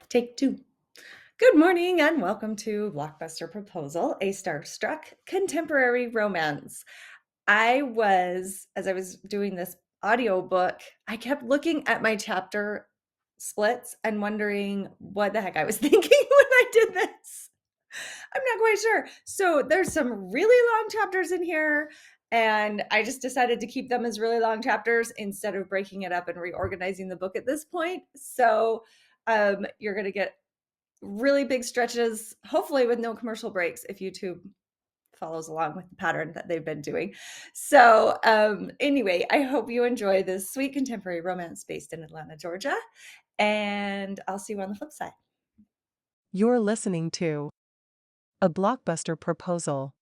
Take two. Good morning and welcome to Blockbuster Proposal, a starstruck contemporary romance. As I was doing this audiobook, I kept looking at my chapter splits and wondering what the heck I was thinking when I did this. I'm not quite sure. So there's some really long chapters in here, and I just decided to keep them as really long chapters instead of breaking it up and reorganizing the book at this point. So you're going to get really big stretches, hopefully with no commercial breaks if YouTube follows along with the pattern that they've been doing. So anyway, I hope you enjoy this sweet contemporary romance based in Atlanta, Georgia, and I'll see you on the flip side. You're listening to A Blockbuster Proposal,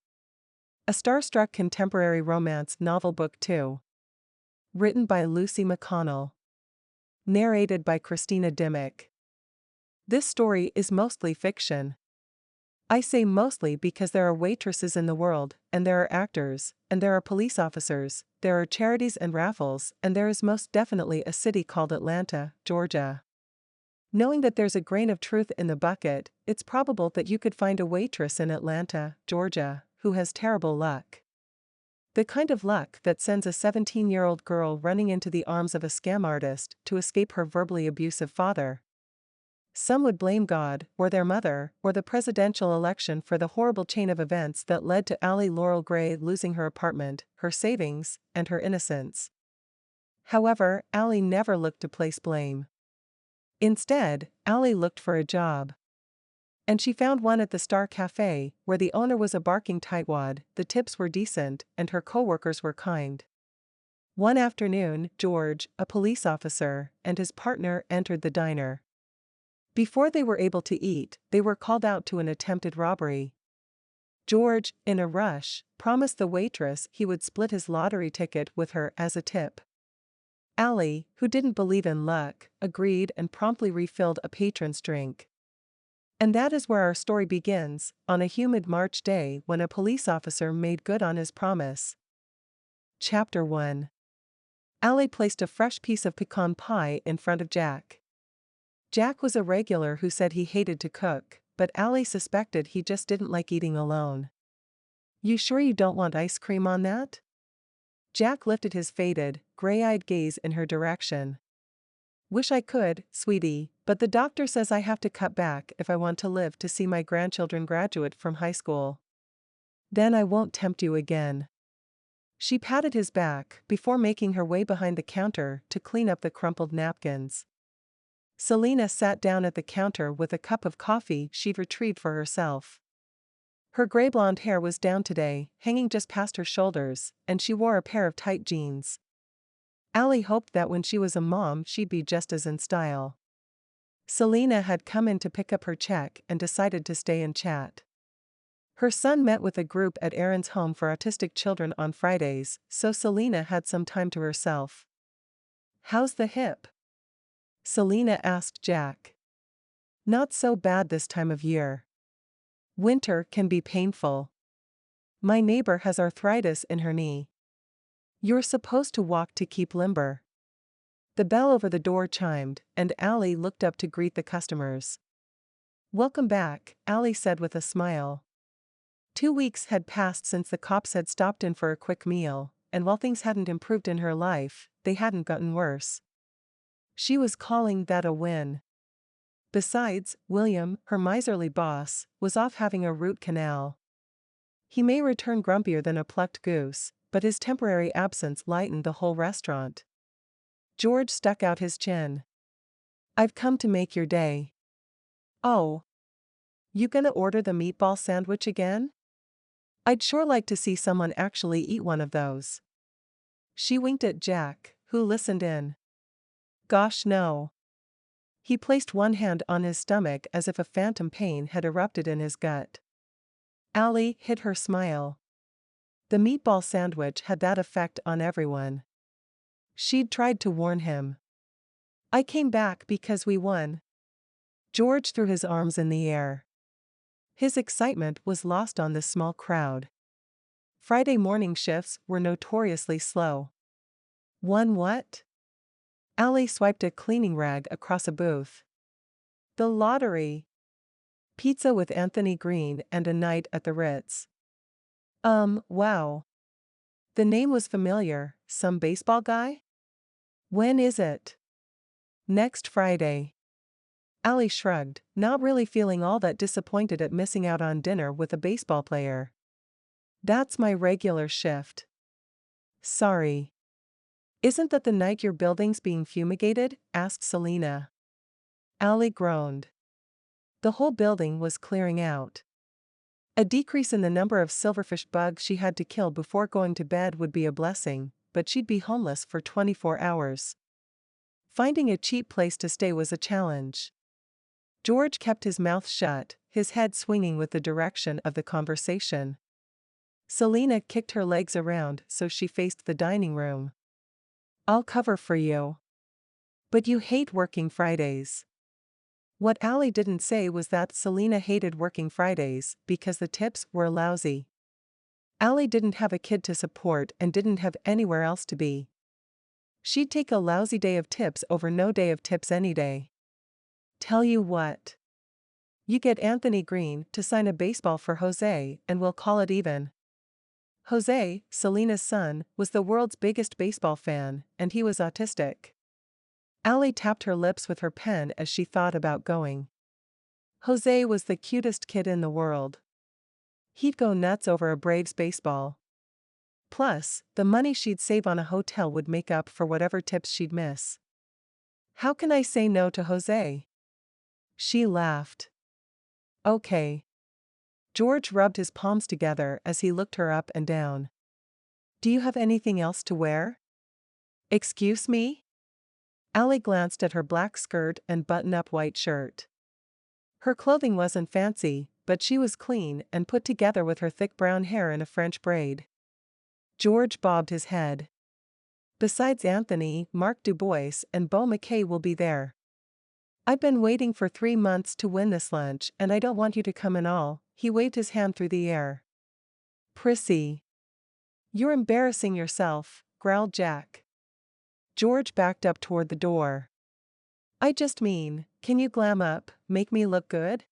a starstruck contemporary romance novel book 2. Written by Lucy McConnell. Narrated by Christina Dimmick. This story is mostly fiction. I say mostly because there are waitresses in the world, and there are actors, and there are police officers, there are charities and raffles, and there is most definitely a city called Atlanta, Georgia. Knowing that there's a grain of truth in the bucket, it's probable that you could find a waitress in Atlanta, Georgia, who has terrible luck. The kind of luck that sends a 17-year-old girl running into the arms of a scam artist to escape her verbally abusive father. Some would blame God, or their mother, or the presidential election for the horrible chain of events that led to Allie Laurel Gray losing her apartment, her savings, and her innocence. However, Allie never looked to place blame. Instead, Allie looked for a job. And she found one at the Star Cafe, where the owner was a barking tightwad, the tips were decent, and her coworkers were kind. One afternoon, George, a police officer, and his partner entered the diner. Before they were able to eat, they were called out to an attempted robbery. George, in a rush, promised the waitress he would split his lottery ticket with her as a tip. Allie, who didn't believe in luck, agreed and promptly refilled a patron's drink. And that is where our story begins, on a humid March day when a police officer made good on his promise. Chapter 1. Allie placed a fresh piece of pecan pie in front of Jack. Jack was a regular who said he hated to cook, but Allie suspected he just didn't like eating alone. "You sure you don't want ice cream on that?" Jack lifted his faded, gray-eyed gaze in her direction. "Wish I could, sweetie, but the doctor says I have to cut back if I want to live to see my grandchildren graduate from high school." "Then I won't tempt you again." She patted his back before making her way behind the counter to clean up the crumpled napkins. Selena sat down at the counter with a cup of coffee she'd retrieved for herself. Her gray blonde hair was down today, hanging just past her shoulders, and she wore a pair of tight jeans. Allie hoped that when she was a mom she'd be just as in style. Selena had come in to pick up her check and decided to stay and chat. Her son met with a group at Aaron's home for autistic children on Fridays, so Selena had some time to herself. "How's the hip?" Selena asked Jack. "Not so bad this time of year. Winter can be painful. My neighbor has arthritis in her knee. You're supposed to walk to keep limber." The bell over the door chimed, and Allie looked up to greet the customers. "Welcome back," Allie said with a smile. 2 weeks had passed since the cops had stopped in for a quick meal, and while things hadn't improved in her life, they hadn't gotten worse. She was calling that a win. Besides, William, her miserly boss, was off having a root canal. He may return grumpier than a plucked goose, but his temporary absence lightened the whole restaurant. George stuck out his chin. "I've come to make your day." "Oh. You gonna order the meatball sandwich again? I'd sure like to see someone actually eat one of those." She winked at Jack, who listened in. "Gosh no." He placed one hand on his stomach as if a phantom pain had erupted in his gut. Allie hid her smile. The meatball sandwich had that effect on everyone. She'd tried to warn him. "I came back because we won." George threw his arms in the air. His excitement was lost on the small crowd. Friday morning shifts were notoriously slow. "Won what?" Allie swiped a cleaning rag across a booth. The lottery. Pizza with Anthony Green and a night at the Ritz. Wow. The name was familiar. Some baseball guy? When is it? Next Friday. Allie shrugged, not really feeling all that disappointed at missing out on dinner with a baseball player. That's my regular shift. Sorry. Isn't that the night your building's being fumigated? Asked Selena. Allie groaned. The whole building was clearing out. A decrease in the number of silverfish bugs she had to kill before going to bed would be a blessing, but she'd be homeless for 24 hours. Finding a cheap place to stay was a challenge. George kept his mouth shut, his head swinging with the direction of the conversation. Selena kicked her legs around so she faced the dining room. I'll cover for you. But you hate working Fridays. What Allie didn't say was that Selena hated working Fridays because the tips were lousy. Allie didn't have a kid to support and didn't have anywhere else to be. She'd take a lousy day of tips over no day of tips any day. Tell you what. You get Anthony Green to sign a baseball for Jose and we'll call it even. Jose, Selena's son, was the world's biggest baseball fan, and he was autistic. Allie tapped her lips with her pen as she thought about going. Jose was the cutest kid in the world. He'd go nuts over a Braves baseball. Plus, the money she'd save on a hotel would make up for whatever tips she'd miss. How can I say no to Jose? She laughed. Okay. George rubbed his palms together as he looked her up and down. Do you have anything else to wear? Excuse me? Allie glanced at her black skirt and button-up white shirt. Her clothing wasn't fancy, but she was clean and put together with her thick brown hair in a French braid. George bobbed his head. Besides Anthony, Mark Dubois and Beau McKay will be there. I've been waiting for 3 months to win this lunch and I don't want you to come and all. He waved his hand through the air. Prissy. You're embarrassing yourself, growled Jack. George backed up toward the door. I just mean, can you glam up, make me look good?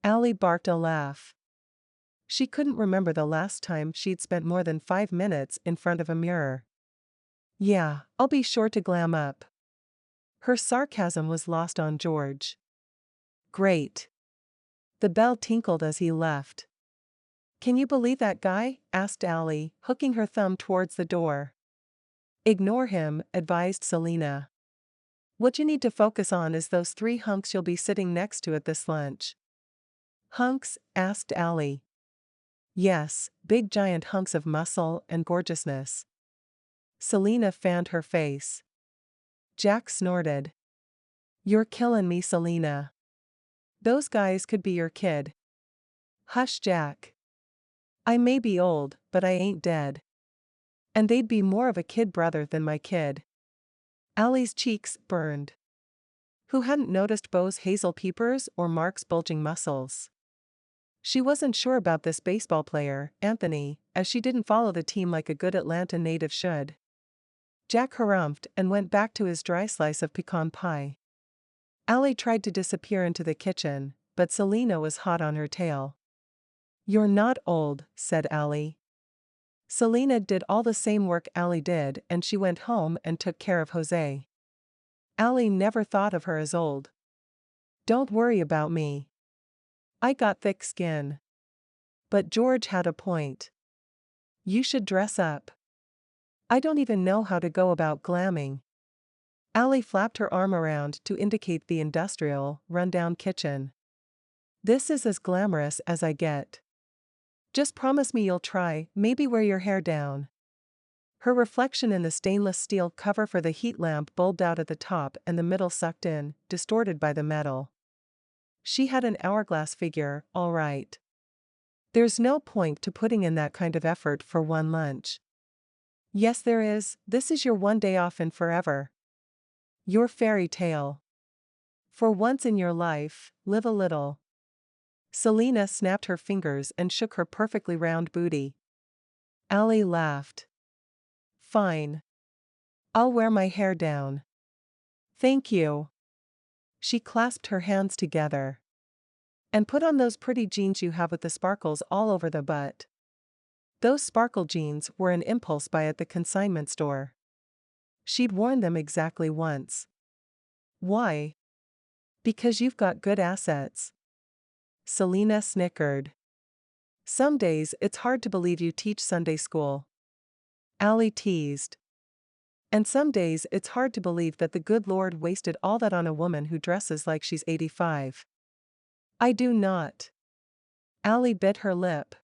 Allie barked a laugh. She couldn't remember the last time she'd spent more than 5 minutes in front of a mirror. Yeah, I'll be sure to glam up. Her sarcasm was lost on George. Great. The bell tinkled as he left. Can you believe that guy? Asked Allie, hooking her thumb towards the door. Ignore him, advised Selena. What you need to focus on is those 3 hunks you'll be sitting next to at this lunch. Hunks? Asked Allie. Yes, big giant hunks of muscle and gorgeousness. Selena fanned her face. Jack snorted. You're killing me, Selena. Those guys could be your kid. Hush, Jack. I may be old, but I ain't dead. And they'd be more of a kid brother than my kid. Allie's cheeks burned. Who hadn't noticed Beau's hazel peepers or Mark's bulging muscles? She wasn't sure about this baseball player, Anthony, as she didn't follow the team like a good Atlanta native should. Jack harumphed and went back to his dry slice of pecan pie. Allie tried to disappear into the kitchen, but Selena was hot on her tail. You're not old, said Allie. Selena did all the same work Allie did and she went home and took care of Jose. Allie never thought of her as old. Don't worry about me. I got thick skin. But George had a point. You should dress up. I don't even know how to go about glamming. Allie flapped her arm around to indicate the industrial, run-down kitchen. This is as glamorous as I get. Just promise me you'll try, maybe wear your hair down. Her reflection in the stainless steel cover for the heat lamp bulged out at the top and the middle sucked in, distorted by the metal. She had an hourglass figure, all right. There's no point to putting in that kind of effort for one lunch. Yes there is, this is your one day off in forever. Your fairy tale. For once in your life, live a little. Selena snapped her fingers and shook her perfectly round booty. Allie laughed. Fine. I'll wear my hair down. Thank you. She clasped her hands together. And put on those pretty jeans you have with the sparkles all over the butt. Those sparkle jeans were an impulse buy at the consignment store. She'd worn them exactly once. Why? Because you've got good assets. Selena snickered. Some days it's hard to believe you teach Sunday school. Allie teased. And some days it's hard to believe that the good Lord wasted all that on a woman who dresses like she's 85. I do not. Allie bit her lip.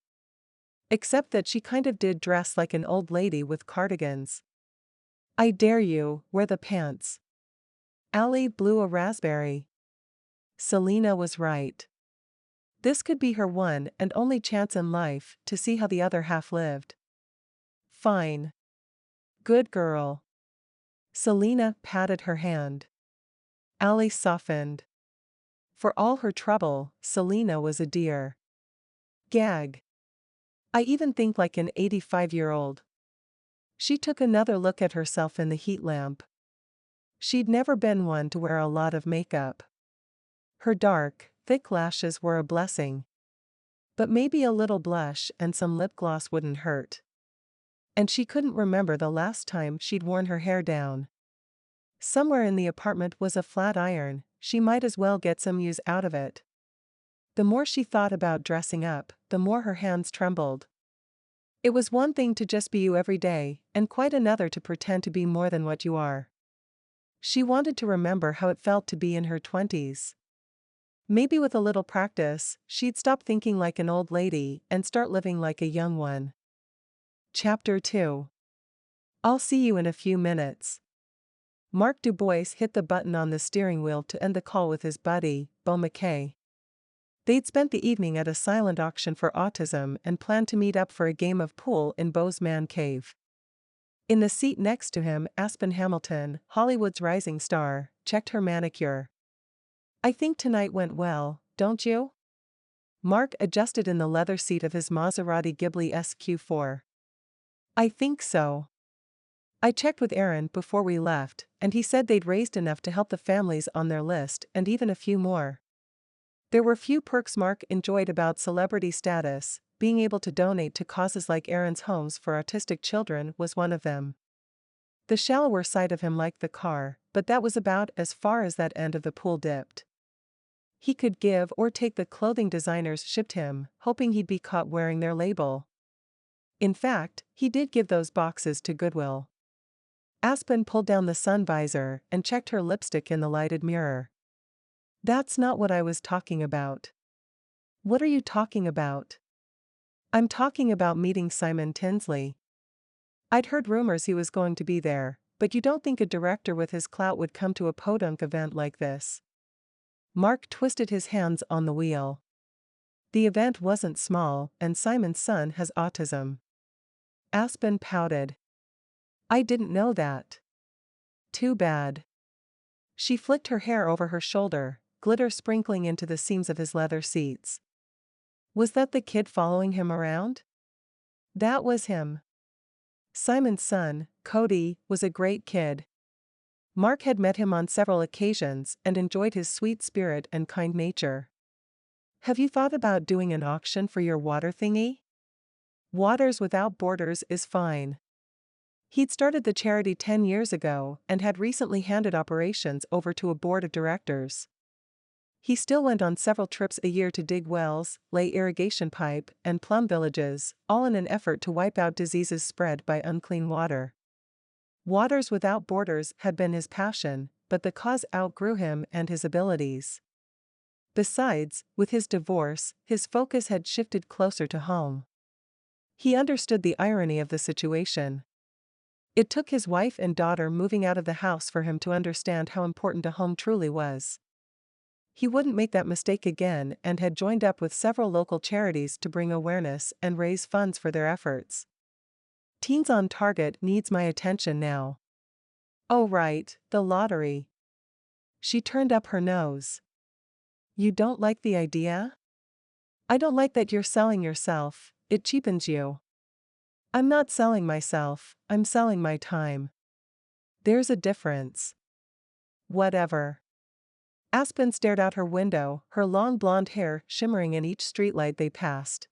Except that she kind of did dress like an old lady with cardigans. I dare you, wear the pants. Allie blew a raspberry. Selena was right. This could be her one and only chance in life to see how the other half lived. Fine. Good girl. Selena patted her hand. Allie softened. For all her trouble, Selena was a dear. Gag. I even think like an 85-year-old. She took another look at herself in the heat lamp. She'd never been one to wear a lot of makeup. Her dark, thick lashes were a blessing. But maybe a little blush and some lip gloss wouldn't hurt. And she couldn't remember the last time she'd worn her hair down. Somewhere in the apartment was a flat iron, she might as well get some use out of it. The more she thought about dressing up, the more her hands trembled. It was one thing to just be you every day, and quite another to pretend to be more than what you are. She wanted to remember how it felt to be in her 20s. Maybe with a little practice, she'd stop thinking like an old lady and start living like a young one. Chapter 2. I'll see you in a few minutes. Mark Dubois hit the button on the steering wheel to end the call with his buddy, Beau McKay. They'd spent the evening at a silent auction for autism and planned to meet up for a game of pool in Beau's man cave. In the seat next to him, Aspen Hamilton, Hollywood's rising star, checked her manicure. I think tonight went well, don't you? Mark adjusted in the leather seat of his Maserati Ghibli SQ4. I think so. I checked with Aaron before we left, and he said they'd raised enough to help the families on their list and even a few more. There were few perks Mark enjoyed about celebrity status. Being able to donate to causes like Aaron's Homes for Autistic Children was one of them. The shallower side of him liked the car, but that was about as far as that end of the pool dipped. He could give or take the clothing designers shipped him, hoping he'd be caught wearing their label. In fact, he did give those boxes to Goodwill. Aspen pulled down the sun visor and checked her lipstick in the lighted mirror. That's not what I was talking about. What are you talking about? I'm talking about meeting Simon Tinsley. I'd heard rumors he was going to be there, but you don't think a director with his clout would come to a podunk event like this? Mark twisted his hands on the wheel. The event wasn't small, and Simon's son has autism. Aspen pouted. I didn't know that. Too bad. She flicked her hair over her shoulder, glitter sprinkling into the seams of his leather seats. Was that the kid following him around? That was him. Simon's son, Cody, was a great kid. Mark had met him on several occasions and enjoyed his sweet spirit and kind nature. Have you thought about doing an auction for your water thingy? Waters Without Borders is fine. He'd started the charity 10 years ago and had recently handed operations over to a board of directors. He still went on several trips a year to dig wells, lay irrigation pipe, and plumb villages, all in an effort to wipe out diseases spread by unclean water. Waters Without Borders had been his passion, but the cause outgrew him and his abilities. Besides, with his divorce, his focus had shifted closer to home. He understood the irony of the situation. It took his wife and daughter moving out of the house for him to understand how important a home truly was. He wouldn't make that mistake again and had joined up with several local charities to bring awareness and raise funds for their efforts. Teens on Target needs my attention now. Oh right, the lottery. She turned up her nose. You don't like the idea? I don't like that you're selling yourself, it cheapens you. I'm not selling myself, I'm selling my time. There's a difference. Whatever. Aspen stared out her window, her long blonde hair shimmering in each streetlight they passed.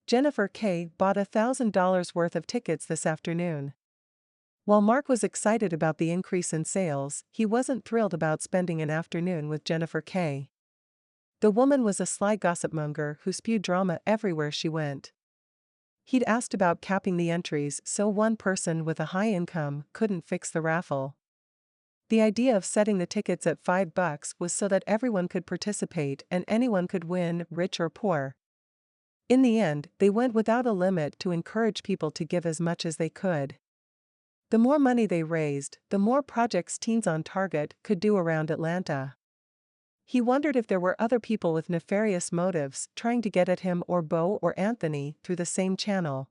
Jennifer K. bought $1,000 worth of tickets this afternoon. While Mark was excited about the increase in sales, he wasn't thrilled about spending an afternoon with Jennifer K. The woman was a sly gossipmonger who spewed drama everywhere she went. He'd asked about capping the entries so one person with a high income couldn't fix the raffle. The idea of setting the tickets at $5 was so that everyone could participate and anyone could win, rich or poor. In the end, they went without a limit to encourage people to give as much as they could. The more money they raised, the more projects Teens on Target could do around Atlanta. He wondered if there were other people with nefarious motives trying to get at him or Bo or Anthony through the same channel.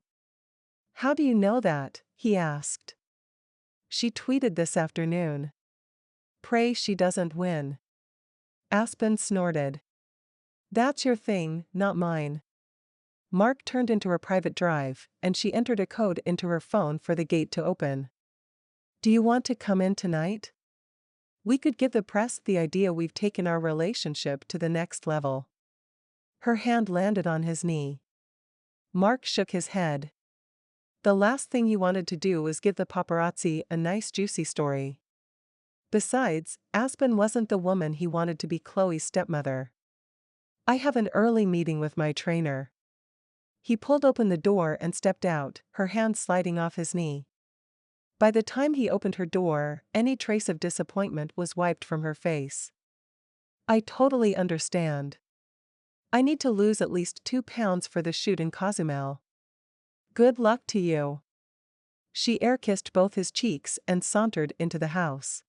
"How do you know that?" he asked. "She tweeted this afternoon. Pray she doesn't win." Aspen snorted. "That's your thing, not mine." Mark turned into her private drive, and she entered a code into her phone for the gate to open. "Do you want to come in tonight? We could give the press the idea we've taken our relationship to the next level." Her hand landed on his knee. Mark shook his head. The last thing he wanted to do was give the paparazzi a nice juicy story. Besides, Aspen wasn't the woman he wanted to be Chloe's stepmother. "I have an early meeting with my trainer." He pulled open the door and stepped out, her hand sliding off his knee. By the time he opened her door, any trace of disappointment was wiped from her face. "I totally understand. I need to lose at least 2 pounds for the shoot in Cozumel. Good luck to you." She air-kissed both his cheeks and sauntered into the house.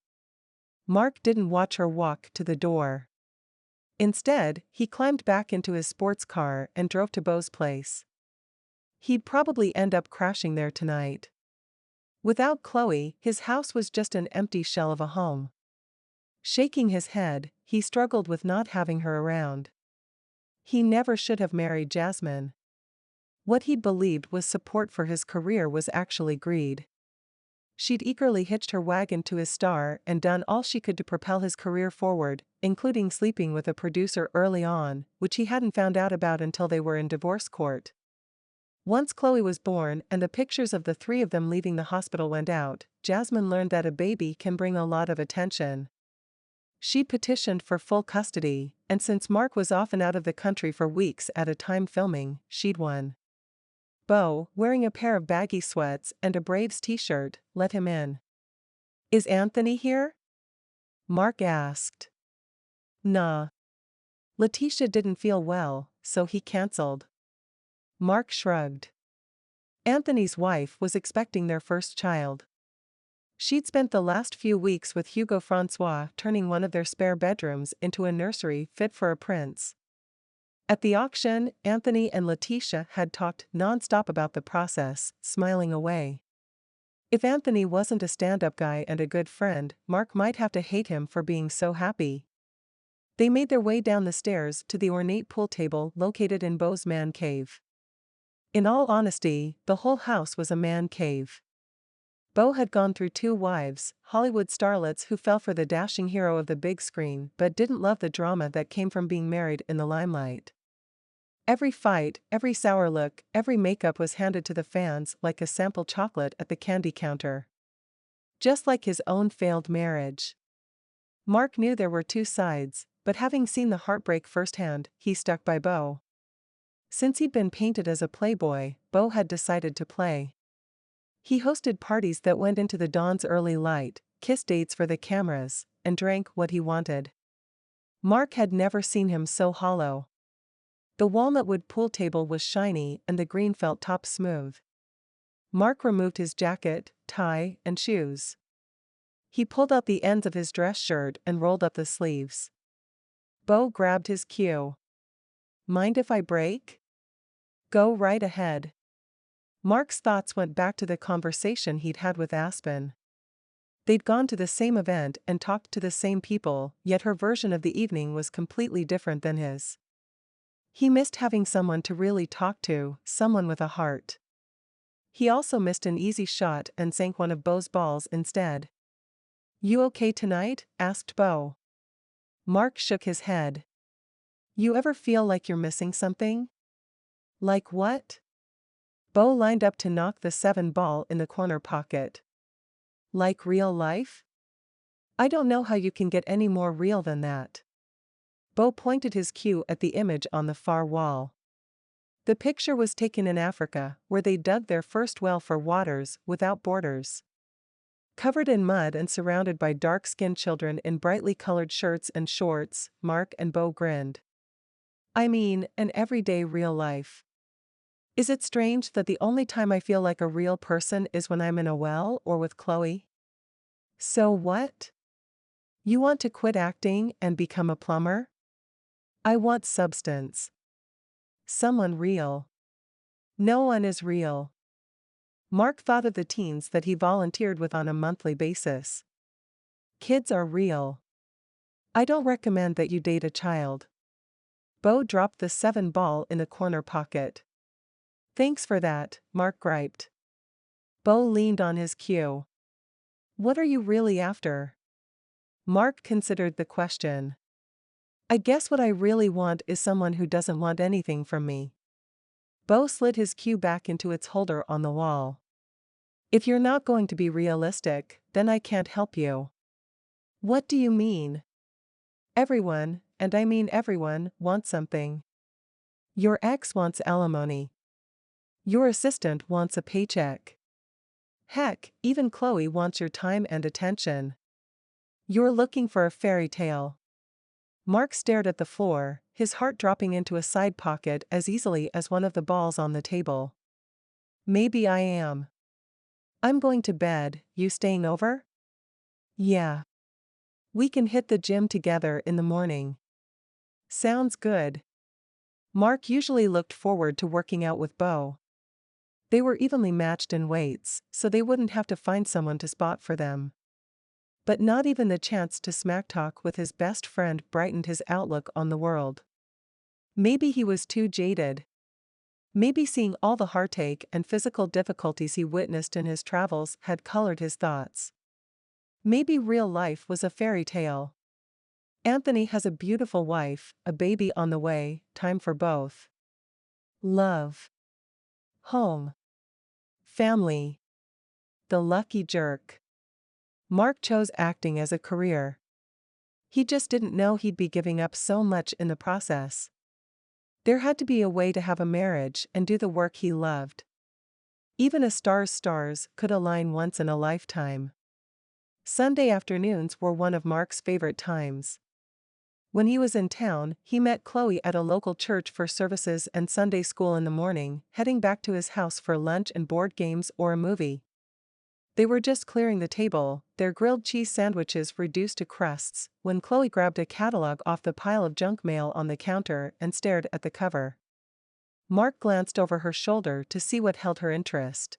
Mark didn't watch her walk to the door. Instead, he climbed back into his sports car and drove to Bo's place. He'd probably end up crashing there tonight. Without Chloe, his house was just an empty shell of a home. Shaking his head, he struggled with not having her around. He never should have married Jasmine. What he'd believed was support for his career was actually greed. She'd eagerly hitched her wagon to his star and done all she could to propel his career forward, including sleeping with a producer early on, which he hadn't found out about until they were in divorce court. Once Chloe was born and the pictures of the three of them leaving the hospital went out, Jasmine learned that a baby can bring a lot of attention. She'd petitioned for full custody, and since Mark was often out of the country for weeks at a time filming, she'd won. Bo, wearing a pair of baggy sweats and a Braves t-shirt, let him in. "Is Anthony here?" Mark asked. "Nah. Letitia didn't feel well, so he canceled." Mark shrugged. Anthony's wife was expecting their first child. She'd spent the last few weeks with Hugo Francois turning one of their spare bedrooms into a nursery fit for a prince. At the auction, Anthony and Letitia had talked non-stop about the process, smiling away. If Anthony wasn't a stand-up guy and a good friend, Mark might have to hate him for being so happy. They made their way down the stairs to the ornate pool table located in Bo's man cave. In all honesty, the whole house was a man cave. Bo had gone through 2 wives, Hollywood starlets who fell for the dashing hero of the big screen but didn't love the drama that came from being married in the limelight. Every fight, every sour look, every makeup was handed to the fans like a sample chocolate at the candy counter. Just like his own failed marriage. Mark knew there were 2 sides, but having seen the heartbreak firsthand, he stuck by Bo. Since he'd been painted as a playboy, Bo had decided to play. He hosted parties that went into the dawn's early light, kissed dates for the cameras, and drank what he wanted. Mark had never seen him so hollow. The walnut-wood pool table was shiny and the green felt top smooth. Mark removed his jacket, tie, and shoes. He pulled out the ends of his dress shirt and rolled up the sleeves. Bo grabbed his cue. "Mind if I break?" "Go right ahead." Mark's thoughts went back to the conversation he'd had with Aspen. They'd gone to the same event and talked to the same people, yet her version of the evening was completely different than his. He missed having someone to really talk to, someone with a heart. He also missed an easy shot and sank one of Bo's balls instead. "You okay tonight?" asked Bo. Mark shook his head. You ever feel like you're missing something? Like what? Bo lined up to knock the 7 ball in the corner pocket. Like real life? I don't know how you can get any more real than that. Bo pointed his cue at the image on the far wall. The picture was taken in Africa, where they dug their first well for waters without borders. Covered in mud and surrounded by dark-skinned children in brightly colored shirts and shorts, Mark and Bo grinned. I mean, an everyday real life. Is it strange that the only time I feel like a real person is when I'm in a well or with Chloe? So what? You want to quit acting and become a plumber? I want substance. Someone real. No one is real. Mark thought of the teens that he volunteered with on a monthly basis. Kids are real. I don't recommend that you date a child. Bo dropped the 7 ball in the corner pocket. Thanks for that, Mark griped. Bo leaned on his cue. What are you really after? Mark considered the question. I guess what I really want is someone who doesn't want anything from me. Bo slid his cue back into its holder on the wall. If you're not going to be realistic, then I can't help you. What do you mean? Everyone, and I mean everyone, wants something. Your ex wants alimony. Your assistant wants a paycheck. Heck, even Chloe wants your time and attention. You're looking for a fairy tale. Mark stared at the floor, his heart dropping into a side pocket as easily as one of the balls on the table. Maybe I am. I'm going to bed, you staying over? Yeah. We can hit the gym together in the morning. Sounds good. Mark usually looked forward to working out with Bo. They were evenly matched in weights, so they wouldn't have to find someone to spot for them. But not even the chance to smack talk with his best friend brightened his outlook on the world. Maybe he was too jaded. Maybe seeing all the heartache and physical difficulties he witnessed in his travels had colored his thoughts. Maybe real life was a fairy tale. Anthony has a beautiful wife, a baby on the way, time for both. Love. Home. Family. The lucky jerk. Mark chose acting as a career. He just didn't know he'd be giving up so much in the process. There had to be a way to have a marriage and do the work he loved. Even a star's stars could align once in a lifetime. Sunday afternoons were one of Mark's favorite times. When he was in town, he met Chloe at a local church for services and Sunday school in the morning, heading back to his house for lunch and board games or a movie. They were just clearing the table, their grilled cheese sandwiches reduced to crusts, when Chloe grabbed a catalog off the pile of junk mail on the counter and stared at the cover. Mark glanced over her shoulder to see what held her interest.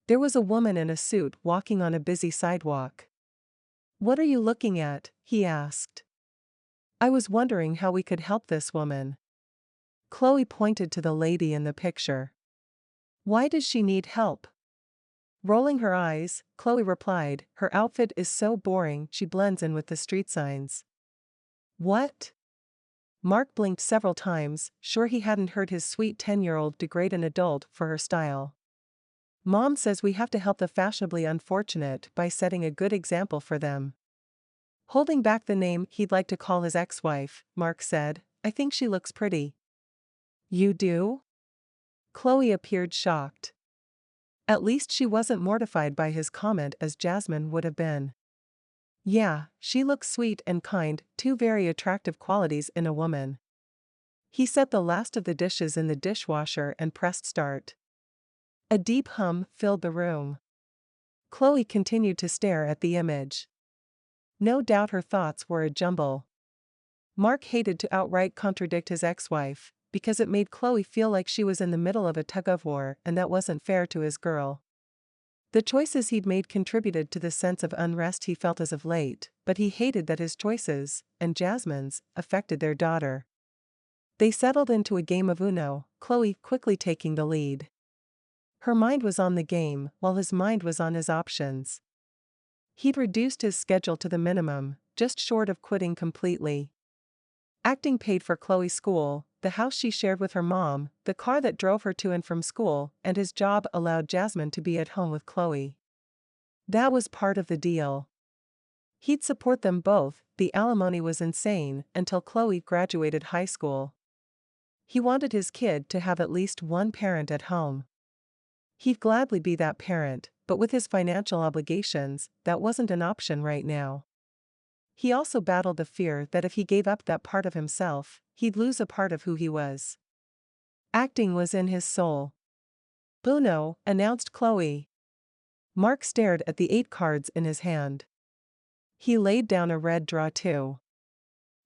There was a woman in a suit walking on a busy sidewalk. "What are you looking at?" he asked. "I was wondering how we could help this woman." Chloe pointed to the lady in the picture. "Why does she need help?" Rolling her eyes, Chloe replied, "Her outfit is so boring she blends in with the street signs." What? Mark blinked several times, sure he hadn't heard his sweet 10-year-old degrade an adult for her style. Mom says we have to help the fashionably unfortunate by setting a good example for them. Holding back the name he'd like to call his ex-wife, Mark said, "I think she looks pretty." You do? Chloe appeared shocked. At least she wasn't mortified by his comment as Jasmine would have been. Yeah, she looks sweet and kind, two very attractive qualities in a woman. He set the last of the dishes in the dishwasher and pressed start. A deep hum filled the room. Chloe continued to stare at the image. No doubt her thoughts were a jumble. Mark hated to outright contradict his ex-wife, because it made Chloe feel like she was in the middle of a tug-of-war and that wasn't fair to his girl. The choices he'd made contributed to the sense of unrest he felt as of late, but he hated that his choices, and Jasmine's, affected their daughter. They settled into a game of Uno, Chloe quickly taking the lead. Her mind was on the game, while his mind was on his options. He'd reduced his schedule to the minimum, just short of quitting completely. Acting paid for Chloe's school, the house she shared with her mom, the car that drove her to and from school, and his job allowed Jasmine to be at home with Chloe. That was part of the deal. He'd support them both. The alimony was insane until Chloe graduated high school. He wanted his kid to have at least one parent at home. He'd gladly be that parent, but with his financial obligations, that wasn't an option right now. He also battled the fear that if he gave up that part of himself, he'd lose a part of who he was. Acting was in his soul. "Uno," announced Chloe. Mark stared at the 8 cards in his hand. He laid down a red draw too.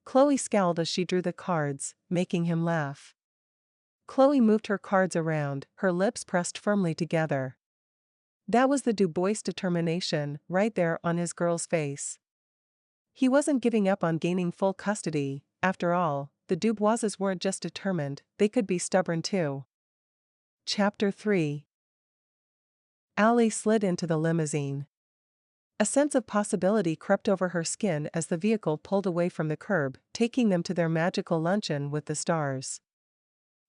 Chloe scowled as she drew the cards, making him laugh. Chloe moved her cards around, her lips pressed firmly together. That was the Dubois determination, right there on his girl's face. He wasn't giving up on gaining full custody. After all, the Duboises weren't just determined, they could be stubborn too. Chapter 3. Allie slid into the limousine. A sense of possibility crept over her skin as the vehicle pulled away from the curb, taking them to their magical luncheon with the stars.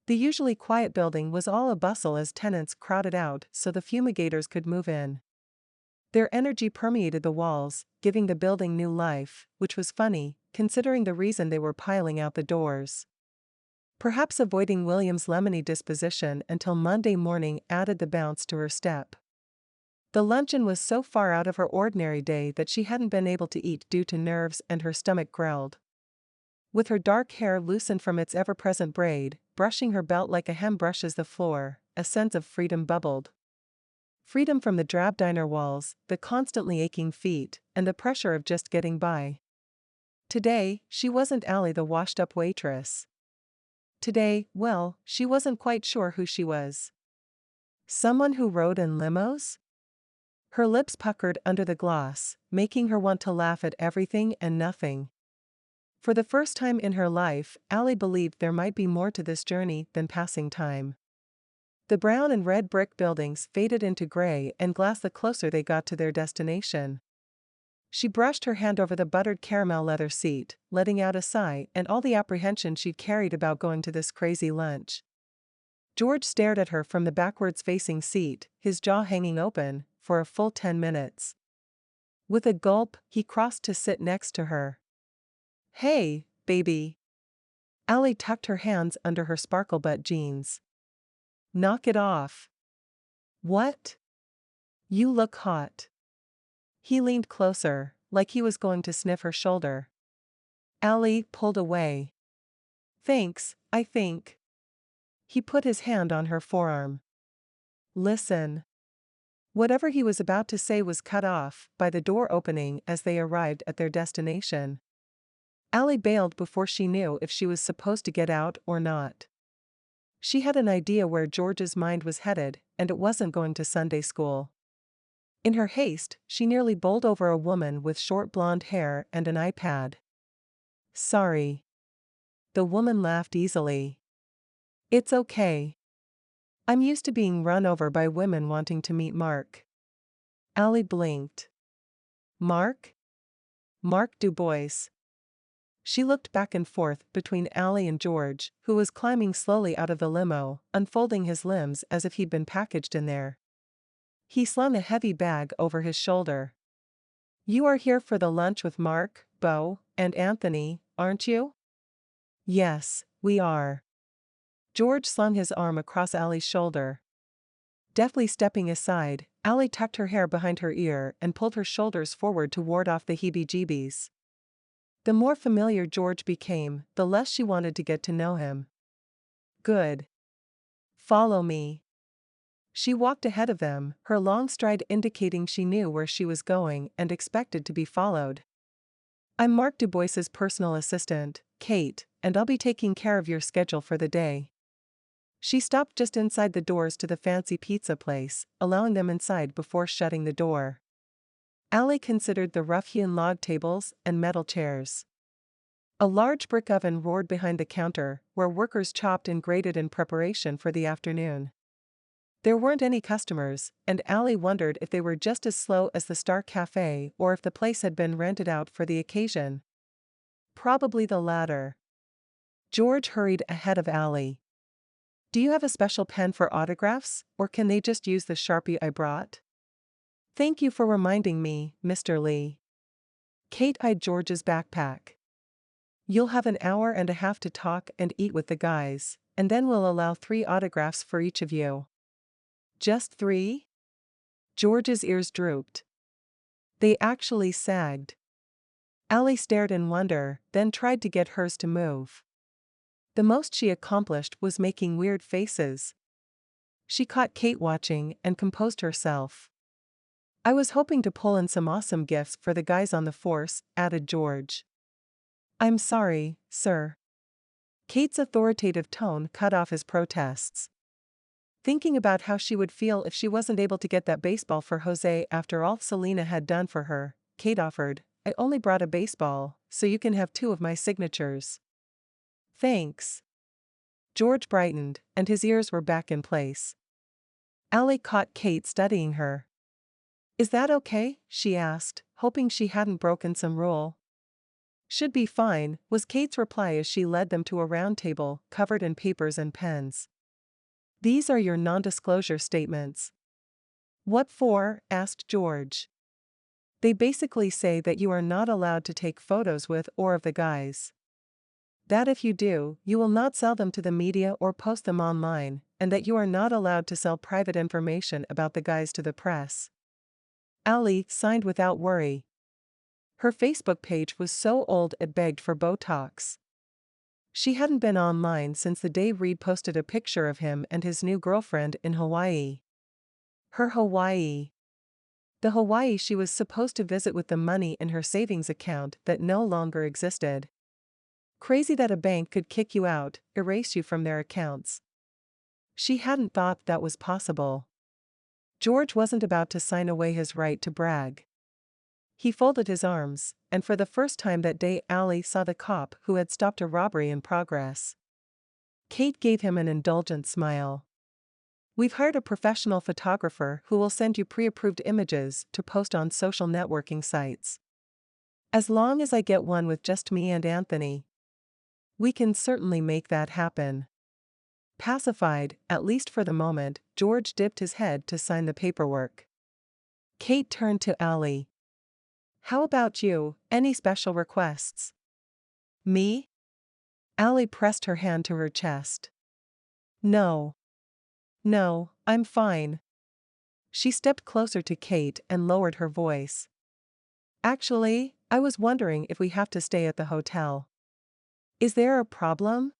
The usually quiet building was all abustle as tenants crowded out so the fumigators could move in. Their energy permeated the walls, giving the building new life, which was funny, considering the reason they were piling out the doors. Perhaps avoiding William's lemony disposition until Monday morning added the bounce to her step. The luncheon was so far out of her ordinary day that she hadn't been able to eat due to nerves and her stomach growled. With her dark hair loosened from its ever-present braid, brushing her belt like a hen brushes the floor, a sense of freedom bubbled. Freedom from the drab diner walls, the constantly aching feet, and the pressure of just getting by. Today, she wasn't Allie the washed-up waitress. Today, well, she wasn't quite sure who she was. Someone who rode in limos? Her lips puckered under the gloss, making her want to laugh at everything and nothing. For the first time in her life, Allie believed there might be more to this journey than passing time. The brown and red brick buildings faded into gray and glass the closer they got to their destination. She brushed her hand over the buttered caramel leather seat, letting out a sigh and all the apprehension she'd carried about going to this crazy lunch. George stared at her from the backwards-facing seat, his jaw hanging open, for a full 10 minutes. With a gulp, he crossed to sit next to her. "Hey, baby." Allie tucked her hands under her sparkle-butt jeans. "Knock it off." "What?" "You look hot." He leaned closer, like he was going to sniff her shoulder. Allie pulled away. "Thanks, I think." He put his hand on her forearm. "Listen." Whatever he was about to say was cut off by the door opening as they arrived at their destination. Allie bailed before she knew if she was supposed to get out or not. She had an idea where George's mind was headed, and it wasn't going to Sunday school. In her haste, she nearly bowled over a woman with short blonde hair and an iPad. "Sorry." The woman laughed easily. "It's okay. I'm used to being run over by women wanting to meet Mark." Allie blinked. "Mark?" "Mark Dubois." She looked back and forth between Allie and George, who was climbing slowly out of the limo, unfolding his limbs as if he'd been packaged in there. He slung a heavy bag over his shoulder. "You are here for the lunch with Mark, Bo, and Anthony, aren't you?" "Yes, we are." George slung his arm across Allie's shoulder. Deftly stepping aside, Allie tucked her hair behind her ear and pulled her shoulders forward to ward off the heebie-jeebies. The more familiar George became, the less she wanted to get to know him. "Good. Follow me." She walked ahead of them, her long stride indicating she knew where she was going and expected to be followed. "I'm Mark Dubois's personal assistant, Kate, and I'll be taking care of your schedule for the day." She stopped just inside the doors to the fancy pizza place, allowing them inside before shutting the door. Allie considered the rough-hewn log tables and metal chairs. A large brick oven roared behind the counter, where workers chopped and grated in preparation for the afternoon. There weren't any customers, and Allie wondered if they were just as slow as the Star Cafe or if the place had been rented out for the occasion. Probably the latter. George hurried ahead of Allie. Do you have a special pen for autographs, or can they just use the Sharpie I brought? Thank you for reminding me, Mr. Lee. Kate eyed George's backpack. You'll have an hour and a half to talk and eat with the guys, and then we'll allow 3 autographs for each of you. Just 3? George's ears drooped. They actually sagged. Allie stared in wonder, then tried to get hers to move. The most she accomplished was making weird faces. She caught Kate watching and composed herself. I was hoping to pull in some awesome gifts for the guys on the force, added George. I'm sorry, sir. Kate's authoritative tone cut off his protests. Thinking about how she would feel if she wasn't able to get that baseball for Jose after all Selena had done for her, Kate offered, I only brought a baseball, so you can have 2 of my signatures. Thanks. George brightened, and his ears were back in place. Allie caught Kate studying her. Is that okay? She asked, hoping she hadn't broken some rule. Should be fine, was Kate's reply as she led them to a round table covered in papers and pens. These are your non-disclosure statements. What for? Asked George. They basically say that you are not allowed to take photos with or of the guys. That if you do, you will not sell them to the media or post them online, and that you are not allowed to sell private information about the guys to the press. Allie signed without worry. Her Facebook page was so old it begged for Botox. She hadn't been online since the day Reed posted a picture of him and his new girlfriend in Hawaii. Her Hawaii. The Hawaii she was supposed to visit with the money in her savings account that no longer existed. Crazy that a bank could kick you out, erase you from their accounts. She hadn't thought that was possible. George wasn't about to sign away his right to brag. He folded his arms, and for the first time that day Allie saw the cop who had stopped a robbery in progress. Kate gave him an indulgent smile. We've hired a professional photographer who will send you pre-approved images to post on social networking sites. As long as I get one with just me and Anthony. We can certainly make that happen. Pacified, at least for the moment, George dipped his head to sign the paperwork. Kate turned to Allie. How about you, any special requests? Me? Allie pressed her hand to her chest. No. No, I'm fine. She stepped closer to Kate and lowered her voice. Actually, I was wondering if we have to stay at the hotel. Is there a problem?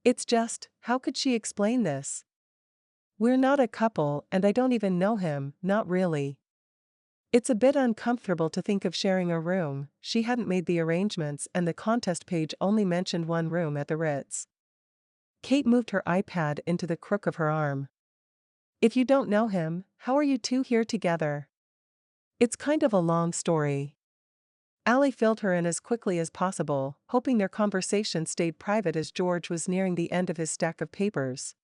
It's just, how could she explain this? We're not a couple and I don't even know him, not really. It's a bit uncomfortable to think of sharing a room. She hadn't made the arrangements and the contest page only mentioned one room at the Ritz. Kate moved her iPad into the crook of her arm. If you don't know him, how are you 2 here together? It's kind of a long story. Allie filled her in as quickly as possible, hoping their conversation stayed private as George was nearing the end of his stack of papers.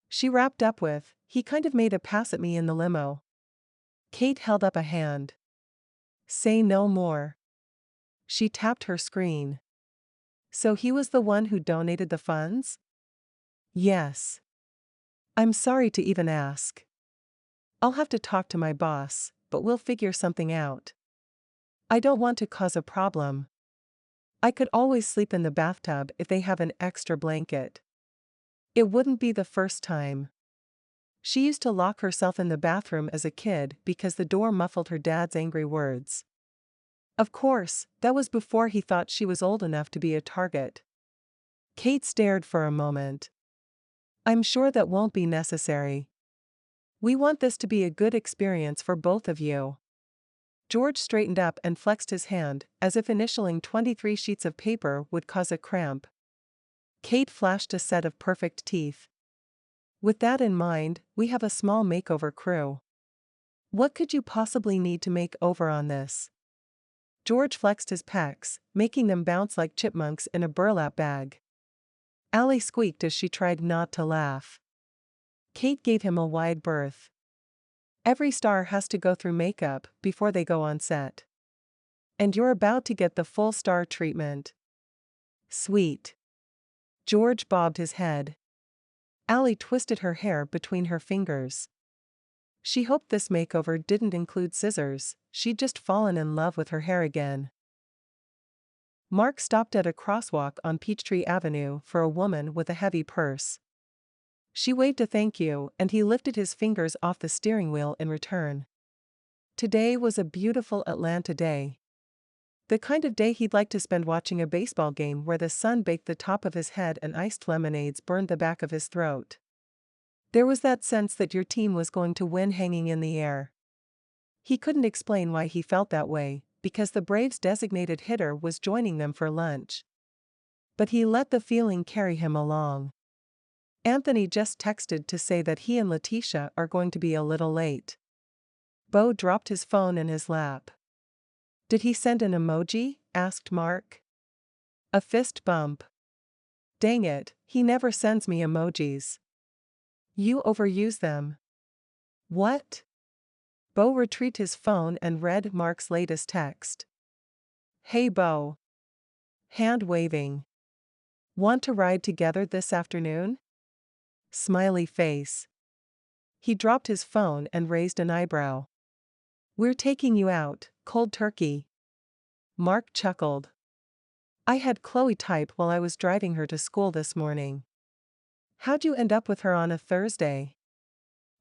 She wrapped up with, he kind of made a pass at me in the limo. Kate held up a hand. Say no more. She tapped her screen. So he was the one who donated the funds? Yes. I'm sorry to even ask. I'll have to talk to my boss, but we'll figure something out. I don't want to cause a problem. I could always sleep in the bathtub if they have an extra blanket. It wouldn't be the first time. She used to lock herself in the bathroom as a kid because the door muffled her dad's angry words. Of course, that was before he thought she was old enough to be a target. Kate stared for a moment. I'm sure that won't be necessary. We want this to be a good experience for both of you. George straightened up and flexed his hand, as if initialing 23 sheets of paper would cause a cramp. Kate flashed a set of perfect teeth. With that in mind, we have a small makeover crew. What could you possibly need to make over on this? George flexed his pecs, making them bounce like chipmunks in a burlap bag. Allie squeaked as she tried not to laugh. Kate gave him a wide berth. Every star has to go through makeup before they go on set. And you're about to get the full star treatment. Sweet. George bobbed his head. Allie twisted her hair between her fingers. She hoped this makeover didn't include scissors, she'd just fallen in love with her hair again. Mark stopped at a crosswalk on Peachtree Avenue for a woman with a heavy purse. She waved a thank you and he lifted his fingers off the steering wheel in return. Today was a beautiful Atlanta day. The kind of day he'd like to spend watching a baseball game where the sun baked the top of his head and iced lemonades burned the back of his throat. There was that sense that your team was going to win hanging in the air. He couldn't explain why he felt that way, because the Braves' designated hitter was joining them for lunch. But he let the feeling carry him along. Anthony just texted to say that he and Letitia are going to be a little late. Bo dropped his phone in his lap. Did he send an emoji? Asked Mark. A fist bump. Dang it, he never sends me emojis. You overuse them. What? Bo retrieved his phone and read Mark's latest text. Hey Bo. Hand waving. Want to ride together this afternoon? Smiley face. He dropped his phone and raised an eyebrow. We're taking you out, cold turkey. Mark chuckled. I had Chloe type while I was driving her to school this morning. How'd you end up with her on a Thursday?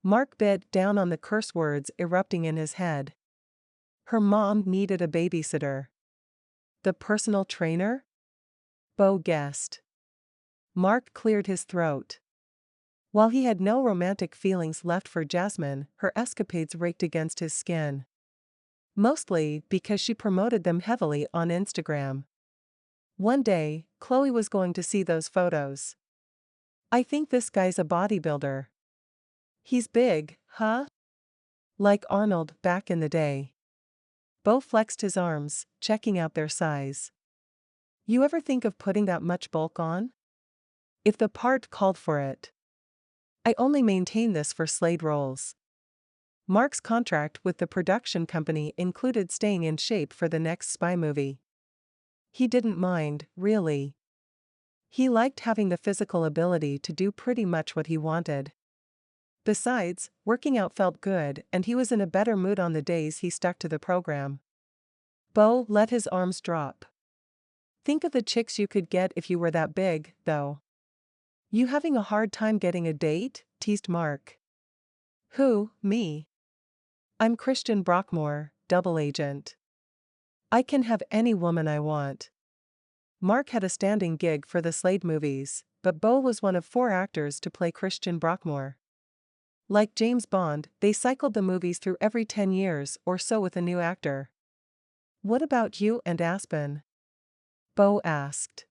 Mark bit down on the curse words erupting in his head. Her mom needed a babysitter. The personal trainer? Bo guessed. Mark cleared his throat. While he had no romantic feelings left for Jasmine, her escapades raked against his skin. Mostly because she promoted them heavily on Instagram. One day, Chloe was going to see those photos. I think this guy's a bodybuilder. He's big, huh? Like Arnold back in the day. Bo flexed his arms, checking out their size. You ever think of putting that much bulk on? If the part called for it. I only maintain this for Slade roles. Mark's contract with the production company included staying in shape for the next spy movie. He didn't mind, really. He liked having the physical ability to do pretty much what he wanted. Besides, working out felt good and he was in a better mood on the days he stuck to the program. Bo let his arms drop. Think of the chicks you could get if you were that big, though. You having a hard time getting a date? Teased Mark. Who, me? I'm Christian Brockmore, double agent. I can have any woman I want. Mark had a standing gig for the Slade movies, but Bo was one of 4 actors to play Christian Brockmore. Like James Bond, they cycled the movies through every 10 years or so with a new actor. What about you and Aspen? Bo asked.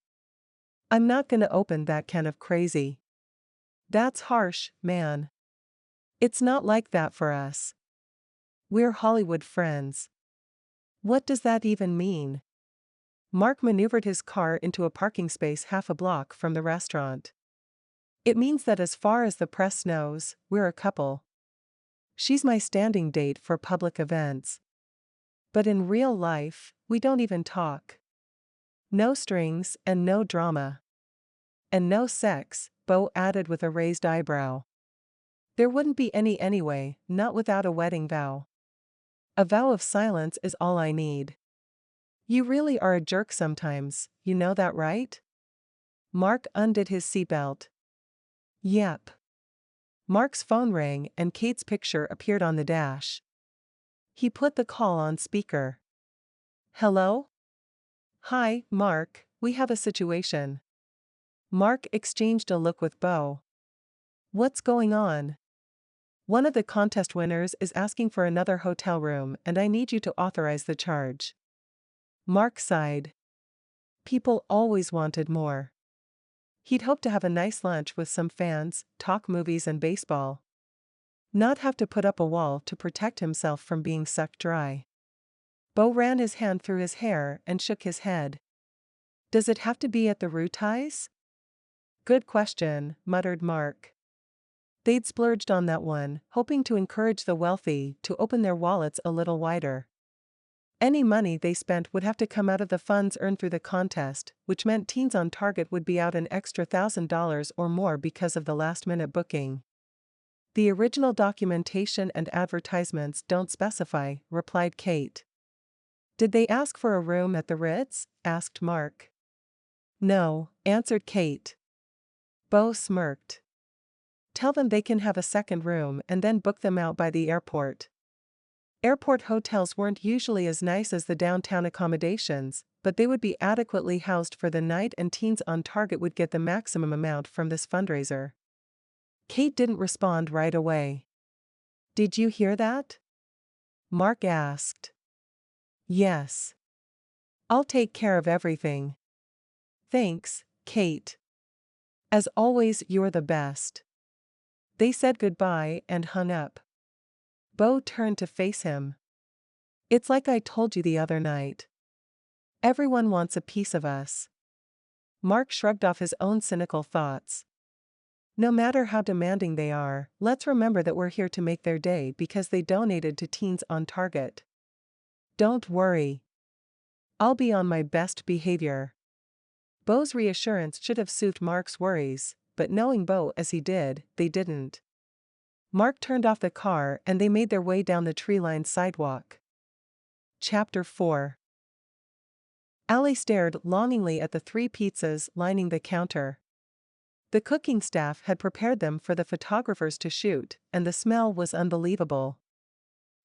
I'm not gonna open that can of crazy. That's harsh, man. It's not like that for us. We're Hollywood friends. What does that even mean? Mark maneuvered his car into a parking space half a block from the restaurant. It means that as far as the press knows, we're a couple. She's my standing date for public events. But in real life, we don't even talk. No strings and no drama. And no sex, Bo added with a raised eyebrow. There wouldn't be any anyway, not without a wedding vow. A vow of silence is all I need. You really are a jerk sometimes, you know that, right? Mark undid his seatbelt. Yep. Mark's phone rang and Kate's picture appeared on the dash. He put the call on speaker. Hello? Hi, Mark, we have a situation. Mark exchanged a look with Bo. What's going on? One of the contest winners is asking for another hotel room and I need you to authorize the charge. Mark sighed. People always wanted more. He'd hoped to have a nice lunch with some fans, talk movies and baseball. Not have to put up a wall to protect himself from being sucked dry. Bo ran his hand through his hair and shook his head. Does it have to be at the Rooties? Good question, muttered Mark. They'd splurged on that one, hoping to encourage the wealthy to open their wallets a little wider. Any money they spent would have to come out of the funds earned through the contest, which meant Teens on Target would be out an extra $1,000 or more because of the last-minute booking. The original documentation and advertisements don't specify, replied Kate. Did they ask for a room at the Ritz? Asked Mark. No, answered Kate. Bo smirked. Tell them they can have a second room and then book them out by the airport. Airport hotels weren't usually as nice as the downtown accommodations, but they would be adequately housed for the night and Teens on Target would get the maximum amount from this fundraiser. Kate didn't respond right away. Did you hear that? Mark asked. Yes. I'll take care of everything. Thanks, Kate. As always, you're the best. They said goodbye and hung up. Bo turned to face him. It's like I told you the other night. Everyone wants a piece of us. Mark shrugged off his own cynical thoughts. No matter how demanding they are, let's remember that we're here to make their day because they donated to Teens on Target. Don't worry. I'll be on my best behavior. Bo's reassurance should have soothed Mark's worries, but knowing Bo as he did, they didn't. Mark turned off the car and they made their way down the tree-lined sidewalk. Chapter 4. Allie stared longingly at the 3 pizzas lining the counter. The cooking staff had prepared them for the photographers to shoot, and the smell was unbelievable.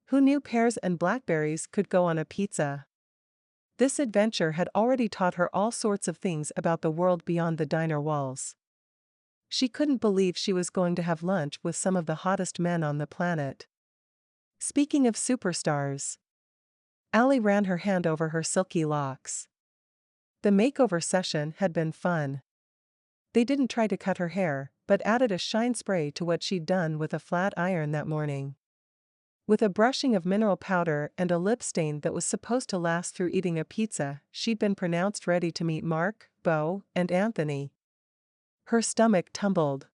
Who knew pears and blackberries could go on a pizza? This adventure had already taught her all sorts of things about the world beyond the diner walls. She couldn't believe she was going to have lunch with some of the hottest men on the planet. Speaking of superstars. Allie ran her hand over her silky locks. The makeover session had been fun. They didn't try to cut her hair, but added a shine spray to what she'd done with a flat iron that morning. With a brushing of mineral powder and a lip stain that was supposed to last through eating a pizza, she'd been pronounced ready to meet Mark, Bo, and Anthony. Her stomach tumbled.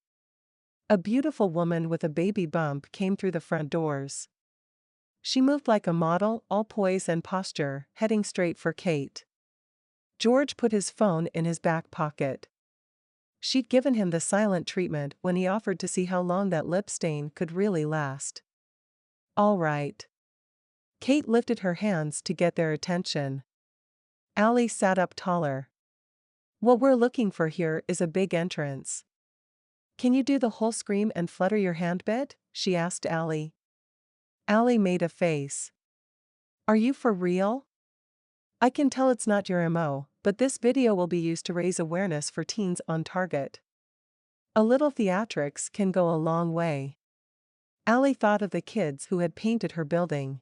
A beautiful woman with a baby bump came through the front doors. She moved like a model, all poise and posture, heading straight for Kate. George put his phone in his back pocket. She'd given him the silent treatment when he offered to see how long that lip stain could really last. All right. Kate lifted her hands to get their attention. Allie sat up taller. What we're looking for here is a big entrance. Can you do the whole scream and flutter your hand bit? She asked Allie. Allie made a face. Are you for real? I can tell it's not your MO, but this video will be used to raise awareness for Teens on Target. A little theatrics can go a long way. Allie thought of the kids who had painted her building.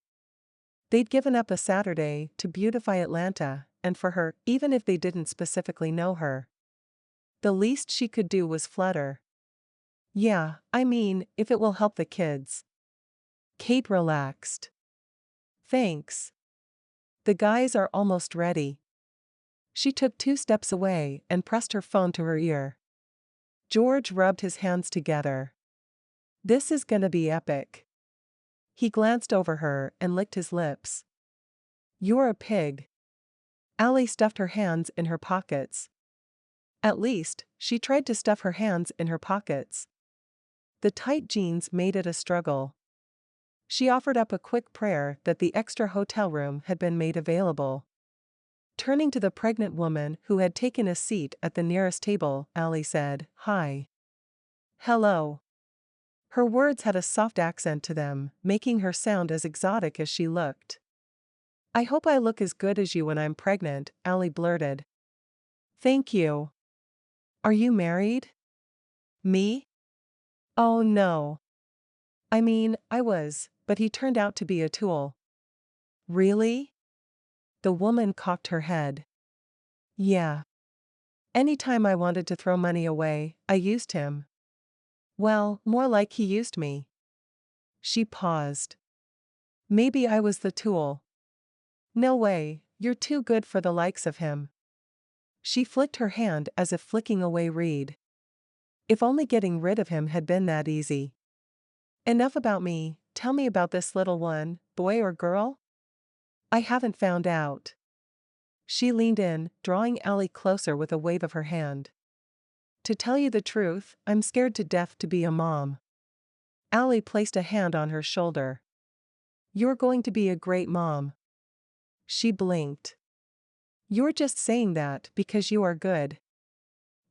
They'd given up a Saturday to beautify Atlanta, and for her, even if they didn't specifically know her. The least she could do was flutter. Yeah, I mean, if it will help the kids. Kate relaxed. Thanks. The guys are almost ready. She took 2 steps away and pressed her phone to her ear. George rubbed his hands together. This is gonna be epic. He glanced over her and licked his lips. You're a pig. Allie stuffed her hands in her pockets. At least, she tried to stuff her hands in her pockets. The tight jeans made it a struggle. She offered up a quick prayer that the extra hotel room had been made available. Turning to the pregnant woman who had taken a seat at the nearest table, Allie said, Hi. Hello. Her words had a soft accent to them, making her sound as exotic as she looked. I hope I look as good as you when I'm pregnant, Allie blurted. Thank you. Are you married? Me? Oh no. I mean, I was, but he turned out to be a tool. Really? The woman cocked her head. Yeah. Anytime I wanted to throw money away, I used him. Well, more like he used me. She paused. Maybe I was the tool. No way, you're too good for the likes of him. She flicked her hand as if flicking away reed. If only getting rid of him had been that easy. Enough about me, tell me about this little one, boy or girl? I haven't found out. She leaned in, drawing Allie closer with a wave of her hand. To tell you the truth, I'm scared to death to be a mom. Allie placed a hand on her shoulder. You're going to be a great mom. She blinked. You're just saying that because you are good.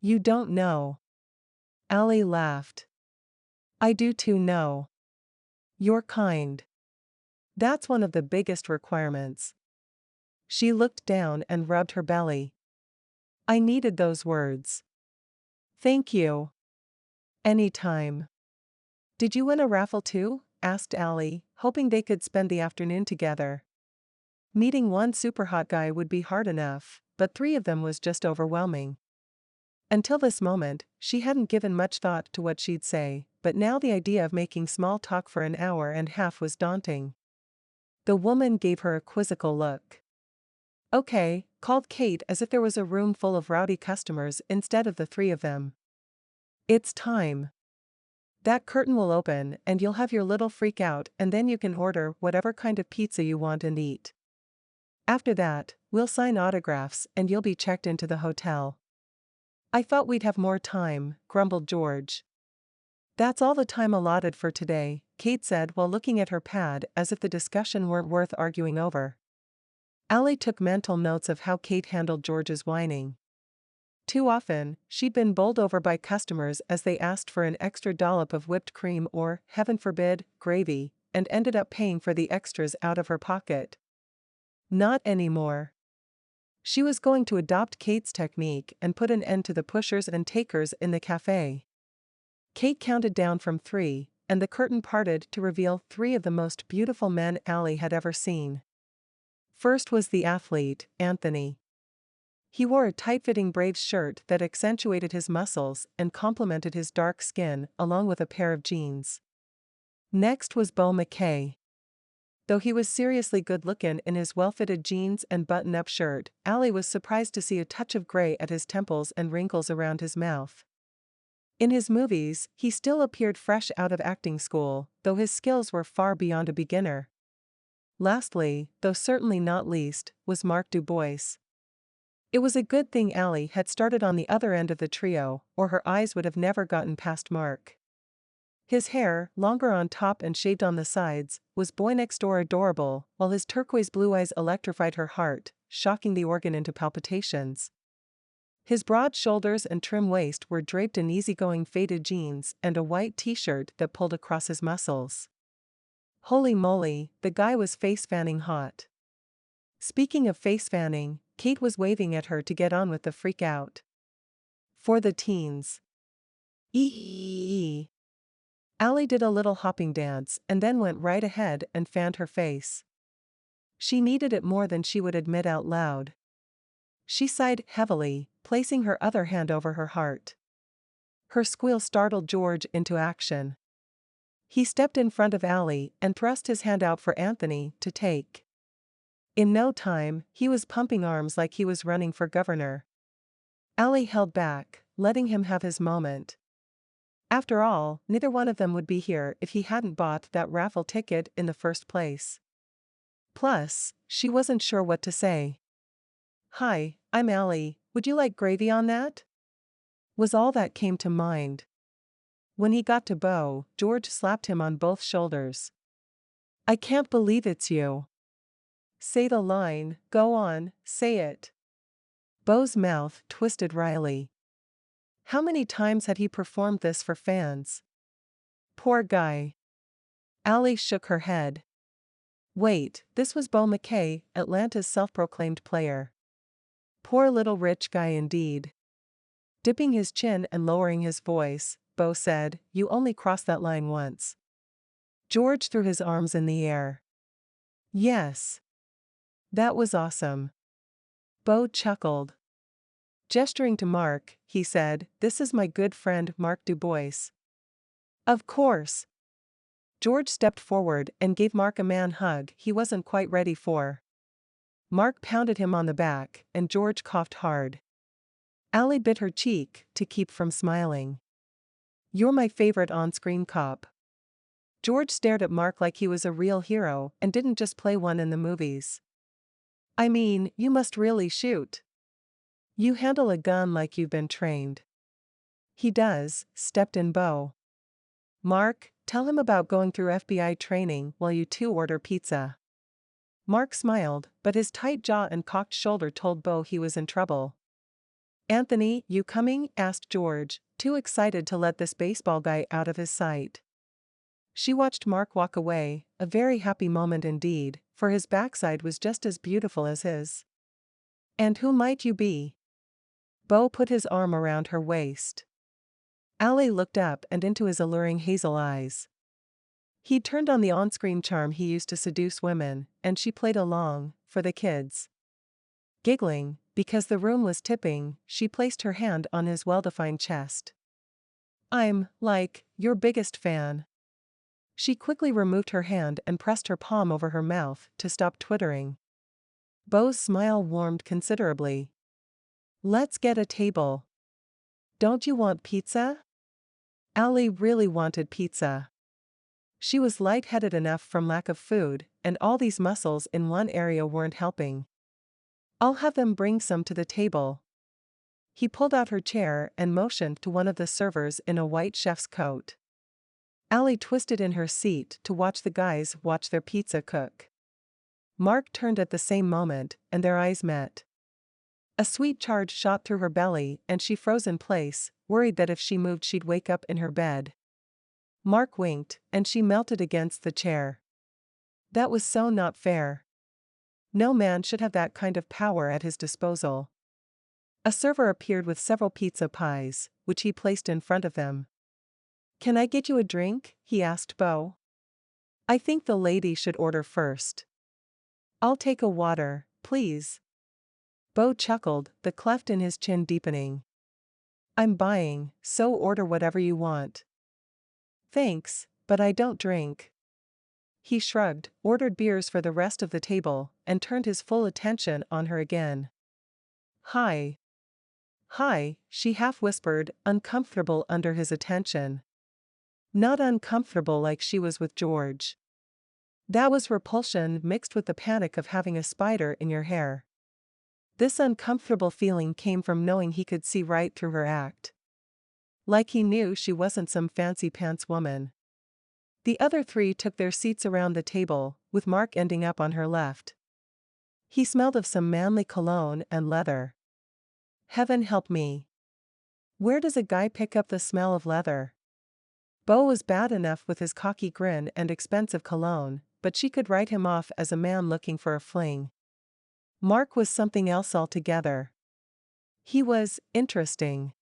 You don't know. Allie laughed. I do too know. You're kind. That's one of the biggest requirements. She looked down and rubbed her belly. I needed those words. Thank you. Anytime. Did you win a raffle too? Asked Allie, hoping they could spend the afternoon together. Meeting one super hot guy would be hard enough, but 3 of them was just overwhelming. Until this moment, she hadn't given much thought to what she'd say, but now the idea of making small talk for an hour and a half was daunting. The woman gave her a quizzical look. Okay, called Kate as if there was a room full of rowdy customers instead of the 3 of them. It's time. That curtain will open and you'll have your little freak out, and then you can order whatever kind of pizza you want and eat. After that, we'll sign autographs and you'll be checked into the hotel. I thought we'd have more time, grumbled George. That's all the time allotted for today, Kate said while looking at her pad as if the discussion weren't worth arguing over. Allie took mental notes of how Kate handled George's whining. Too often, she'd been bowled over by customers as they asked for an extra dollop of whipped cream or, heaven forbid, gravy, and ended up paying for the extras out of her pocket. Not anymore. She was going to adopt Kate's technique and put an end to the pushers and takers in the cafe. Kate counted down from 3, and the curtain parted to reveal 3 of the most beautiful men Allie had ever seen. First was the athlete, Anthony. He wore a tight-fitting Braves shirt that accentuated his muscles and complemented his dark skin along with a pair of jeans. Next was Beau McKay. Though he was seriously good-looking in his well-fitted jeans and button-up shirt, Allie was surprised to see a touch of gray at his temples and wrinkles around his mouth. In his movies, he still appeared fresh out of acting school, though his skills were far beyond a beginner. Lastly, though certainly not least, was Mark Dubois. It was a good thing Allie had started on the other end of the trio, or her eyes would have never gotten past Mark. His hair, longer on top and shaved on the sides, was boy next door adorable, while his turquoise blue eyes electrified her heart, shocking the organ into palpitations. His broad shoulders and trim waist were draped in easygoing faded jeans and a white t-shirt that pulled across his muscles. Holy moly, the guy was face-fanning hot. Speaking of face-fanning, Kate was waving at her to get on with the freak out. For the teens. Eee. Allie did a little hopping dance and then went right ahead and fanned her face. She needed it more than she would admit out loud. She sighed heavily, placing her other hand over her heart. Her squeal startled George into action. He stepped in front of Allie and thrust his hand out for Anthony to take. In no time, he was pumping arms like he was running for governor. Allie held back, letting him have his moment. After all, neither one of them would be here if he hadn't bought that raffle ticket in the first place. Plus, she wasn't sure what to say. Hi, I'm Allie, would you like gravy on that? Was all that came to mind. When he got to Beau, George slapped him on both shoulders. I can't believe it's you. Say the line, go on, say it. Beau's mouth twisted wryly. How many times had he performed this for fans? Poor guy. Allie shook her head. Wait, this was Beau McKay, Atlanta's self-proclaimed player. Poor little rich guy indeed. Dipping his chin and lowering his voice, Beau said, you only crossed that line once. George threw his arms in the air. Yes. That was awesome. Beau chuckled. Gesturing to Mark, he said, this is my good friend Mark Dubois. Of course. George stepped forward and gave Mark a man hug he wasn't quite ready for. Mark pounded him on the back, and George coughed hard. Allie bit her cheek to keep from smiling. You're my favorite on-screen cop. George stared at Mark like he was a real hero and didn't just play one in the movies. I mean, you must really shoot. You handle a gun like you've been trained. He does, stepped in Bo. Mark, tell him about going through FBI training while you two order pizza. Mark smiled, but his tight jaw and cocked shoulder told Bo he was in trouble. Anthony, you coming? Asked George, too excited to let this baseball guy out of his sight. She watched Mark walk away, a very happy moment indeed, for his backside was just as beautiful as his. And who might you be? Bo put his arm around her waist. Allie looked up and into his alluring hazel eyes. He'd turned on the on-screen charm he used to seduce women, and she played along, for the kids. Giggling, because the room was tipping, she placed her hand on his well-defined chest. I'm, like, your biggest fan. She quickly removed her hand and pressed her palm over her mouth to stop twittering. Bo's smile warmed considerably. Let's get a table. Don't you want pizza? Allie really wanted pizza. She was lightheaded enough from lack of food, and all these muscles in one area weren't helping. I'll have them bring some to the table. He pulled out her chair and motioned to one of the servers in a white chef's coat. Allie twisted in her seat to watch the guys watch their pizza cook. Mark turned at the same moment, and their eyes met. A sweet charge shot through her belly, and she froze in place, worried that if she moved she'd wake up in her bed. Mark winked, and she melted against the chair. That was so not fair. No man should have that kind of power at his disposal. A server appeared with several pizza pies, which he placed in front of them. Can I get you a drink? He asked Bo. I think the lady should order first. I'll take a water, please. Bo chuckled, the cleft in his chin deepening. I'm buying, so order whatever you want. Thanks, but I don't drink. He shrugged, ordered beers for the rest of the table, and turned his full attention on her again. Hi. Hi, she half whispered, uncomfortable under his attention. Not uncomfortable like she was with George. That was repulsion mixed with the panic of having a spider in your hair. This uncomfortable feeling came from knowing he could see right through her act. Like he knew she wasn't some fancy pants woman. The other three took their seats around the table, with Mark ending up on her left. He smelled of some manly cologne and leather. Heaven help me. Where does a guy pick up the smell of leather? Bo was bad enough with his cocky grin and expensive cologne, but she could write him off as a man looking for a fling. Mark was something else altogether. He was interesting.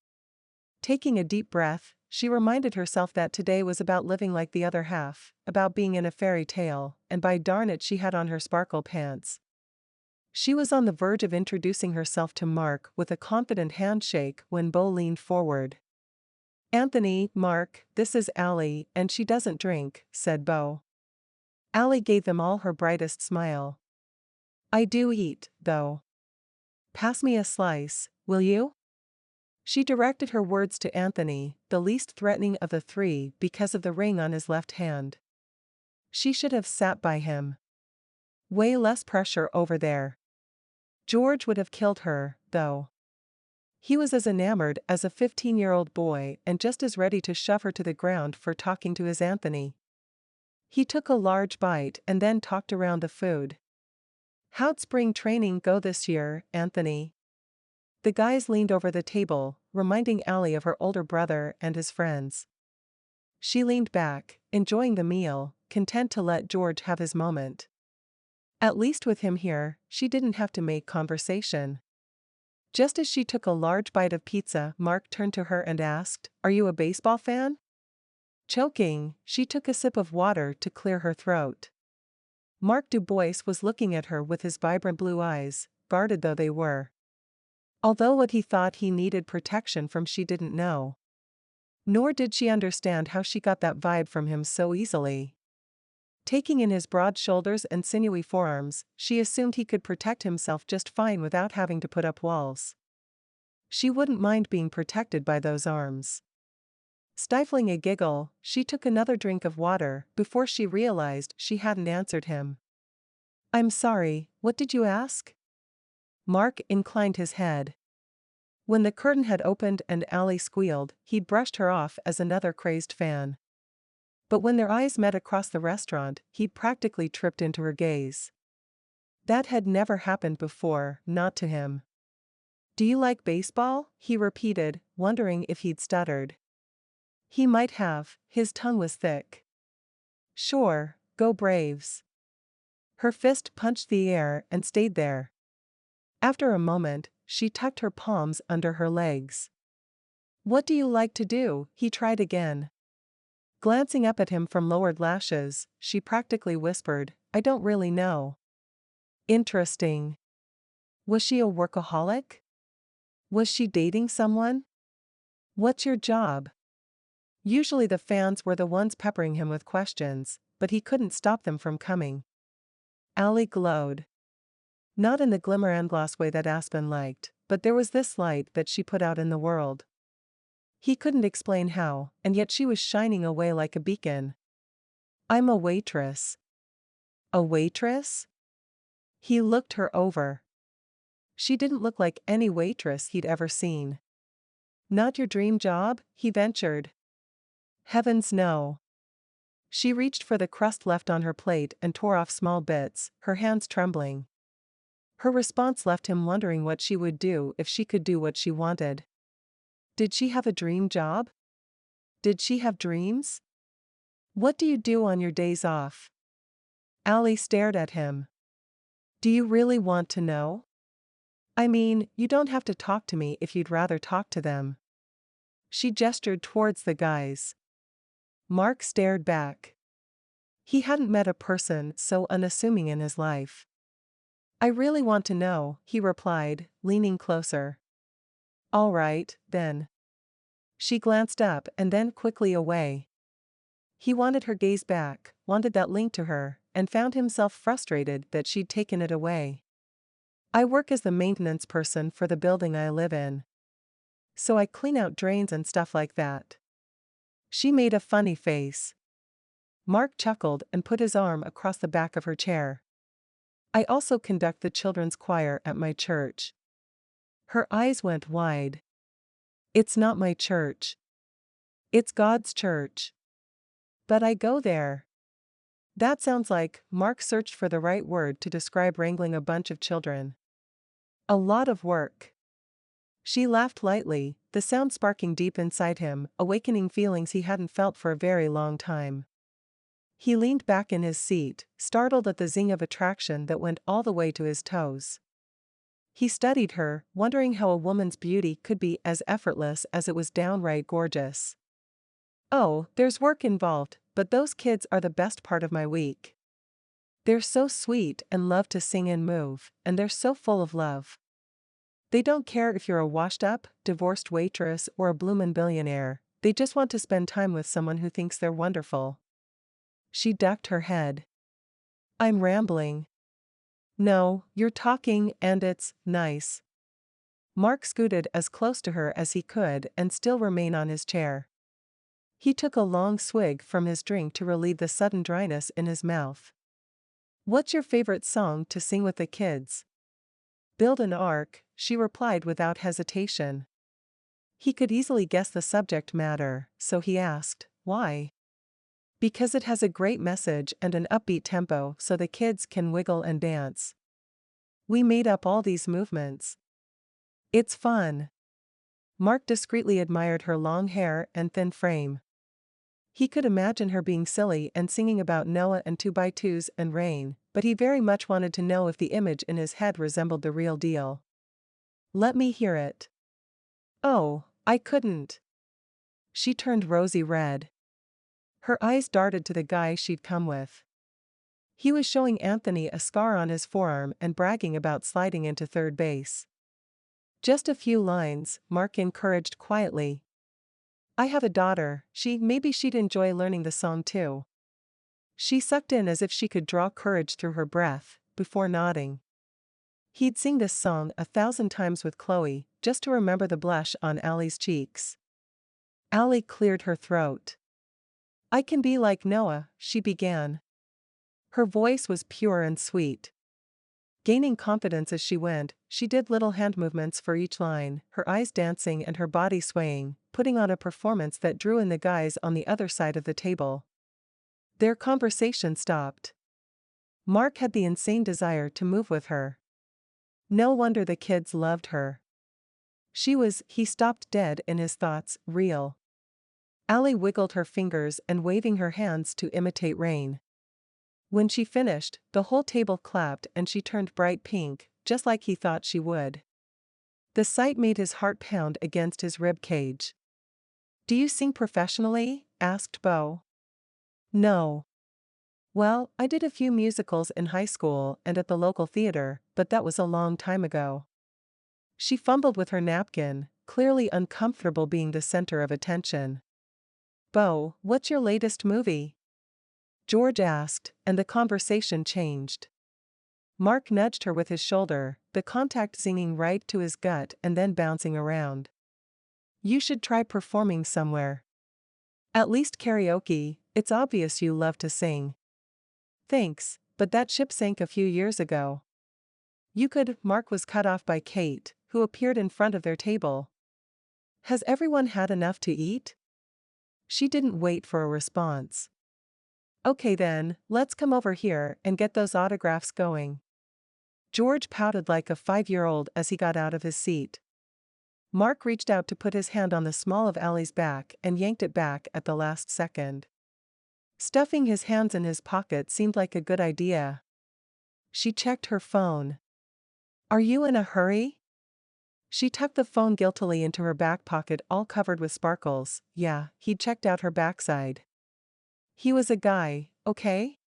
Taking a deep breath, she reminded herself that today was about living like the other half, about being in a fairy tale, and by darn it she had on her sparkle pants. She was on the verge of introducing herself to Mark with a confident handshake when Bo leaned forward. Anthony, Mark, this is Allie, and she doesn't drink, said Bo. Allie gave them all her brightest smile. I do eat, though. Pass me a slice, will you? She directed her words to Anthony, the least threatening of the three because of the ring on his left hand. She should have sat by him. Way less pressure over there. George would have killed her, though. He was as enamored as a 15-year-old boy and just as ready to shove her to the ground for talking to his Anthony. He took a large bite and then talked around the food. How'd spring training go this year, Anthony? The guys leaned over the table, reminding Allie of her older brother and his friends. She leaned back, enjoying the meal, content to let George have his moment. At least with him here, she didn't have to make conversation. Just as she took a large bite of pizza, Mark turned to her and asked, "Are you a baseball fan?" Choking, she took a sip of water to clear her throat. Mark Dubois was looking at her with his vibrant blue eyes, guarded though they were. Although what he thought he needed protection from she didn't know. Nor did she understand how she got that vibe from him so easily. Taking in his broad shoulders and sinewy forearms, she assumed he could protect himself just fine without having to put up walls. She wouldn't mind being protected by those arms. Stifling a giggle, she took another drink of water before she realized she hadn't answered him. "I'm sorry, what did you ask?" Mark inclined his head. When the curtain had opened and Allie squealed, he'd brushed her off as another crazed fan. But when their eyes met across the restaurant, he'd practically tripped into her gaze. That had never happened before, not to him. "Do you like baseball?" he repeated, wondering if he'd stuttered. He might have, his tongue was thick. "Sure, go Braves." Her fist punched the air and stayed there. After a moment, she tucked her palms under her legs. "What do you like to do?" he tried again. Glancing up at him from lowered lashes, she practically whispered, "I don't really know." Interesting. Was she a workaholic? Was she dating someone? "What's your job?" Usually the fans were the ones peppering him with questions, but he couldn't stop them from coming. Allie glowed. Not in the glimmer and gloss way that Aspen liked, but there was this light that she put out in the world. He couldn't explain how, and yet she was shining away like a beacon. "I'm a waitress." "A waitress?" He looked her over. She didn't look like any waitress he'd ever seen. "Not your dream job?" he ventured. "Heavens no." She reached for the crust left on her plate and tore off small bits, her hands trembling. Her response left him wondering what she would do if she could do what she wanted. Did she have a dream job? Did she have dreams? "What do you do on your days off?" Allie stared at him. "Do you really want to know?" "I mean, you don't have to talk to me if you'd rather talk to them." She gestured towards the guys. Mark stared back. He hadn't met a person so unassuming in his life. "I really want to know," he replied, leaning closer. "All right, then." She glanced up and then quickly away. He wanted her gaze back, wanted that link to her, and found himself frustrated that she'd taken it away. "I work as the maintenance person for the building I live in. So I clean out drains and stuff like that." She made a funny face. Mark chuckled and put his arm across the back of her chair. "I also conduct the children's choir at my church." Her eyes went wide. "It's not my church. It's God's church." "But I go there." That sounds like, Mark searched for the right word to describe wrangling a bunch of children. "A lot of work." She laughed lightly, the sound sparking deep inside him, awakening feelings he hadn't felt for a very long time. He leaned back in his seat, startled at the zing of attraction that went all the way to his toes. He studied her, wondering how a woman's beauty could be as effortless as it was downright gorgeous. "Oh, there's work involved, but those kids are the best part of my week. They're so sweet and love to sing and move, and they're so full of love. They don't care if you're a washed-up, divorced waitress or a bloomin' billionaire, they just want to spend time with someone who thinks they're wonderful." She ducked her head. "I'm rambling." "No, you're talking and it's nice." Mark scooted as close to her as he could and still remain on his chair. He took a long swig from his drink to relieve the sudden dryness in his mouth. "What's your favorite song to sing with the kids?" "Build an ark," she replied without hesitation. He could easily guess the subject matter, so he asked, "Why?" "Because it has a great message and an upbeat tempo so the kids can wiggle and dance. We made up all these movements. It's fun." Mark discreetly admired her long hair and thin frame. He could imagine her being silly and singing about Noah and 2x2s and rain, but he very much wanted to know if the image in his head resembled the real deal. "Let me hear it." "Oh, I couldn't." She turned rosy red. Her eyes darted to the guy she'd come with. He was showing Anthony a scar on his forearm and bragging about sliding into third base. "Just a few lines," Mark encouraged quietly. "I have a daughter, maybe she'd enjoy learning the song too." She sucked in as if she could draw courage through her breath, before nodding. He'd sing this song 1,000 times with Chloe, just to remember the blush on Allie's cheeks. Allie cleared her throat. I can be like Noah, she began. Her voice was pure and sweet. Gaining confidence as she went, she did little hand movements for each line, her eyes dancing and her body swaying, putting on a performance that drew in the guys on the other side of the table. Their conversation stopped. Mark had the insane desire to move with her. No wonder the kids loved her. He stopped dead in his thoughts, real. Allie wiggled her fingers and waving her hands to imitate rain. When she finished, the whole table clapped and she turned bright pink, just like he thought she would. The sight made his heart pound against his rib cage. Do you sing professionally? Asked Bo. No. Well, I did a few musicals in high school and at the local theater, but that was a long time ago. She fumbled with her napkin, clearly uncomfortable being the center of attention. Bo, what's your latest movie? George asked, and the conversation changed. Mark nudged her with his shoulder, the contact zinging right to his gut and then bouncing around. You should try performing somewhere. At least karaoke, it's obvious you love to sing. Thanks, but that ship sank a few years ago. Mark was cut off by Kate, who appeared in front of their table. Has everyone had enough to eat? She didn't wait for a response. Okay then, let's come over here and get those autographs going. George pouted like a 5-year-old as he got out of his seat. Mark reached out to put his hand on the small of Allie's back and yanked it back at the last second. Stuffing his hands in his pocket seemed like a good idea. She checked her phone. Are you in a hurry? She tucked the phone guiltily into her back pocket, all covered with sparkles. Yeah, he'd checked out her backside. He was a guy, okay?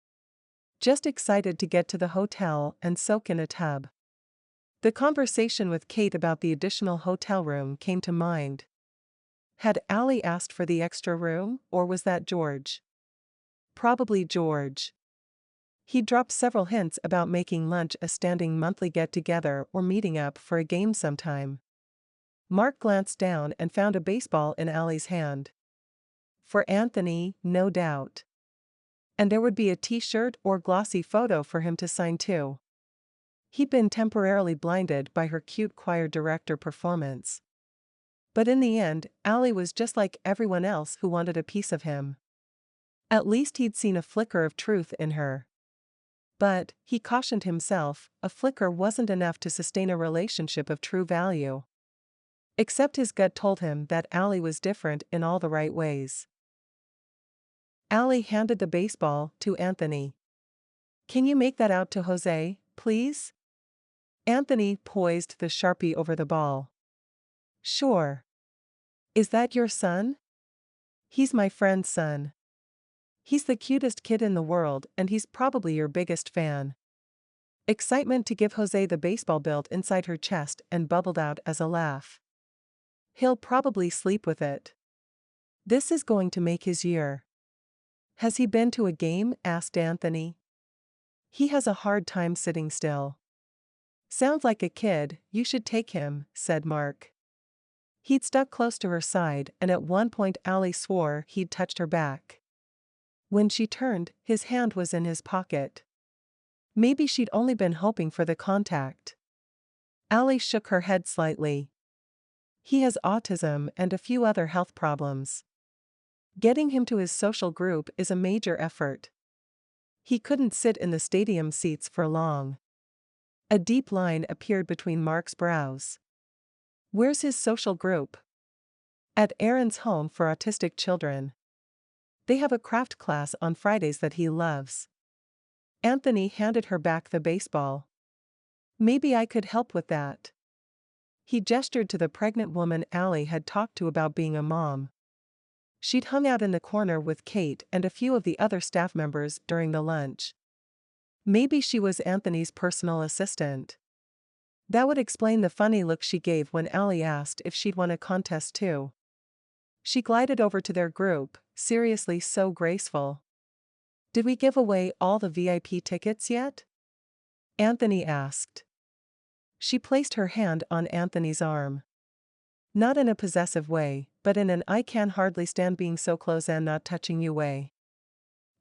Just excited to get to the hotel and soak in a tub. The conversation with Kate about the additional hotel room came to mind. Had Allie asked for the extra room, or was that George? Probably George. He dropped several hints about making lunch a standing monthly get-together or meeting up for a game sometime. Mark glanced down and found a baseball in Allie's hand. For Anthony, no doubt. And there would be a t-shirt or glossy photo for him to sign too. He'd been temporarily blinded by her cute choir director performance. But in the end, Allie was just like everyone else who wanted a piece of him. At least he'd seen a flicker of truth in her. But, he cautioned himself, a flicker wasn't enough to sustain a relationship of true value. Except his gut told him that Allie was different in all the right ways. Allie handed the baseball to Anthony. Can you make that out to Jose, please? Anthony poised the Sharpie over the ball. Sure. Is that your son? He's my friend's son. He's the cutest kid in the world and he's probably your biggest fan. Excitement to give Jose the baseball built inside her chest and bubbled out as a laugh. He'll probably sleep with it. This is going to make his year. Has he been to a game? Asked Anthony. He has a hard time sitting still. Sounds like a kid, you should take him, said Mark. He'd stuck close to her side and at one point Allie swore he'd touched her back. When she turned, his hand was in his pocket. Maybe she'd only been hoping for the contact. Allie shook her head slightly. He has autism and a few other health problems. Getting him to his social group is a major effort. He couldn't sit in the stadium seats for long. A deep line appeared between Mark's brows. Where's his social group? At Aaron's home for autistic children. They have a craft class on Fridays that he loves. Anthony handed her back the baseball. Maybe I could help with that. He gestured to the pregnant woman Allie had talked to about being a mom. She'd hung out in the corner with Kate and a few of the other staff members during the lunch. Maybe she was Anthony's personal assistant. That would explain the funny look she gave when Allie asked if she'd won a contest too. She glided over to their group, seriously so graceful. Did we give away all the VIP tickets yet? Anthony asked. She placed her hand on Anthony's arm. Not in a possessive way, but in an I can hardly stand being so close and not touching you way.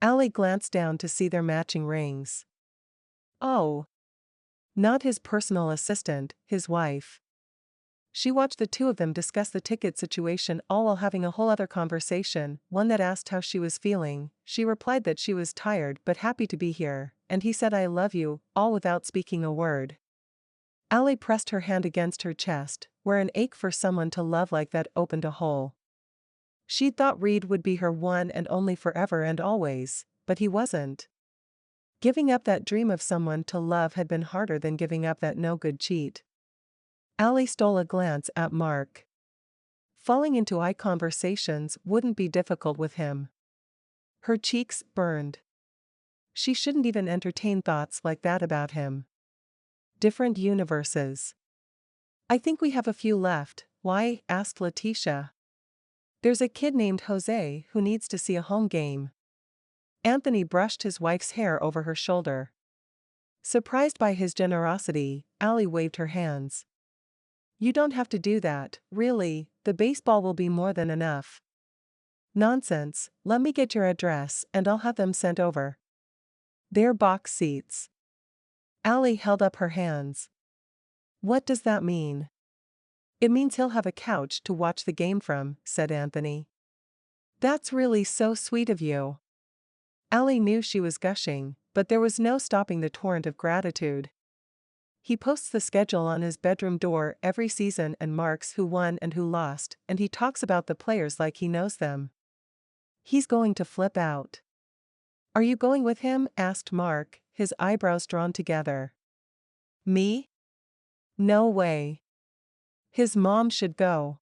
Allie glanced down to see their matching rings. Oh. Not his personal assistant, his wife. She watched the two of them discuss the ticket situation, all while having a whole other conversation, one that asked how she was feeling. She replied that she was tired but happy to be here, and he said I love you, all without speaking a word. Allie pressed her hand against her chest, where an ache for someone to love like that opened a hole. She'd thought Reed would be her one and only forever and always, but he wasn't. Giving up that dream of someone to love had been harder than giving up that no-good cheat. Allie stole a glance at Mark. Falling into eye conversations wouldn't be difficult with him. Her cheeks burned. She shouldn't even entertain thoughts like that about him. Different universes. I think we have a few left. Why? Asked Letitia. There's a kid named Jose who needs to see a home game. Anthony brushed his wife's hair over her shoulder. Surprised by his generosity, Allie waved her hands. You don't have to do that, really, the baseball will be more than enough. Nonsense, let me get your address and I'll have them sent over. They're box seats. Allie held up her hands. What does that mean? It means he'll have a couch to watch the game from, said Anthony. That's really so sweet of you. Allie knew she was gushing, but there was no stopping the torrent of gratitude. He posts the schedule on his bedroom door every season and marks who won and who lost, and he talks about the players like he knows them. He's going to flip out. Are you going with him? Asked Mark, his eyebrows drawn together. Me? No way. His mom should go.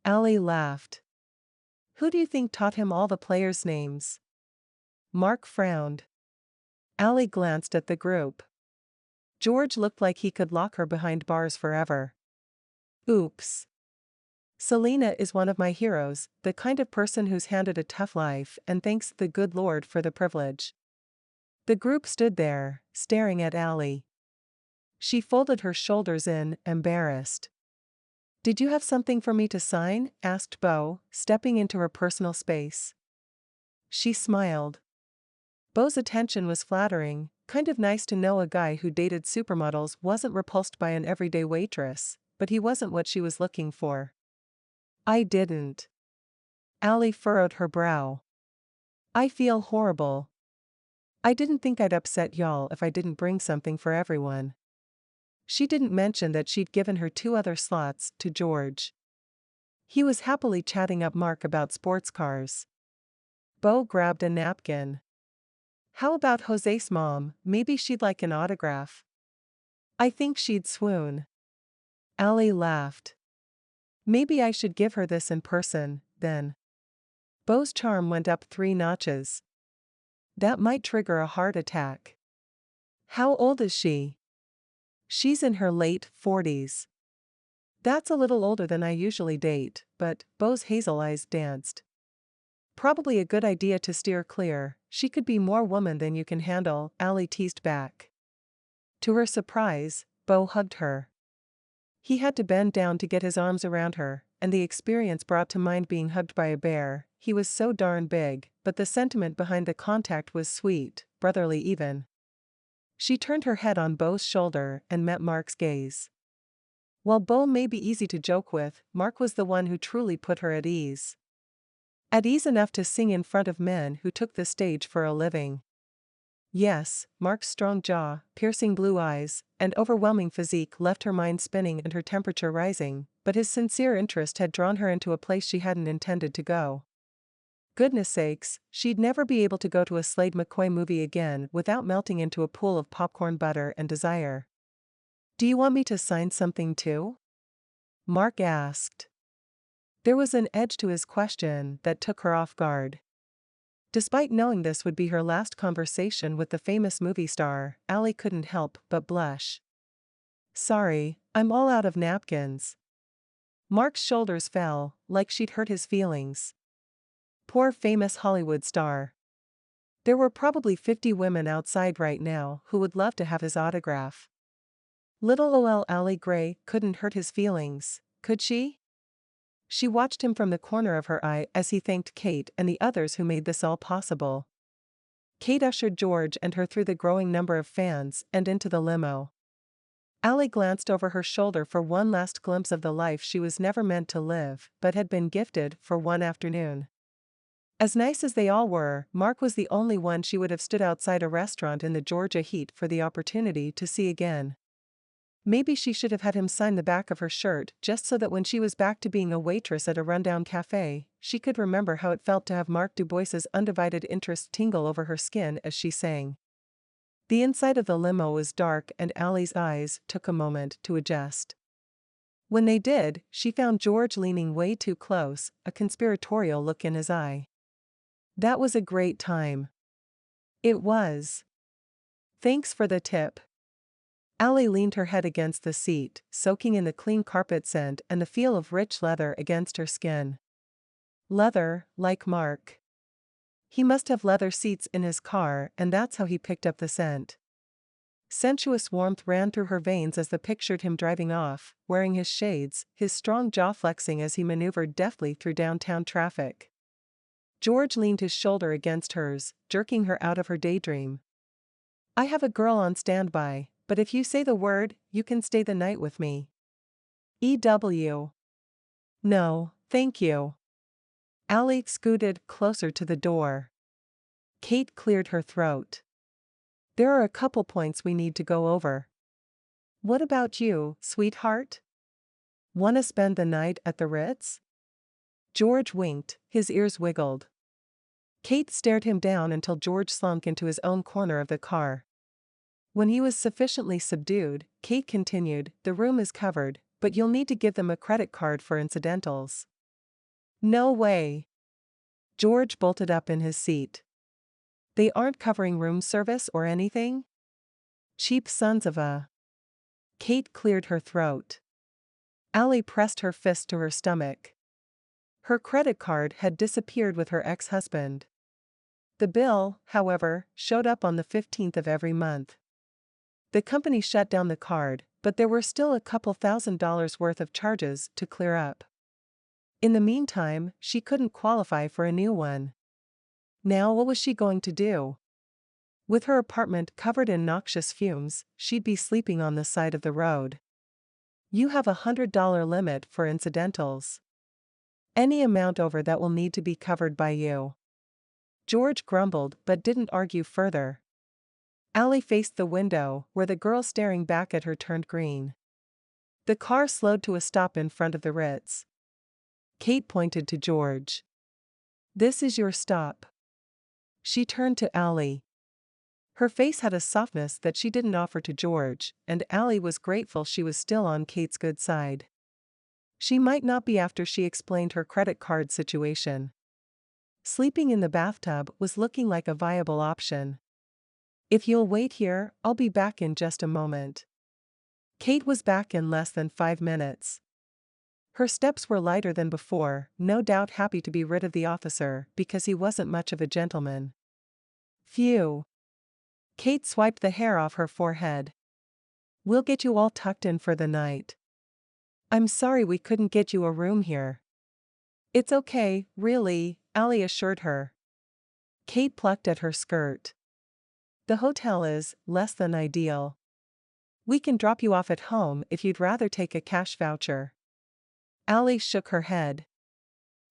Allie laughed. Who do you think taught him all the players' names? Mark frowned. Allie glanced at the group. George looked like he could lock her behind bars forever. Oops. Selena is one of my heroes, the kind of person who's handed a tough life and thanks the good Lord for the privilege. The group stood there, staring at Allie. She folded her shoulders in, embarrassed. Did you have something for me to sign? Asked Beau, stepping into her personal space. She smiled. Beau's attention was flattering, kind of nice to know a guy who dated supermodels wasn't repulsed by an everyday waitress, but he wasn't what she was looking for. I didn't. Allie furrowed her brow. I feel horrible. I didn't think I'd upset y'all if I didn't bring something for everyone. She didn't mention that she'd given her 2 other slots to George. He was happily chatting up Mark about sports cars. Beau grabbed a napkin. How about Jose's mom? Maybe she'd like an autograph. I think she'd swoon. Allie laughed. Maybe I should give her this in person, then. Beau's charm went up 3 notches. That might trigger a heart attack. How old is she? She's in her late 40s. That's a little older than I usually date, but Beau's hazel eyes danced. Probably a good idea to steer clear. She could be more woman than you can handle, Allie teased back. To her surprise, Beau hugged her. He had to bend down to get his arms around her, and the experience brought to mind being hugged by a bear. He was so darn big, but the sentiment behind the contact was sweet, brotherly even. She turned her head on Beau's shoulder and met Mark's gaze. While Beau may be easy to joke with, Mark was the one who truly put her at ease. At ease enough to sing in front of men who took the stage for a living. Yes, Mark's strong jaw, piercing blue eyes, and overwhelming physique left her mind spinning and her temperature rising, but his sincere interest had drawn her into a place she hadn't intended to go. Goodness sakes, she'd never be able to go to a Slade McCoy movie again without melting into a pool of popcorn butter and desire. Do you want me to sign something too? Mark asked. There was an edge to his question that took her off guard. Despite knowing this would be her last conversation with the famous movie star, Allie couldn't help but blush. Sorry, I'm all out of napkins. Mark's shoulders fell, like she'd hurt his feelings. Poor famous Hollywood star. There were probably 50 women outside right now who would love to have his autograph. Little ol' Allie Gray couldn't hurt his feelings, could she? She watched him from the corner of her eye as he thanked Kate and the others who made this all possible. Kate ushered George and her through the growing number of fans and into the limo. Allie glanced over her shoulder for one last glimpse of the life she was never meant to live but had been gifted for one afternoon. As nice as they all were, Mark was the only one she would have stood outside a restaurant in the Georgia heat for the opportunity to see again. Maybe she should have had him sign the back of her shirt just so that when she was back to being a waitress at a rundown cafe, she could remember how it felt to have Mark Dubois's undivided interest tingle over her skin as she sang. The inside of the limo was dark and Allie's eyes took a moment to adjust. When they did, she found George leaning way too close, a conspiratorial look in his eye. That was a great time. It was. Thanks for the tip. Allie leaned her head against the seat, soaking in the clean carpet scent and the feel of rich leather against her skin. Leather, like Mark. He must have leather seats in his car, and that's how he picked up the scent. Sensuous warmth ran through her veins as they pictured him driving off, wearing his shades, his strong jaw flexing as he maneuvered deftly through downtown traffic. George leaned his shoulder against hers, jerking her out of her daydream. I have a girl on standby, but if you say the word, you can stay the night with me. EW. No, thank you. Allie scooted closer to the door. Kate cleared her throat. There are a couple points we need to go over. What about you, sweetheart? Wanna spend the night at the Ritz? George winked, his ears wiggled. Kate stared him down until George slunk into his own corner of the car. When he was sufficiently subdued, Kate continued, the room is covered, but you'll need to give them a credit card for incidentals. No way. George bolted up in his seat. They aren't covering room service or anything? Cheap sons of a. Kate cleared her throat. Allie pressed her fist to her stomach. Her credit card had disappeared with her ex-husband. The bill, however, showed up on the 15th of every month. The company shut down the card, but there were still a couple $1,000s worth of charges to clear up. In the meantime, she couldn't qualify for a new one. Now what was she going to do? With her apartment covered in noxious fumes, she'd be sleeping on the side of the road. You have $100 limit for incidentals. Any amount over that will need to be covered by you. George grumbled but didn't argue further. Allie faced the window, where the girl staring back at her turned green. The car slowed to a stop in front of the Ritz. Kate pointed to George. This is your stop. She turned to Allie. Her face had a softness that she didn't offer to George, and Allie was grateful she was still on Kate's good side. She might not be after she explained her credit card situation. Sleeping in the bathtub was looking like a viable option. If you'll wait here, I'll be back in just a moment. Kate was back in less than 5 minutes. Her steps were lighter than before, no doubt happy to be rid of the officer because he wasn't much of a gentleman. Phew. Kate swiped the hair off her forehead. We'll get you all tucked in for the night. I'm sorry we couldn't get you a room here. It's okay, really, Allie assured her. Kate plucked at her skirt. The hotel is less than ideal. We can drop you off at home if you'd rather take a cash voucher. Allie shook her head.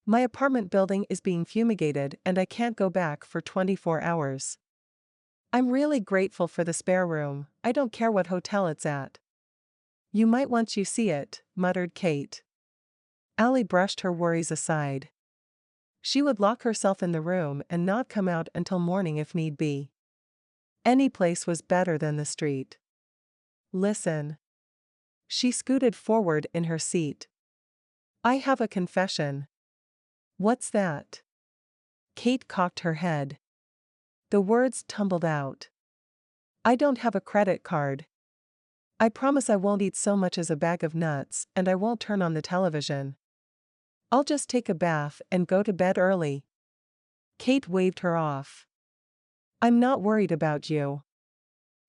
My apartment building is being fumigated and I can't go back for 24 hours. I'm really grateful for the spare room, I don't care what hotel it's at. You might once you see it, muttered Kate. Allie brushed her worries aside. She would lock herself in the room and not come out until morning if need be. Any place was better than the street. Listen. She scooted forward in her seat. I have a confession. What's that? Kate cocked her head. The words tumbled out. I don't have a credit card. I promise I won't eat so much as a bag of nuts, and I won't turn on the television. I'll just take a bath and go to bed early. Kate waved her off. I'm not worried about you.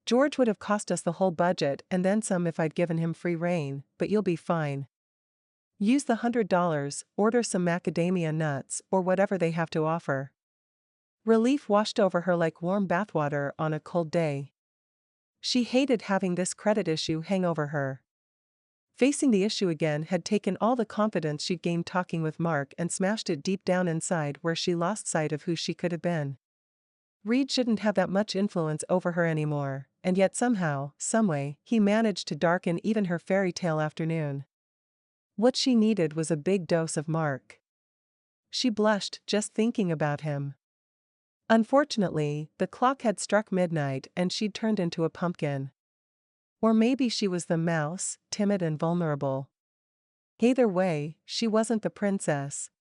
George would have cost us the whole budget and then some if I'd given him free rein, but you'll be fine. Use the $100, order some macadamia nuts or whatever they have to offer. Relief washed over her like warm bathwater on a cold day. She hated having this credit issue hang over her. Facing the issue again had taken all the confidence she'd gained talking with Mark and smashed it deep down inside where she lost sight of who she could have been. Reed shouldn't have that much influence over her anymore, and yet somehow, someway, he managed to darken even her fairy tale afternoon. What she needed was a big dose of Mark. She blushed just thinking about him. Unfortunately, the clock had struck midnight and she'd turned into a pumpkin. Or maybe she was the mouse, timid and vulnerable. Either way, she wasn't the princess.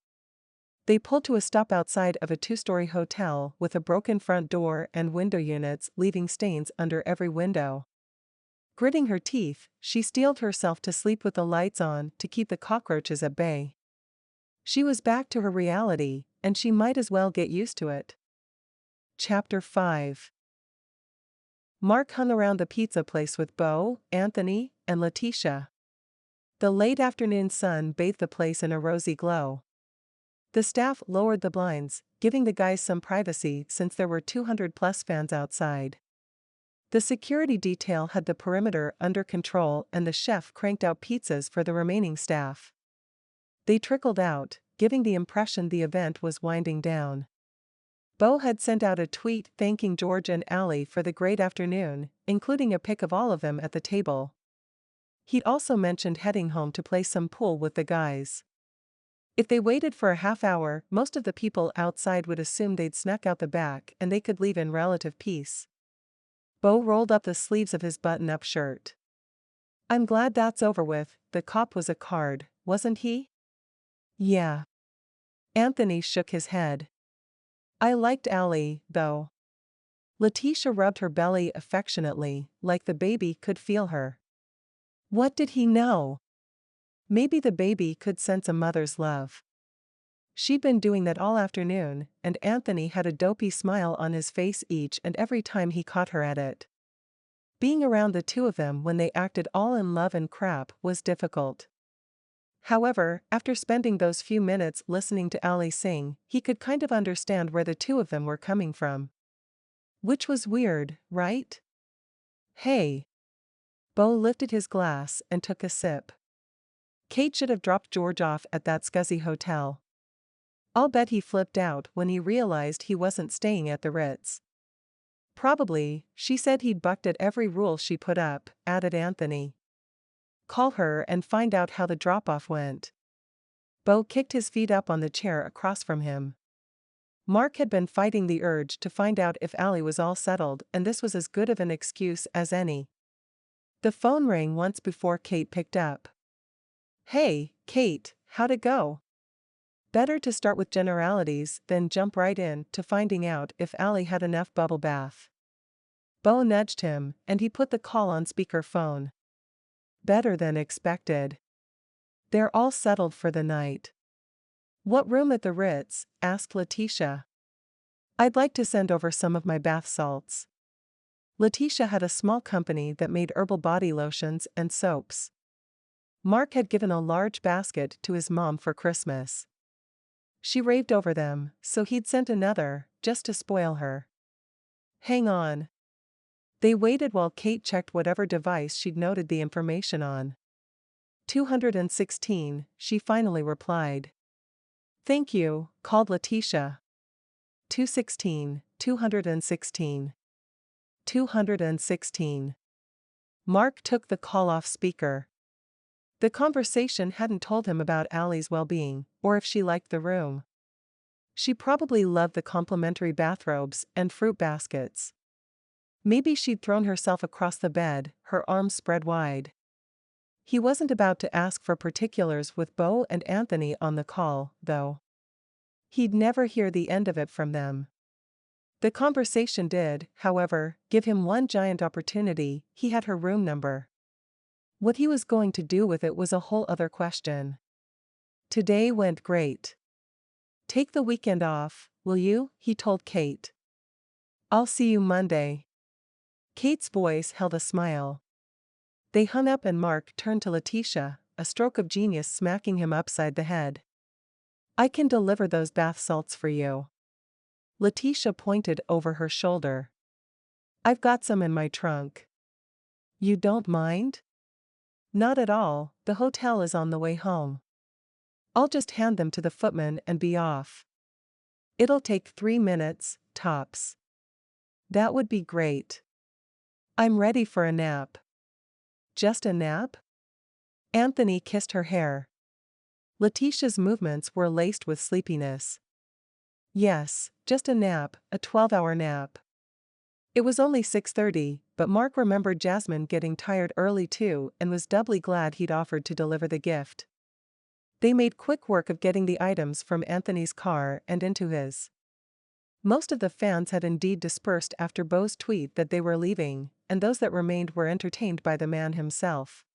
They pulled to a stop outside of a two-story hotel with a broken front door and window units leaving stains under every window. Gritting her teeth, she steeled herself to sleep with the lights on to keep the cockroaches at bay. She was back to her reality, and she might as well get used to it. Chapter 5. Mark hung around the pizza place with Beau, Anthony, and Letitia. The late afternoon sun bathed the place in a rosy glow. The staff lowered the blinds, giving the guys some privacy since there were 200+ fans outside. The security detail had the perimeter under control and the chef cranked out pizzas for the remaining staff. They trickled out, giving the impression the event was winding down. Beau had sent out a tweet thanking George and Allie for the great afternoon, including a pic of all of them at the table. He'd also mentioned heading home to play some pool with the guys. If they waited for a half hour, most of the people outside would assume they'd snuck out the back and they could leave in relative peace. Beau rolled up the sleeves of his button-up shirt. "I'm glad that's over with." The cop was a card, wasn't he? Yeah. Anthony shook his head. "I liked Allie, though." Letitia rubbed her belly affectionately, like the baby could feel her. What did he know? Maybe the baby could sense a mother's love. She'd been doing that all afternoon, and Anthony had a dopey smile on his face each and every time he caught her at it. Being around the two of them when they acted all in love and crap was difficult. However, after spending those few minutes listening to Allie sing, he could kind of understand where the two of them were coming from. Which was weird, right? Hey. Beau lifted his glass and took a sip. Kate should have dropped George off at that scuzzy hotel. I'll bet he flipped out when he realized he wasn't staying at the Ritz. Probably, she said he'd bucked at every rule she put up, added Anthony. Call her and find out how the drop-off went. Beau kicked his feet up on the chair across from him. Mark had been fighting the urge to find out if Allie was all settled, and this was as good of an excuse as any. The phone rang once before Kate picked up. Hey, Kate, how'd it go? Better to start with generalities than jump right in to finding out if Allie had enough bubble bath. Beau nudged him, and he put the call on speakerphone. Better than expected. They're all settled for the night. What room at the Ritz? Asked Letitia. I'd like to send over some of my bath salts. Letitia had a small company that made herbal body lotions and soaps. Mark had given a large basket to his mom for Christmas. She raved over them, so he'd sent another, just to spoil her. Hang on. They waited while Kate checked whatever device she'd noted the information on. 216, she finally replied. Thank you, called Letitia. 216, 216. 216. Mark took the call off speaker. The conversation hadn't told him about Allie's well-being, or if she liked the room. She probably loved the complimentary bathrobes and fruit baskets. Maybe she'd thrown herself across the bed, her arms spread wide. He wasn't about to ask for particulars with Beau and Anthony on the call, though. He'd never hear the end of it from them. The conversation did, however, give him one giant opportunity. He had her room number. What he was going to do with it was a whole other question. Today went great. Take the weekend off, will you? He told Kate. I'll see you Monday. Kate's voice held a smile. They hung up and Mark turned to Letitia. a stroke of genius smacking him upside the head. "I can deliver those bath salts for you." Letitia pointed over her shoulder. "I've got some in my trunk." "You don't mind?" "Not at all, the hotel is on the way home. I'll just hand them to the footman and be off. It'll take 3 minutes, tops." "That would be great. I'm ready for a nap." "Just a nap?" Anthony kissed her hair. Letitia's movements were laced with sleepiness. "Yes, just a nap, a 12-hour nap." It was only 6:30, but Mark remembered Jasmine getting tired early too and was doubly glad he'd offered to deliver the gift. They made quick work of getting the items from Anthony's car and into his. Most of the fans had indeed dispersed after Beau's tweet that they were leaving, and those that remained were entertained by the man himself.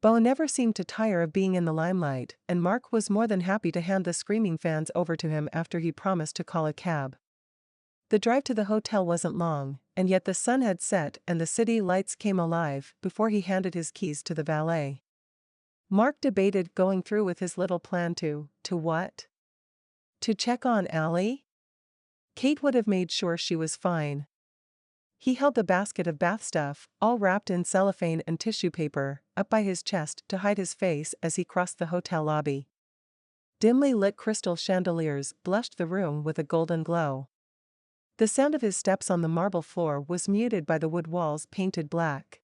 Beau never seemed to tire of being in the limelight, and Mark was more than happy to hand the screaming fans over to him after he promised to call a cab. The drive to the hotel wasn't long, and yet the sun had set and the city lights came alive before he handed his keys to the valet. Mark debated going through with his little plan to what? To check on Allie? Kate would have made sure she was fine. He held the basket of bath stuff, all wrapped in cellophane and tissue paper, up by his chest to hide his face as he crossed the hotel lobby. Dimly lit crystal chandeliers blushed the room with a golden glow. The sound of his steps on the marble floor was muted by the wood walls painted black.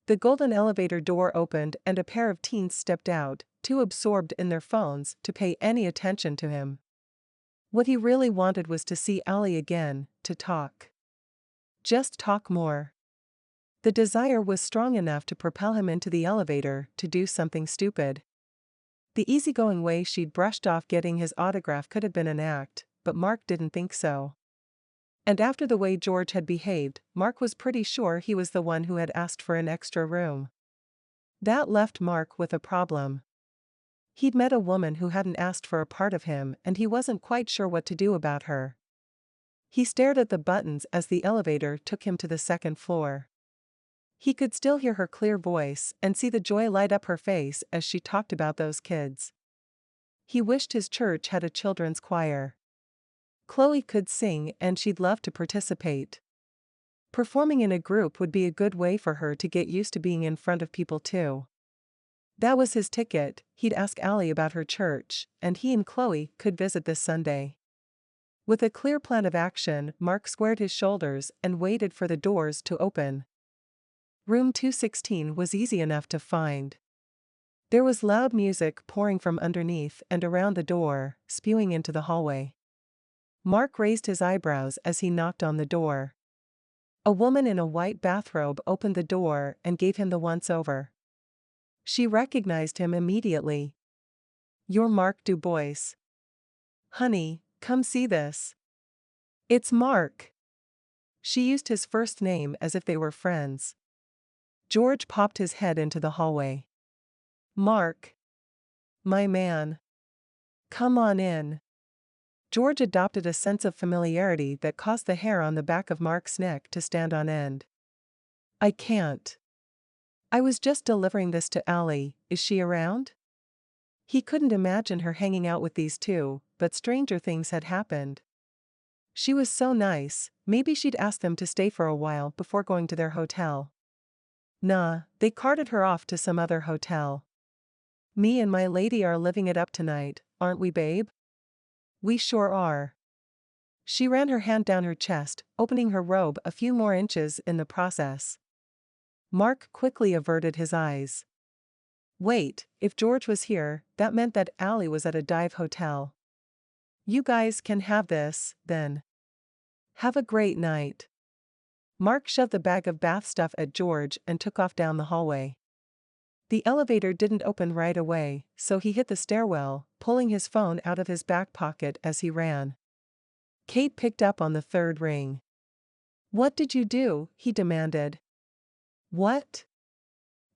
The golden elevator door opened and a pair of teens stepped out, too absorbed in their phones to pay any attention to him. What he really wanted was to see Allie again, to talk. Just talk more. The desire was strong enough to propel him into the elevator to do something stupid. The easygoing way she'd brushed off getting his autograph could have been an act, but Mark didn't think so. And after the way George had behaved, Mark was pretty sure he was the one who had asked for an extra room. That left Mark with a problem. He'd met a woman who hadn't asked for a part of him and he wasn't quite sure what to do about her. He stared at the buttons as the elevator took him to the second floor. He could still hear her clear voice and see the joy light up her face as she talked about those kids. He wished his church had a children's choir. Chloe could sing and she'd love to participate. Performing in a group would be a good way for her to get used to being in front of people too. That was his ticket. He'd ask Allie about her church, and he and Chloe could visit this Sunday. With a clear plan of action, Mark squared his shoulders and waited for the doors to open. Room 216 was easy enough to find. There was loud music pouring from underneath and around the door, spewing into the hallway. Mark raised his eyebrows as he knocked on the door. A woman in a white bathrobe opened the door and gave him the once-over. She recognized him immediately. "You're Mark Dubois. Honey, come see this." "It's Mark." She used his first name as if they were friends. George popped his head into the hallway. "Mark. My man. Come on in." George adopted a sense of familiarity that caused the hair on the back of Mark's neck to stand on end. "I can't. I was just delivering this to Allie. Is she around?" He couldn't imagine her hanging out with these two, but stranger things had happened. She was so nice, maybe she'd ask them to stay for a while before going to their hotel. Nah, they carted her off to some other hotel. "Me and my lady are living it up tonight, aren't we, babe?" "We sure are." She ran her hand down her chest, opening her robe a few more inches in the process. Mark quickly averted his eyes. Wait, if George was here, that meant that Allie was at a dive hotel. "You guys can have this, then. Have a great night." Mark shoved the bag of bath stuff at George and took off down the hallway. The elevator didn't open right away, so he hit the stairwell, pulling his phone out of his back pocket as he ran. Kate picked up on the third ring. "What did you do?" he demanded. "What?"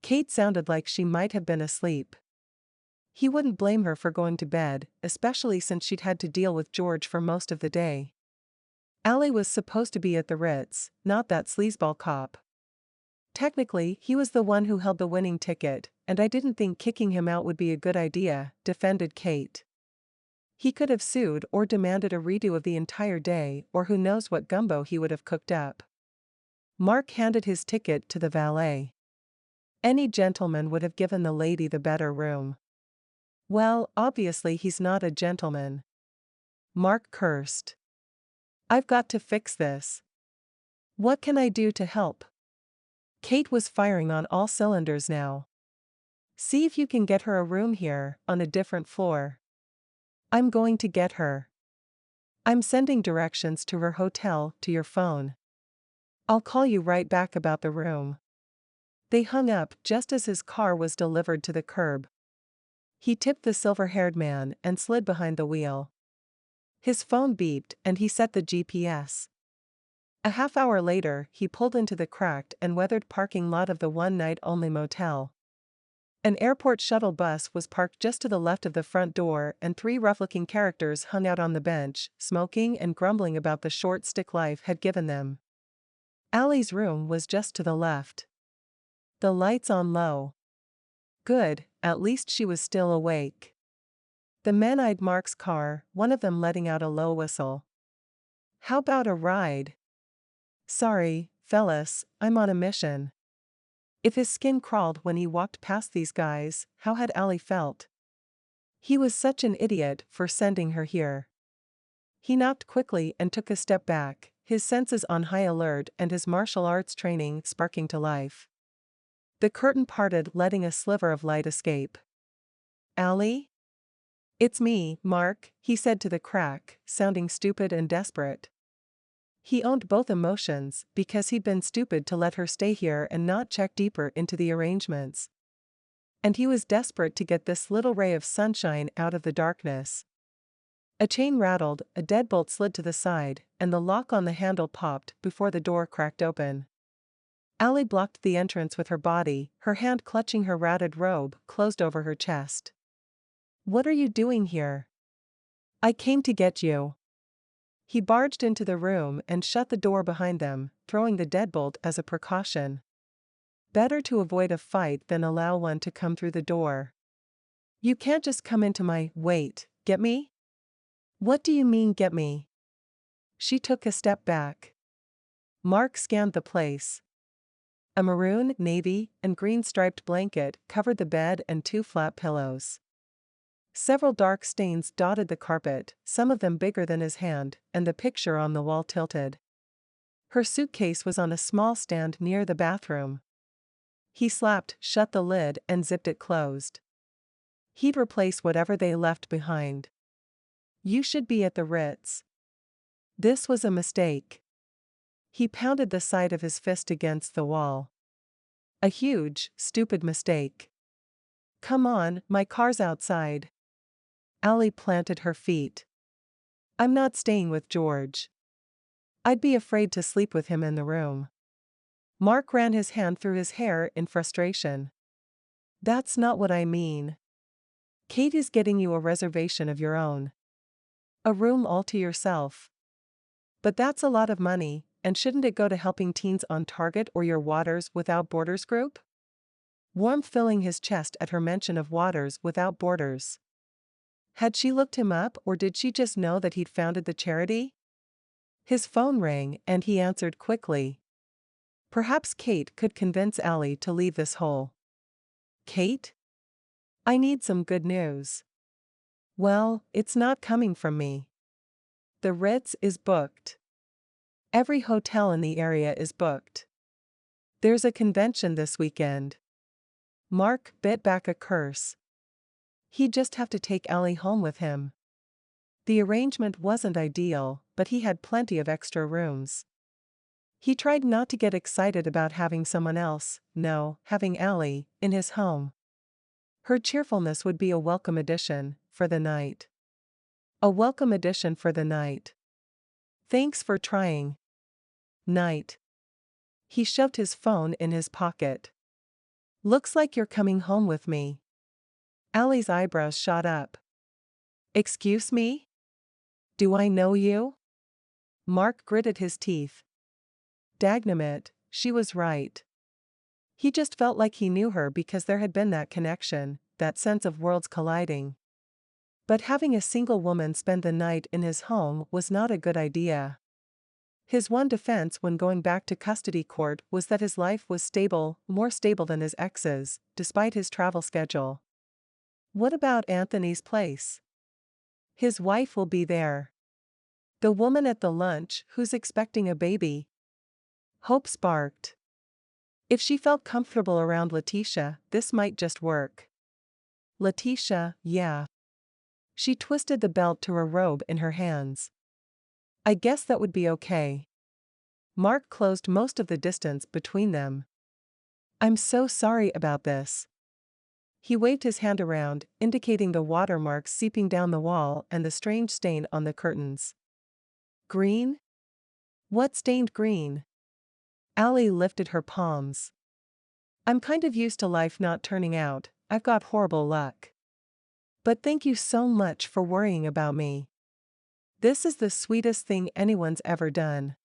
Kate sounded like she might have been asleep. He wouldn't blame her for going to bed, especially since she'd had to deal with George for most of the day. Allie was supposed to be at the Ritz, not that sleazeball cop. Technically, he was the one who held the winning ticket, and I didn't think kicking him out would be a good idea, defended Kate. He could have sued or demanded a redo of the entire day, or who knows what gumbo he would have cooked up. Mark handed his ticket to the valet. Any gentleman would have given the lady the better room. Well, obviously he's not a gentleman. Mark cursed. I've got to fix this. What can I do to help? Kate was firing on all cylinders now. See if you can get her a room here, on a different floor. I'm going to get her. I'm sending directions to her hotel to your phone. I'll call you right back about the room. They hung up just as his car was delivered to the curb. He tipped the silver-haired man and slid behind the wheel. His phone beeped and he set the GPS. A half hour later, he pulled into the cracked and weathered parking lot of the one-night-only motel. An airport shuttle bus was parked just to the left of the front door, and three rough-looking characters hung out on the bench, smoking and grumbling about the short stick life had given them. Allie's room was just to the left. The lights on low. Good, at least she was still awake. The men eyed Mark's car, one of them letting out a low whistle. How about a ride? Sorry, fellas, I'm on a mission. If his skin crawled when he walked past these guys, how had Allie felt? He was such an idiot for sending her here. He knocked quickly and took a step back, his senses on high alert and his martial arts training sparking to life. The curtain parted, letting a sliver of light escape. Allie? It's me, Mark, he said to the crack, sounding stupid and desperate. He owned both emotions, because he'd been stupid to let her stay here and not check deeper into the arrangements. And he was desperate to get this little ray of sunshine out of the darkness. A chain rattled, a deadbolt slid to the side, and the lock on the handle popped before the door cracked open. Allie blocked the entrance with her body, her hand clutching her ratted robe closed over her chest. What are you doing here? I came to get you. He barged into the room and shut the door behind them, throwing the deadbolt as a precaution. Better to avoid a fight than allow one to come through the door. You can't just come into my, wait, get me? What do you mean get me? She took a step back. Mark scanned the place. A maroon, navy, and green striped blanket covered the bed and two flat pillows. Several dark stains dotted the carpet, some of them bigger than his hand, and the picture on the wall tilted. Her suitcase was on a small stand near the bathroom. He slapped shut the lid and zipped it closed. He'd replace whatever they left behind. You should be at the Ritz. This was a mistake. He pounded the side of his fist against the wall. A huge, stupid mistake. Come on, my car's outside. Allie planted her feet. I'm not staying with George. I'd be afraid to sleep with him in the room. Mark ran his hand through his hair in frustration. That's not what I mean. Kate is getting you a reservation of your own. A room all to yourself. But that's a lot of money, and shouldn't it go to helping teens on Target or your Waters Without Borders group? Warmth filling his chest at her mention of Waters Without Borders. Had she looked him up, or did she just know that he'd founded the charity? His phone rang and he answered quickly. Perhaps Kate could convince Allie to leave this hole. Kate? I need some good news. Well, it's not coming from me. The Ritz is booked. Every hotel in the area is booked. There's a convention this weekend. Mark bit back a curse. He'd just have to take Allie home with him. The arrangement wasn't ideal, but he had plenty of extra rooms. He tried not to get excited about having someone else, no, having Allie, in his home. Her cheerfulness would be a welcome addition, for the night. A welcome addition for the night. Thanks for trying. Night. He shoved his phone in his pocket. Looks like you're coming home with me. Allie's eyebrows shot up. Excuse me? Do I know you? Mark gritted his teeth. Dagnamit, she was right. He just felt like he knew her because there had been that connection, that sense of worlds colliding. But having a single woman spend the night in his home was not a good idea. His one defense when going back to custody court was that his life was stable, more stable than his ex's, despite his travel schedule. What about Anthony's place? His wife will be there. The woman at the lunch who's expecting a baby. Hope sparked. If she felt comfortable around Letitia, this might just work. Letitia, yeah. She twisted the belt to her robe in her hands. I guess that would be okay. Mark closed most of the distance between them. I'm so sorry about this. He waved his hand around, indicating the watermarks seeping down the wall and the strange stain on the curtains. Green? What stained green? Allie lifted her palms. I'm kind of used to life not turning out, I've got horrible luck. But thank you so much for worrying about me. This is the sweetest thing anyone's ever done.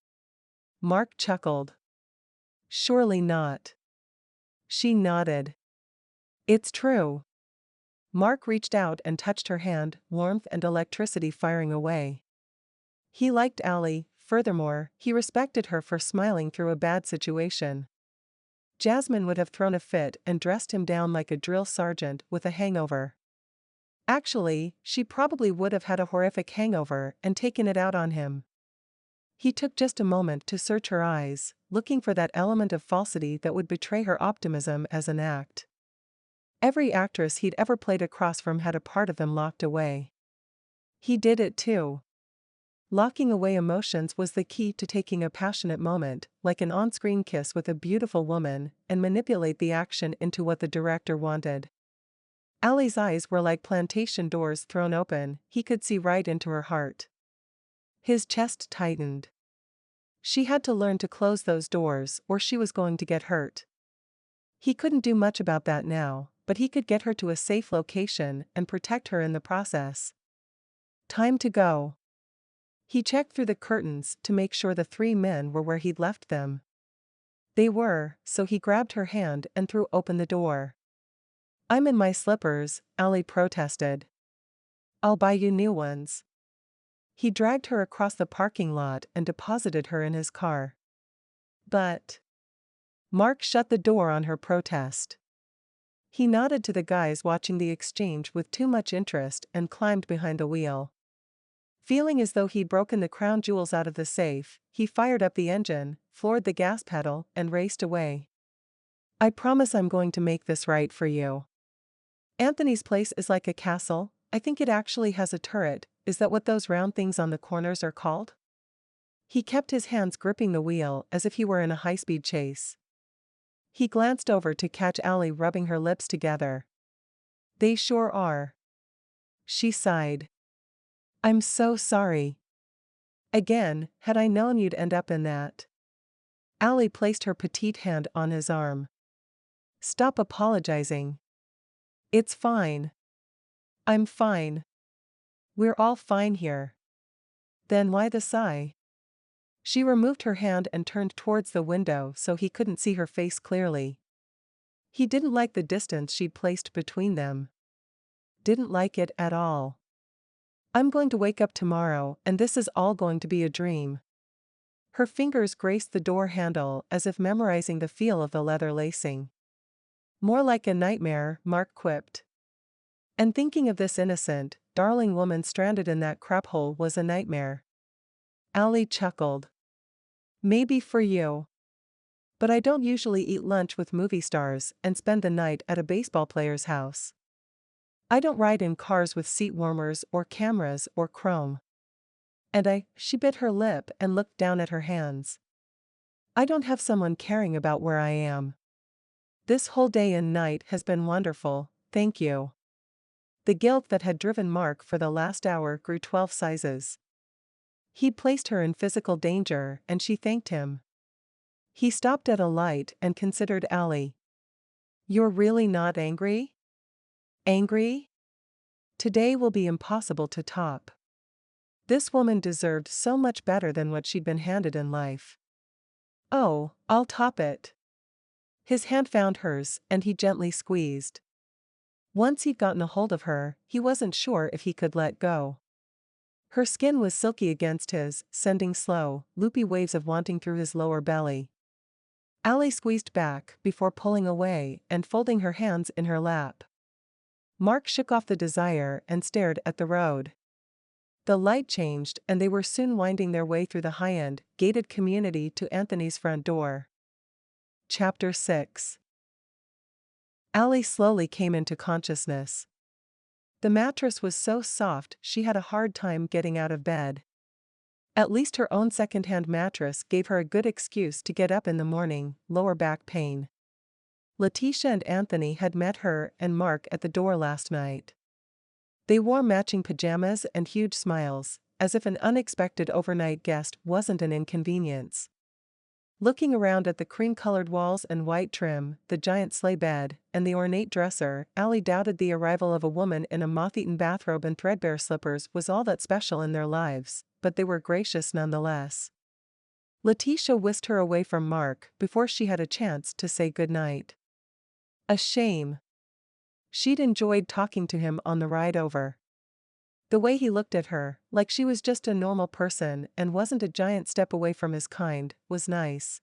Mark chuckled. Surely not. She nodded. It's true. Mark reached out and touched her hand, warmth and electricity firing away. He liked Allie, furthermore, he respected her for smiling through a bad situation. Jasmine would have thrown a fit and dressed him down like a drill sergeant with a hangover. Actually, she probably would have had a horrific hangover and taken it out on him. He took just a moment to search her eyes, looking for that element of falsity that would betray her optimism as an act. Every actress he'd ever played across from had a part of them locked away. He did it too. Locking away emotions was the key to taking a passionate moment, like an on-screen kiss with a beautiful woman, and manipulate the action into what the director wanted. Allie's eyes were like plantation doors thrown open, he could see right into her heart. His chest tightened. She had to learn to close those doors or she was going to get hurt. He couldn't do much about that now, but he could get her to a safe location and protect her in the process. Time to go. He checked through the curtains to make sure the three men were where he'd left them. They were, so he grabbed her hand and threw open the door. I'm in my slippers, Allie protested. I'll buy you new ones. He dragged her across the parking lot and deposited her in his car. But Mark shut the door on her protest. He nodded to the guys watching the exchange with too much interest and climbed behind the wheel. Feeling as though he'd broken the crown jewels out of the safe, he fired up the engine, floored the gas pedal, and raced away. I promise I'm going to make this right for you. Anthony's place is like a castle. I think it actually has a turret. Is that what those round things on the corners are called? He kept his hands gripping the wheel as if he were in a high-speed chase. He glanced over to catch Allie rubbing her lips together. They sure are. She sighed. I'm so sorry. Again, had I known you'd end up in that. Allie placed her petite hand on his arm. Stop apologizing. It's fine. I'm fine. We're all fine here. Then why the sigh? She removed her hand and turned towards the window so he couldn't see her face clearly. He didn't like the distance she'd placed between them. Didn't like it at all. I'm going to wake up tomorrow and this is all going to be a dream. Her fingers graced the door handle as if memorizing the feel of the leather lacing. More like a nightmare, Mark quipped. And thinking of this innocent, darling woman stranded in that crap hole was a nightmare. Allie chuckled. Maybe for you. But I don't usually eat lunch with movie stars and spend the night at a baseball player's house. I don't ride in cars with seat warmers or cameras or chrome. And she bit her lip and looked down at her hands. I don't have someone caring about where I am. This whole day and night has been wonderful, thank you. The guilt that had driven Mark for the last hour grew 12 sizes. He'd placed her in physical danger and she thanked him. He stopped at a light and considered Allie. You're really not angry? Angry? Today will be impossible to top. This woman deserved so much better than what she'd been handed in life. Oh, I'll top it. His hand found hers, and he gently squeezed. Once he'd gotten a hold of her, he wasn't sure if he could let go. Her skin was silky against his, sending slow, loopy waves of wanting through his lower belly. Allie squeezed back before pulling away and folding her hands in her lap. Mark shook off the desire and stared at the road. The light changed and they were soon winding their way through the high-end, gated community to Anthony's front door. Chapter 6. Allie slowly came into consciousness. The mattress was so soft she had a hard time getting out of bed. At least her own second-hand mattress gave her a good excuse to get up in the morning, lower back pain. Letitia and Anthony had met her and Mark at the door last night. They wore matching pajamas and huge smiles, as if an unexpected overnight guest wasn't an inconvenience. Looking around at the cream-colored walls and white trim, the giant sleigh bed, and the ornate dresser, Allie doubted the arrival of a woman in a moth-eaten bathrobe and threadbare slippers was all that special in their lives, but they were gracious nonetheless. Letitia whisked her away from Mark before she had a chance to say goodnight. A shame. She'd enjoyed talking to him on the ride over. The way he looked at her, like she was just a normal person and wasn't a giant step away from his kind, was nice.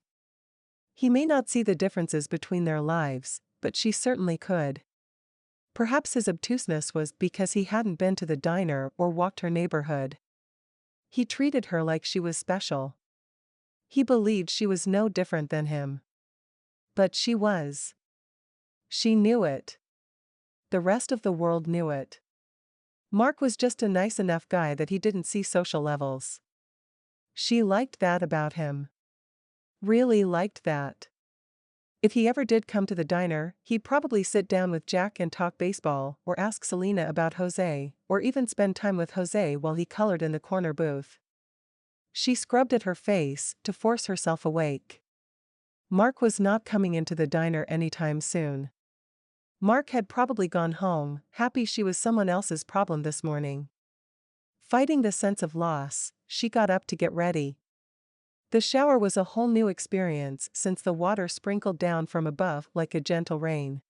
He may not see the differences between their lives, but she certainly could. Perhaps his obtuseness was because he hadn't been to the diner or walked her neighborhood. He treated her like she was special. He believed she was no different than him. But she was. She knew it. The rest of the world knew it. Mark was just a nice enough guy that he didn't see social levels. She liked that about him. Really liked that. If he ever did come to the diner, he'd probably sit down with Jack and talk baseball, or ask Selena about Jose, or even spend time with Jose while he colored in the corner booth. She scrubbed at her face to force herself awake. Mark was not coming into the diner anytime soon. Mark had probably gone home, happy she was someone else's problem this morning. Fighting the sense of loss, she got up to get ready. The shower was a whole new experience since the water sprinkled down from above like a gentle rain.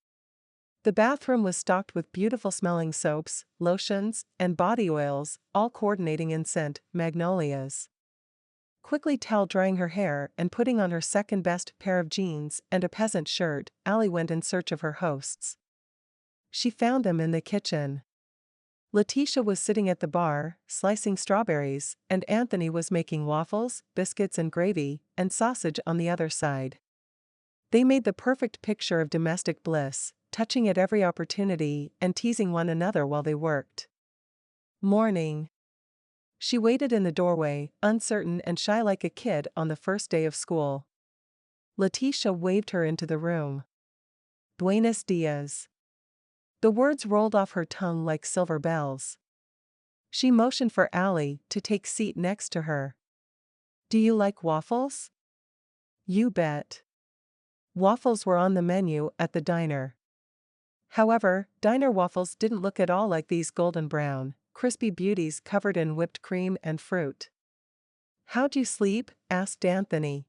The bathroom was stocked with beautiful smelling soaps, lotions, and body oils, all coordinating in scent, magnolias. Quickly towel-drying her hair and putting on her second-best pair of jeans and a peasant shirt, Allie went in search of her hosts. She found them in the kitchen. Letitia was sitting at the bar, slicing strawberries, and Anthony was making waffles, biscuits and gravy, and sausage on the other side. They made the perfect picture of domestic bliss, touching at every opportunity and teasing one another while they worked. Morning. She waited in the doorway, uncertain and shy like a kid on the first day of school. Letitia waved her into the room. Buenos dias. The words rolled off her tongue like silver bells. She motioned for Allie to take seat next to her. Do you like waffles? You bet. Waffles were on the menu at the diner. However, diner waffles didn't look at all like these golden brown, crispy beauties covered in whipped cream and fruit. How'd you sleep? Asked Anthony.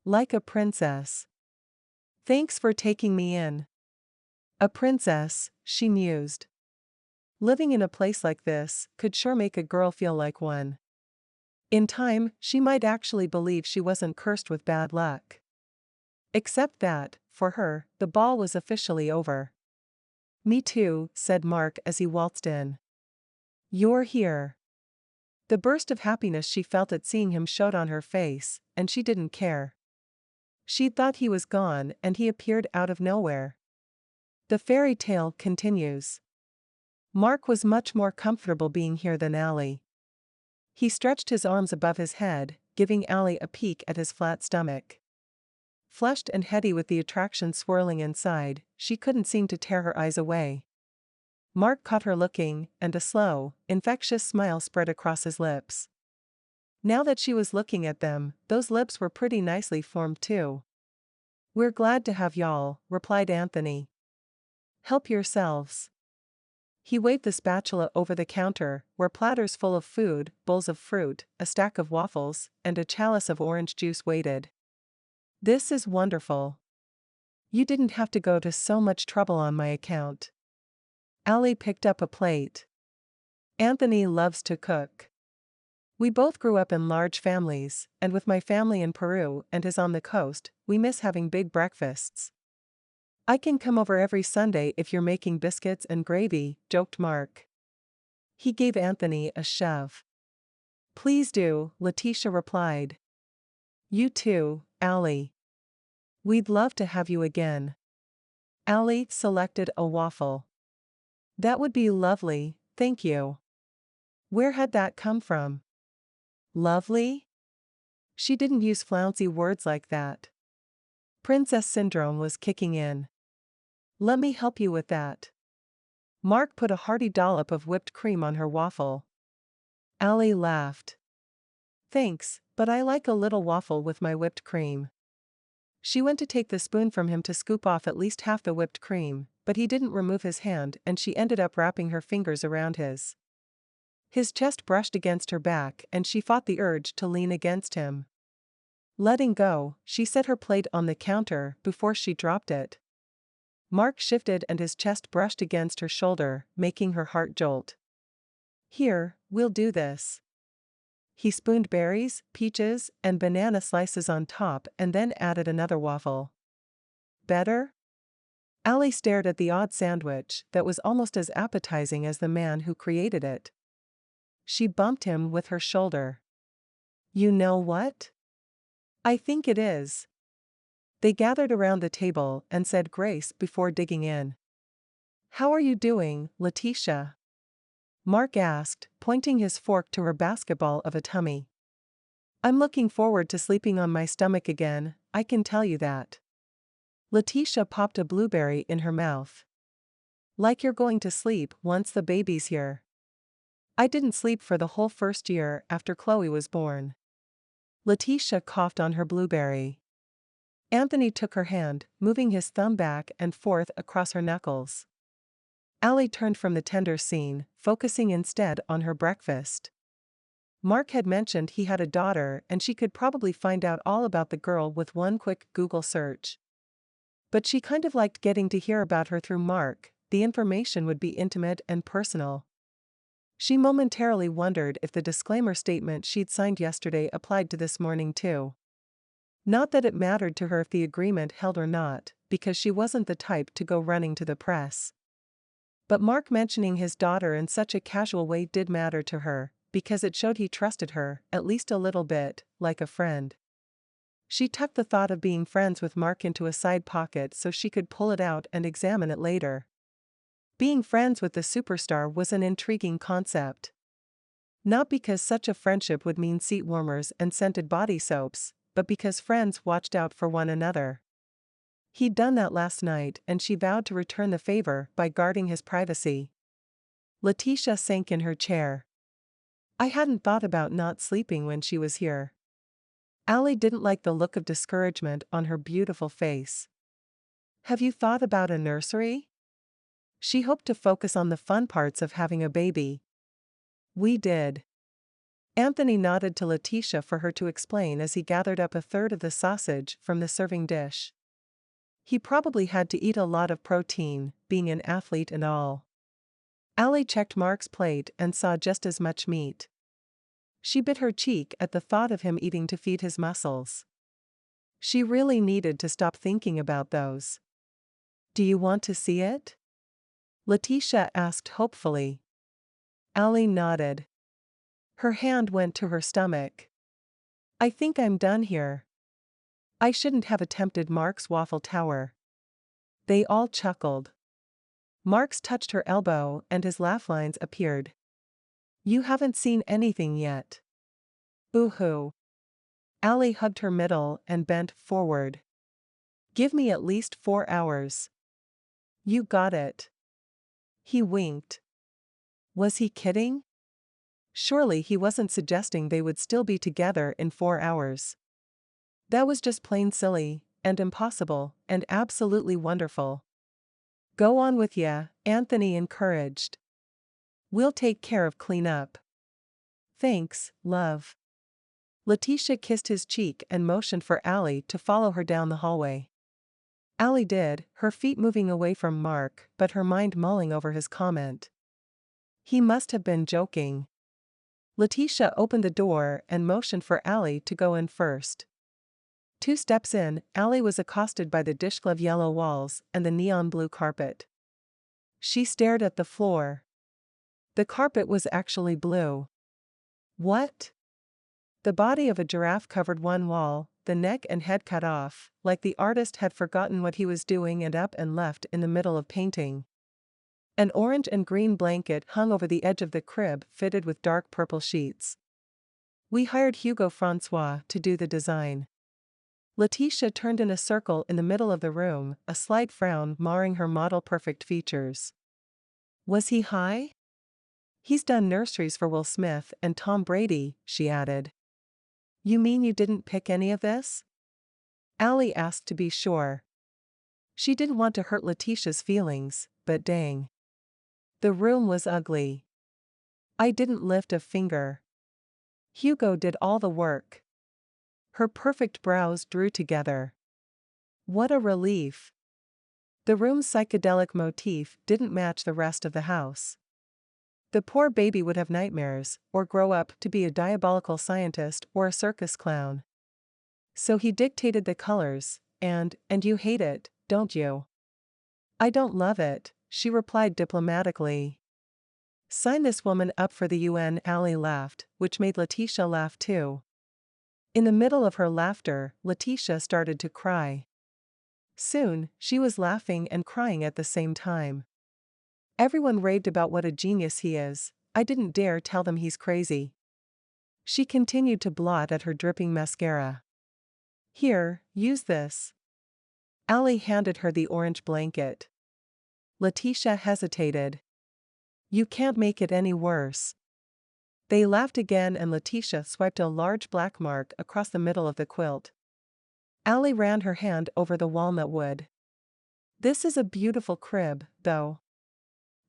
Like a princess. Thanks for taking me in. A princess, she mused. Living in a place like this could sure make a girl feel like one. In time, she might actually believe she wasn't cursed with bad luck. Except that, for her, the ball was officially over. Me too, said Mark as he waltzed in. You're here. The burst of happiness she felt at seeing him showed on her face, and she didn't care. She'd thought he was gone and he appeared out of nowhere. The fairy tale continues. Mark was much more comfortable being here than Allie. He stretched his arms above his head, giving Allie a peek at his flat stomach. Flushed and heady with the attraction swirling inside, she couldn't seem to tear her eyes away. Mark caught her looking, and a slow, infectious smile spread across his lips. Now that she was looking at them, those lips were pretty nicely formed too. We're glad to have y'all, replied Anthony. Help yourselves. He waved the spatula over the counter, where platters full of food, bowls of fruit, a stack of waffles, and a chalice of orange juice waited. This is wonderful. You didn't have to go to so much trouble on my account. Allie picked up a plate. Anthony loves to cook. We both grew up in large families, and with my family in Peru and his on the coast, we miss having big breakfasts. I can come over every Sunday if you're making biscuits and gravy, joked Mark. He gave Anthony a shove. Please do, Letitia replied. You too, Allie. We'd love to have you again. Allie selected a waffle. That would be lovely, thank you. Where had that come from? Lovely? She didn't use flouncy words like that. Princess syndrome was kicking in. Let me help you with that. Mark put a hearty dollop of whipped cream on her waffle. Allie laughed. Thanks, but I like a little waffle with my whipped cream. She went to take the spoon from him to scoop off at least half the whipped cream, but he didn't remove his hand and she ended up wrapping her fingers around his. His chest brushed against her back and she fought the urge to lean against him. Letting go, she set her plate on the counter before she dropped it. Mark shifted and his chest brushed against her shoulder, making her heart jolt. Here, we'll do this. He spooned berries, peaches, and banana slices on top and then added another waffle. Better? Allie stared at the odd sandwich that was almost as appetizing as the man who created it. She bumped him with her shoulder. You know what? I think it is. They gathered around the table and said grace before digging in. How are you doing, Letitia? Mark asked, pointing his fork to her basketball of a tummy. I'm looking forward to sleeping on my stomach again, I can tell you that. Letitia popped a blueberry in her mouth. Like you're going to sleep once the baby's here. I didn't sleep for the whole first year after Chloe was born. Letitia coughed on her blueberry. Anthony took her hand, moving his thumb back and forth across her knuckles. Allie turned from the tender scene, focusing instead on her breakfast. Mark had mentioned he had a daughter and she could probably find out all about the girl with one quick Google search. But she kind of liked getting to hear about her through Mark, the information would be intimate and personal. She momentarily wondered if the disclaimer statement she'd signed yesterday applied to this morning too. Not that it mattered to her if the agreement held or not, because she wasn't the type to go running to the press. But Mark mentioning his daughter in such a casual way did matter to her, because it showed he trusted her, at least a little bit, like a friend. She tucked the thought of being friends with Mark into a side pocket so she could pull it out and examine it later. Being friends with the superstar was an intriguing concept. Not because such a friendship would mean seat warmers and scented body soaps, but because friends watched out for one another. He'd done that last night and she vowed to return the favor by guarding his privacy. Letitia sank in her chair. I hadn't thought about not sleeping when she was here. Allie didn't like the look of discouragement on her beautiful face. Have you thought about a nursery? She hoped to focus on the fun parts of having a baby. We did. Anthony nodded to Letitia for her to explain as he gathered up a third of the sausage from the serving dish. He probably had to eat a lot of protein, being an athlete and all. Allie checked Mark's plate and saw just as much meat. She bit her cheek at the thought of him eating to feed his muscles. She really needed to stop thinking about those. Do you want to see it? Letitia asked hopefully. Allie nodded. Her hand went to her stomach. I think I'm done here. I shouldn't have attempted Mark's waffle tower. They all chuckled. Mark's touched her elbow and his laugh lines appeared. You haven't seen anything yet. Boo-hoo. Allie hugged her middle and bent forward. Give me at least 4 hours. You got it. He winked. Was he kidding? Surely he wasn't suggesting they would still be together in 4 hours. That was just plain silly, and impossible, and absolutely wonderful. Go on with ya, Anthony encouraged. We'll take care of cleanup. Thanks, love. Letitia kissed his cheek and motioned for Allie to follow her down the hallway. Allie did, her feet moving away from Mark, but her mind mulling over his comment. He must have been joking. Letitia opened the door and motioned for Allie to go in first. 2 steps in, Allie was accosted by the dishcloth yellow walls and the neon blue carpet. She stared at the floor. The carpet was actually blue. What? The body of a giraffe covered one wall, the neck and head cut off, like the artist had forgotten what he was doing and up and left in the middle of painting. An orange and green blanket hung over the edge of the crib fitted with dark purple sheets. We hired Hugo Francois to do the design. Letitia turned in a circle in the middle of the room, a slight frown marring her model-perfect features. Was he high? He's done nurseries for Will Smith and Tom Brady, she added. You mean you didn't pick any of this? Allie asked to be sure. She didn't want to hurt Letitia's feelings, but dang. The room was ugly. I didn't lift a finger. Hugo did all the work. Her perfect brows drew together. What a relief. The room's psychedelic motif didn't match the rest of the house. The poor baby would have nightmares, or grow up to be a diabolical scientist or a circus clown. So he dictated the colors, and you hate it, don't you? I don't love it, she replied diplomatically. Sign this woman up for the UN, Allie laughed, which made Letitia laugh too. In the middle of her laughter, Letitia started to cry. Soon, she was laughing and crying at the same time. Everyone raved about what a genius he is. I didn't dare tell them he's crazy. She continued to blot at her dripping mascara. Here, use this. Allie handed her the orange blanket. Letitia hesitated. You can't make it any worse. They laughed again and Letitia swiped a large black mark across the middle of the quilt. Allie ran her hand over the walnut wood. This is a beautiful crib, though.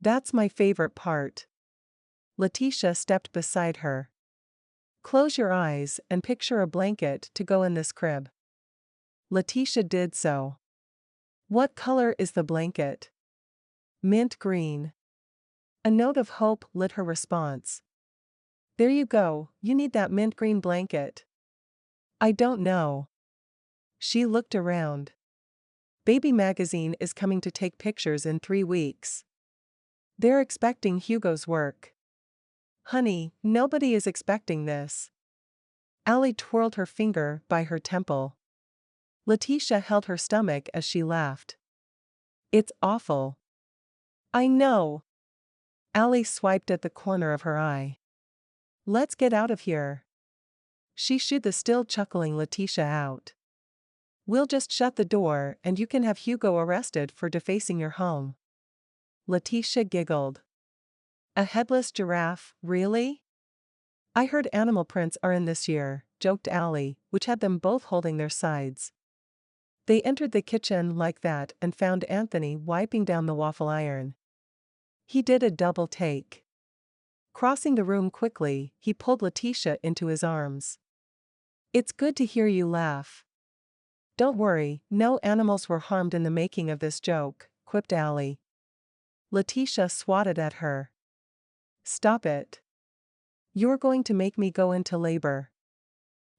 That's my favorite part. Letitia stepped beside her. Close your eyes and picture a blanket to go in this crib. Letitia did so. What color is the blanket? Mint green. A note of hope lit her response. There you go, you need that mint green blanket. I don't know. She looked around. Baby Magazine is coming to take pictures in 3 weeks. They're expecting Hugo's work. Honey, nobody is expecting this. Allie twirled her finger by her temple. Letitia held her stomach as she laughed. It's awful. I know. Allie swiped at the corner of her eye. Let's get out of here. She shooed the still chuckling Letitia out. We'll just shut the door and you can have Hugo arrested for defacing your home. Letitia giggled. A headless giraffe, really? I heard animal prints are in this year, joked Allie, which had them both holding their sides. They entered the kitchen like that and found Anthony wiping down the waffle iron. He did a double take. Crossing the room quickly, he pulled Letitia into his arms. It's good to hear you laugh. Don't worry, no animals were harmed in the making of this joke, quipped Allie. Letitia swatted at her. Stop it. You're going to make me go into labor.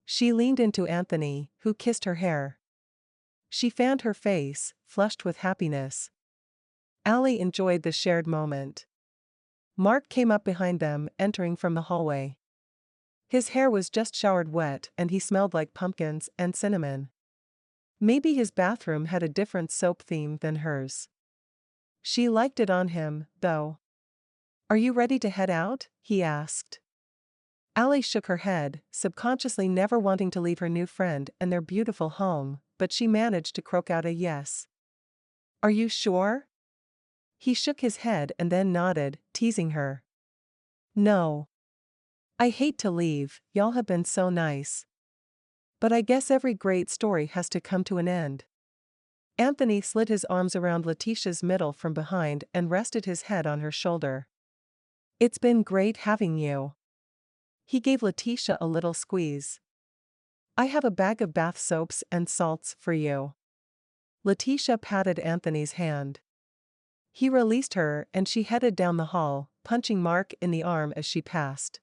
She leaned into Anthony, who kissed her hair. She fanned her face, flushed with happiness. Allie enjoyed the shared moment. Mark came up behind them, entering from the hallway. His hair was just showered wet and he smelled like pumpkins and cinnamon. Maybe his bathroom had a different soap theme than hers. She liked it on him, though. Are you ready to head out? He asked. Allie shook her head, subconsciously never wanting to leave her new friend and their beautiful home, but she managed to croak out a yes. Are you sure? He shook his head and then nodded, teasing her. No. I hate to leave, y'all have been so nice. But I guess every great story has to come to an end. Anthony slid his arms around Letitia's middle from behind and rested his head on her shoulder. It's been great having you. He gave Letitia a little squeeze. I have a bag of bath soaps and salts for you. Letitia patted Anthony's hand. He released her and she headed down the hall, punching Mark in the arm as she passed.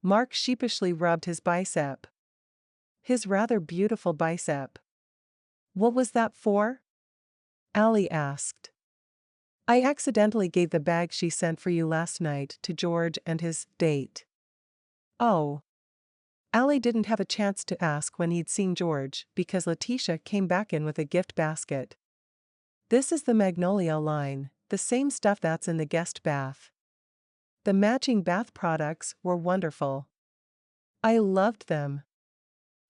Mark sheepishly rubbed his bicep. His rather beautiful bicep. What was that for? Allie asked. I accidentally gave the bag she sent for you last night to George and his date. Oh. Allie didn't have a chance to ask when he'd seen George because Letitia came back in with a gift basket. This is the Magnolia line, the same stuff that's in the guest bath. The matching bath products were wonderful. I loved them.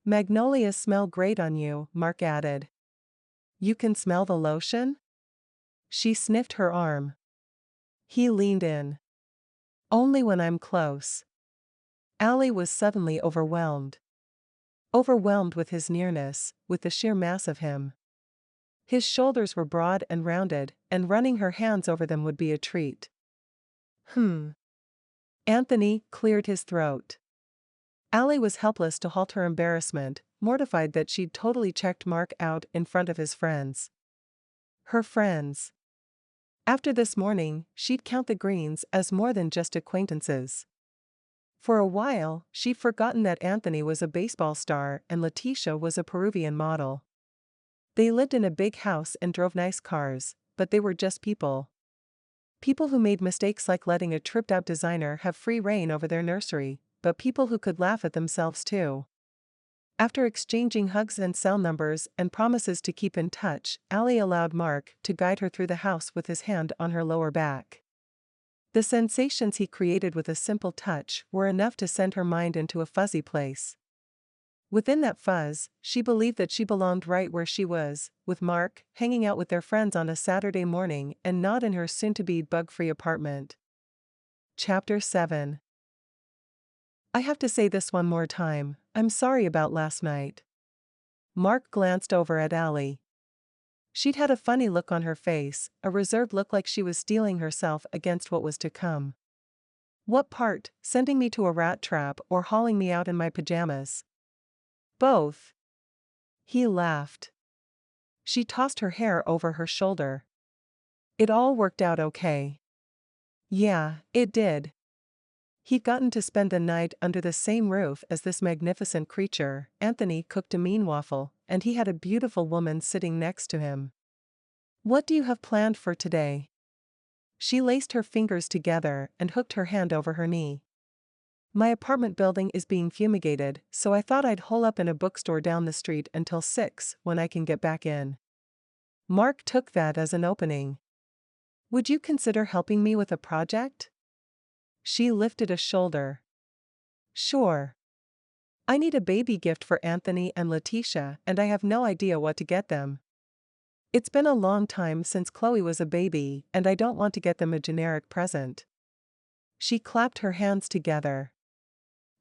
Magnolias smell great on you, Mark added. You can smell the lotion? She sniffed her arm. He leaned in. Only when I'm close. Allie was suddenly overwhelmed. Overwhelmed with his nearness, with the sheer mass of him. His shoulders were broad and rounded, and running her hands over them would be a treat. Anthony cleared his throat. Allie was helpless to halt her embarrassment, mortified that she'd totally checked Mark out in front of his friends. Her friends. After this morning, she'd count the Greens as more than just acquaintances. For a while, she'd forgotten that Anthony was a baseball star and Letitia was a Peruvian model. They lived in a big house and drove nice cars, but they were just people. People who made mistakes like letting a tripped-out designer have free rein over their nursery, but people who could laugh at themselves too. After exchanging hugs and cell numbers and promises to keep in touch, Allie allowed Mark to guide her through the house with his hand on her lower back. The sensations he created with a simple touch were enough to send her mind into a fuzzy place. Within that fuzz, she believed that she belonged right where she was, with Mark, hanging out with their friends on a Saturday morning and not in her soon-to-be bug-free apartment. Chapter 7. I have to say this one more time, I'm sorry about last night. Mark glanced over at Allie. She'd had a funny look on her face, a reserved look like she was steeling herself against what was to come. What part, sending me to a rat trap or hauling me out in my pajamas? Both. He laughed. She tossed her hair over her shoulder. It all worked out okay. Yeah, it did. He'd gotten to spend the night under the same roof as this magnificent creature. Anthony cooked a mean waffle, and he had a beautiful woman sitting next to him. What do you have planned for today? She laced her fingers together and hooked her hand over her knee. My apartment building is being fumigated, so I thought I'd hole up in a bookstore down the street until 6 when I can get back in. Mark took that as an opening. Would you consider helping me with a project? She lifted a shoulder. Sure. I need a baby gift for Anthony and Letitia, and I have no idea what to get them. It's been a long time since Chloe was a baby, and I don't want to get them a generic present. She clapped her hands together.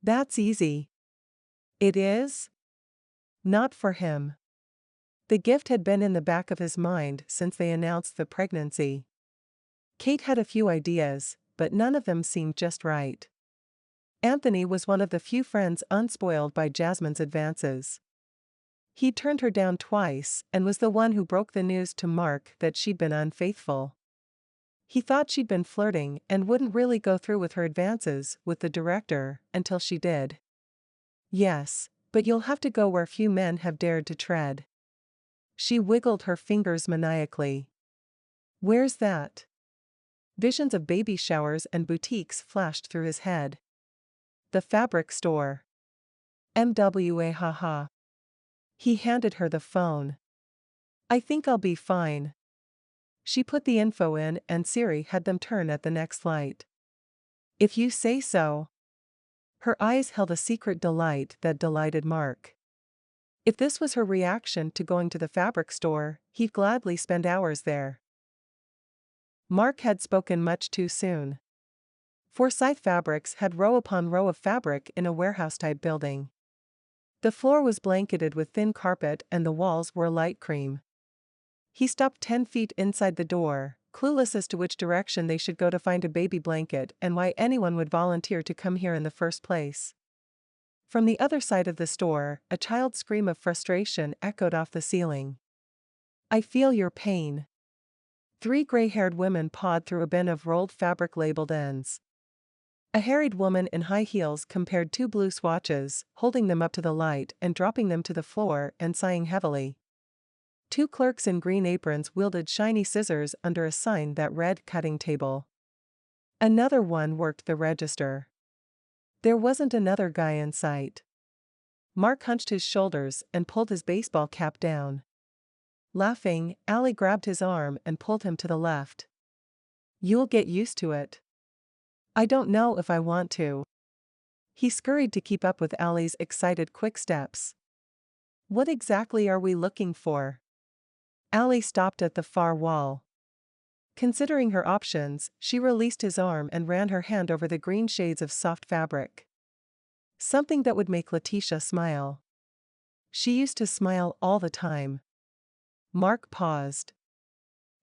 That's easy. It is? Not for him. The gift had been in the back of his mind since they announced the pregnancy. Kate had a few ideas, but none of them seemed just right. Anthony was one of the few friends unspoiled by Jasmine's advances. He turned her down twice and was the one who broke the news to Mark that she'd been unfaithful. He thought she'd been flirting and wouldn't really go through with her advances with the director until she did. Yes, but you'll have to go where few men have dared to tread. She wiggled her fingers maniacally. Where's that? Visions of baby showers and boutiques flashed through his head. The fabric store. MWA haha. He handed her the phone. I think I'll be fine. She put the info in and Siri had them turn at the next light. If you say so. Her eyes held a secret delight that delighted Mark. If this was her reaction to going to the fabric store, he'd gladly spend hours there. Mark had spoken much too soon. Forsyth Fabrics had row upon row of fabric in a warehouse-type building. The floor was blanketed with thin carpet and the walls were light cream. He stopped 10 feet inside the door, clueless as to which direction they should go to find a baby blanket and why anyone would volunteer to come here in the first place. From the other side of the store, a child's scream of frustration echoed off the ceiling. I feel your pain. 3 gray-haired women pawed through a bin of rolled fabric labeled ends. A harried woman in high heels compared 2 blue swatches, holding them up to the light and dropping them to the floor and sighing heavily. 2 clerks in green aprons wielded shiny scissors under a sign that read "cutting table." Another one worked the register. There wasn't another guy in sight. Mark hunched his shoulders and pulled his baseball cap down. Laughing, Allie grabbed his arm and pulled him to the left. "You'll get used to it." "I don't know if I want to." He scurried to keep up with Allie's excited quick steps. "What exactly are we looking for?" Allie stopped at the far wall. Considering her options, she released his arm and ran her hand over the green shades of soft fabric. Something that would make Letitia smile. She used to smile all the time. Mark paused.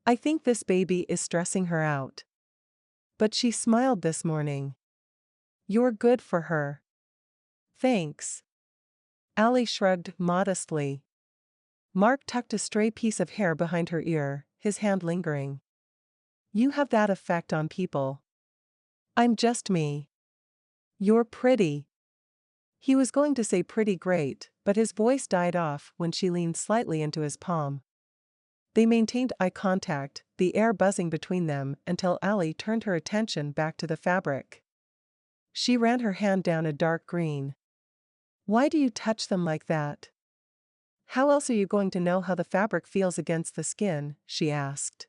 "I think this baby is stressing her out." But she smiled this morning. "You're good for her." "Thanks." Allie shrugged modestly. Mark tucked a stray piece of hair behind her ear, his hand lingering. "You have that effect on people." "I'm just me." "You're pretty." He was going to say pretty great, but his voice died off when she leaned slightly into his palm. They maintained eye contact, the air buzzing between them until Allie turned her attention back to the fabric. She ran her hand down a dark green. "Why do you touch them like that?" "How else are you going to know how the fabric feels against the skin?" she asked.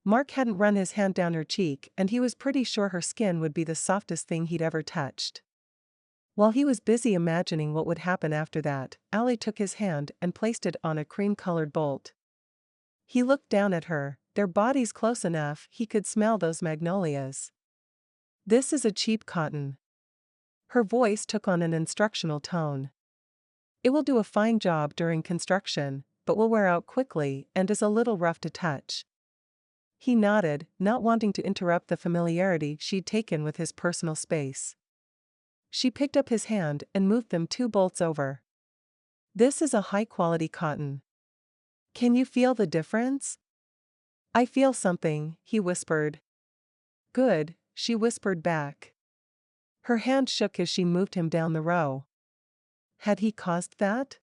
Mark hadn't run his hand down her cheek, and he was pretty sure her skin would be the softest thing he'd ever touched. While he was busy imagining what would happen after that, Allie took his hand and placed it on a cream-colored bolt. He looked down at her, their bodies close enough he could smell those magnolias. "This is a cheap cotton." Her voice took on an instructional tone. "It will do a fine job during construction, but will wear out quickly and is a little rough to touch." He nodded, not wanting to interrupt the familiarity she'd taken with his personal space. She picked up his hand and moved them 2 bolts over. "This is a high-quality cotton." "Can you feel the difference?" "I feel something," he whispered. "Good," she whispered back. Her hand shook as she moved him down the row. Had he caused that?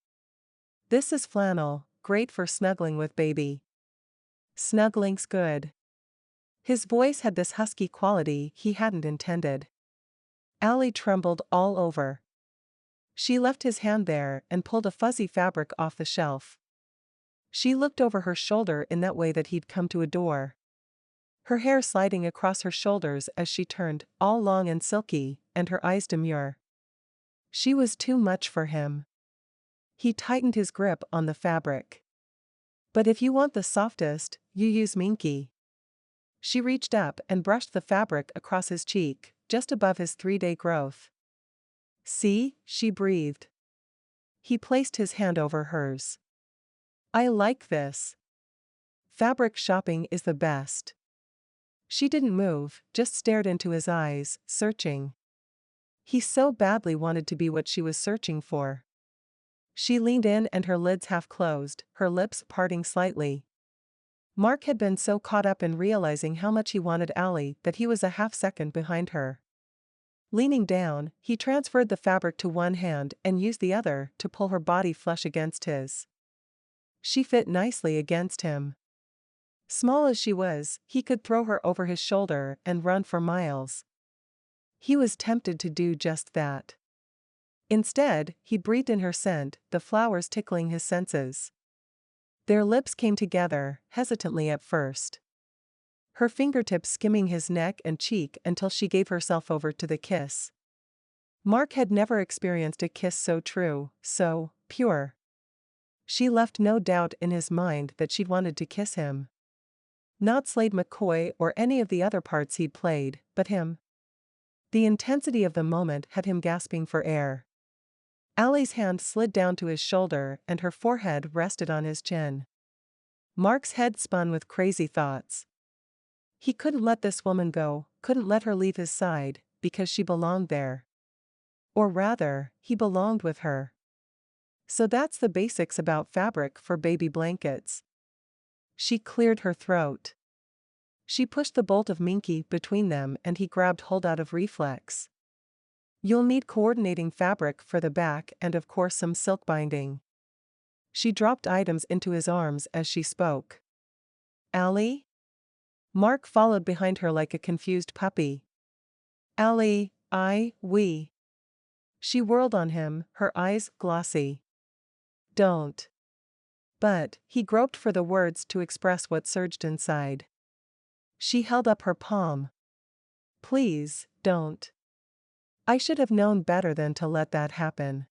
"This is flannel, great for snuggling with baby." "Snuggling's good." His voice had this husky quality he hadn't intended. Allie trembled all over. She left his hand there and pulled a fuzzy fabric off the shelf. She looked over her shoulder in that way that he'd come to adore. Her hair sliding across her shoulders as she turned, all long and silky, and her eyes demure. She was too much for him. He tightened his grip on the fabric. "But if you want the softest, you use minky." She reached up and brushed the fabric across his cheek, just above his 3-day growth. "See?" she breathed. He placed his hand over hers. "I like this. Fabric shopping is the best." She didn't move, just stared into his eyes, searching. He so badly wanted to be what she was searching for. She leaned in and her lids half closed, her lips parting slightly. Mark had been so caught up in realizing how much he wanted Allie that he was a half-second behind her. Leaning down, he transferred the fabric to one hand and used the other to pull her body flush against his. She fit nicely against him. Small as she was, he could throw her over his shoulder and run for miles. He was tempted to do just that. Instead, he breathed in her scent, the flowers tickling his senses. Their lips came together, hesitantly at first. Her fingertips skimming his neck and cheek until she gave herself over to the kiss. Mark had never experienced a kiss so true, so pure. She left no doubt in his mind that she'd wanted to kiss him. Not Slade McCoy or any of the other parts he'd played, but him. The intensity of the moment had him gasping for air. Allie's hand slid down to his shoulder and her forehead rested on his chin. Mark's head spun with crazy thoughts. He couldn't let this woman go, couldn't let her leave his side, because she belonged there. Or rather, he belonged with her. So that's the basics about fabric for baby blankets. She cleared her throat. She pushed the bolt of minky between them and he grabbed hold out of reflex. You'll need coordinating fabric for the back and of course some silk binding. She dropped items into his arms as she spoke. Allie? Mark followed behind her like a confused puppy. Allie, we. She whirled on him, her eyes glossy. Don't. But, he groped for the words to express what surged inside. She held up her palm. Please, don't. I should have known better than to let that happen.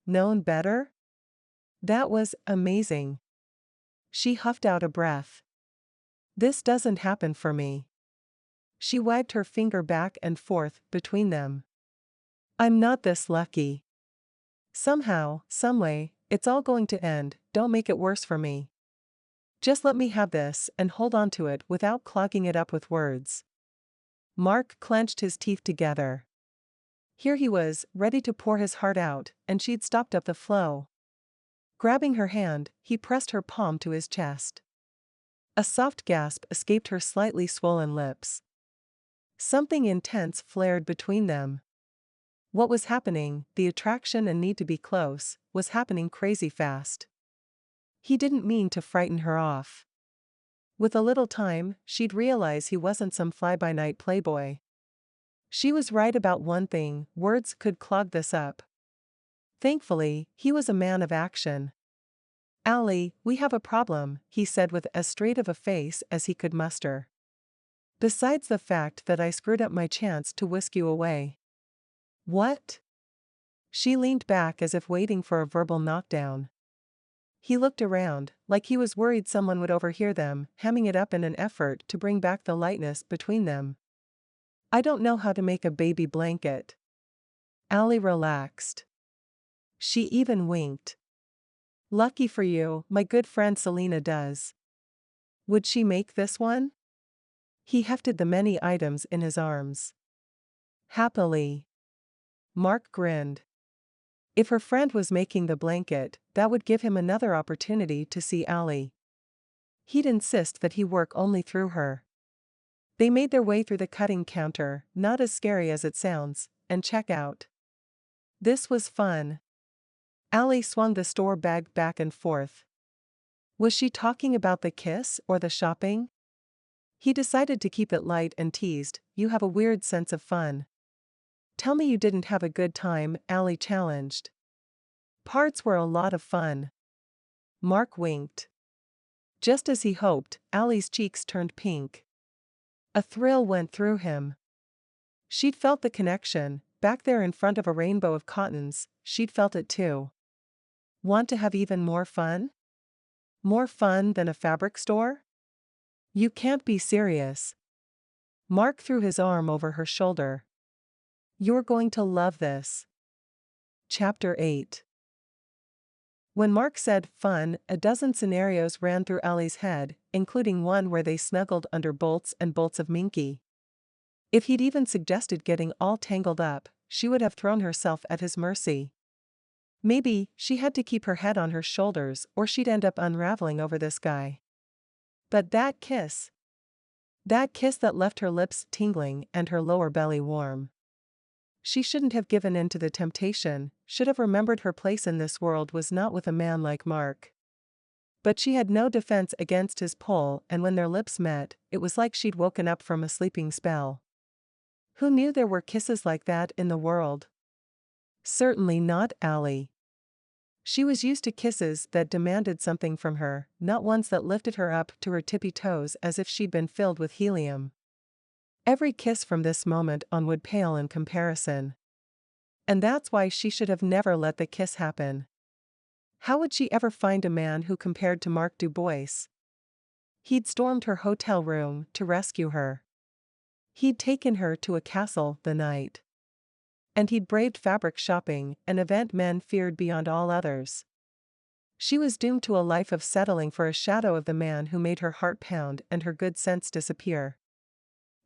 Known better? That was amazing. She huffed out a breath. This doesn't happen for me. She wagged her finger back and forth between them. I'm not this lucky. Somehow, someway, it's all going to end, don't make it worse for me. Just let me have this and hold on to it without clogging it up with words. Mark clenched his teeth together. Here he was, ready to pour his heart out, and she'd stopped up the flow. Grabbing her hand, he pressed her palm to his chest. A soft gasp escaped her slightly swollen lips. Something intense flared between them. What was happening, the attraction and need to be close, was happening crazy fast. He didn't mean to frighten her off. With a little time, she'd realize he wasn't some fly-by-night playboy. She was right about one thing, words could clog this up. Thankfully, he was a man of action. Allie, we have a problem, he said with as straight of a face as he could muster. Besides the fact that I screwed up my chance to whisk you away. What? She leaned back as if waiting for a verbal knockdown. He looked around, like he was worried someone would overhear them, hamming it up in an effort to bring back the lightness between them. I don't know how to make a baby blanket. Allie relaxed. She even winked. Lucky for you, my good friend Selena does. Would she make this one? He hefted the many items in his arms. Happily. Mark grinned. If her friend was making the blanket, that would give him another opportunity to see Allie. He'd insist that he work only through her. They made their way through the cutting counter, not as scary as it sounds, and check out. This was fun. Allie swung the store bag back and forth. Was she talking about the kiss or the shopping? He decided to keep it light and teased, you have a weird sense of fun. Tell me you didn't have a good time, Allie challenged. Parts were a lot of fun. Mark winked. Just as he hoped, Allie's cheeks turned pink. A thrill went through him. She'd felt the connection, back there in front of a rainbow of cottons, she'd felt it too. Want to have even more fun? More fun than a fabric store? You can't be serious. Mark threw his arm over her shoulder. You're going to love this. Chapter 8. When Mark said fun, a dozen scenarios ran through Allie's head, including one where they snuggled under bolts and bolts of minky. If he'd even suggested getting all tangled up, she would have thrown herself at his mercy. Maybe she had to keep her head on her shoulders or she'd end up unraveling over this guy. But that kiss that left her lips tingling and her lower belly warm. She shouldn't have given in to the temptation, should have remembered her place in this world was not with a man like Mark. But she had no defense against his pull, and when their lips met, it was like she'd woken up from a sleeping spell. Who knew there were kisses like that in the world? Certainly not Allie. She was used to kisses that demanded something from her, not ones that lifted her up to her tippy toes as if she'd been filled with helium. Every kiss from this moment on would pale in comparison. And that's why she should have never let the kiss happen. How would she ever find a man who compared to Mark Dubois? He'd stormed her hotel room to rescue her. He'd taken her to a castle the night. And he'd braved fabric shopping, an event men feared beyond all others. She was doomed to a life of settling for a shadow of the man who made her heart pound and her good sense disappear.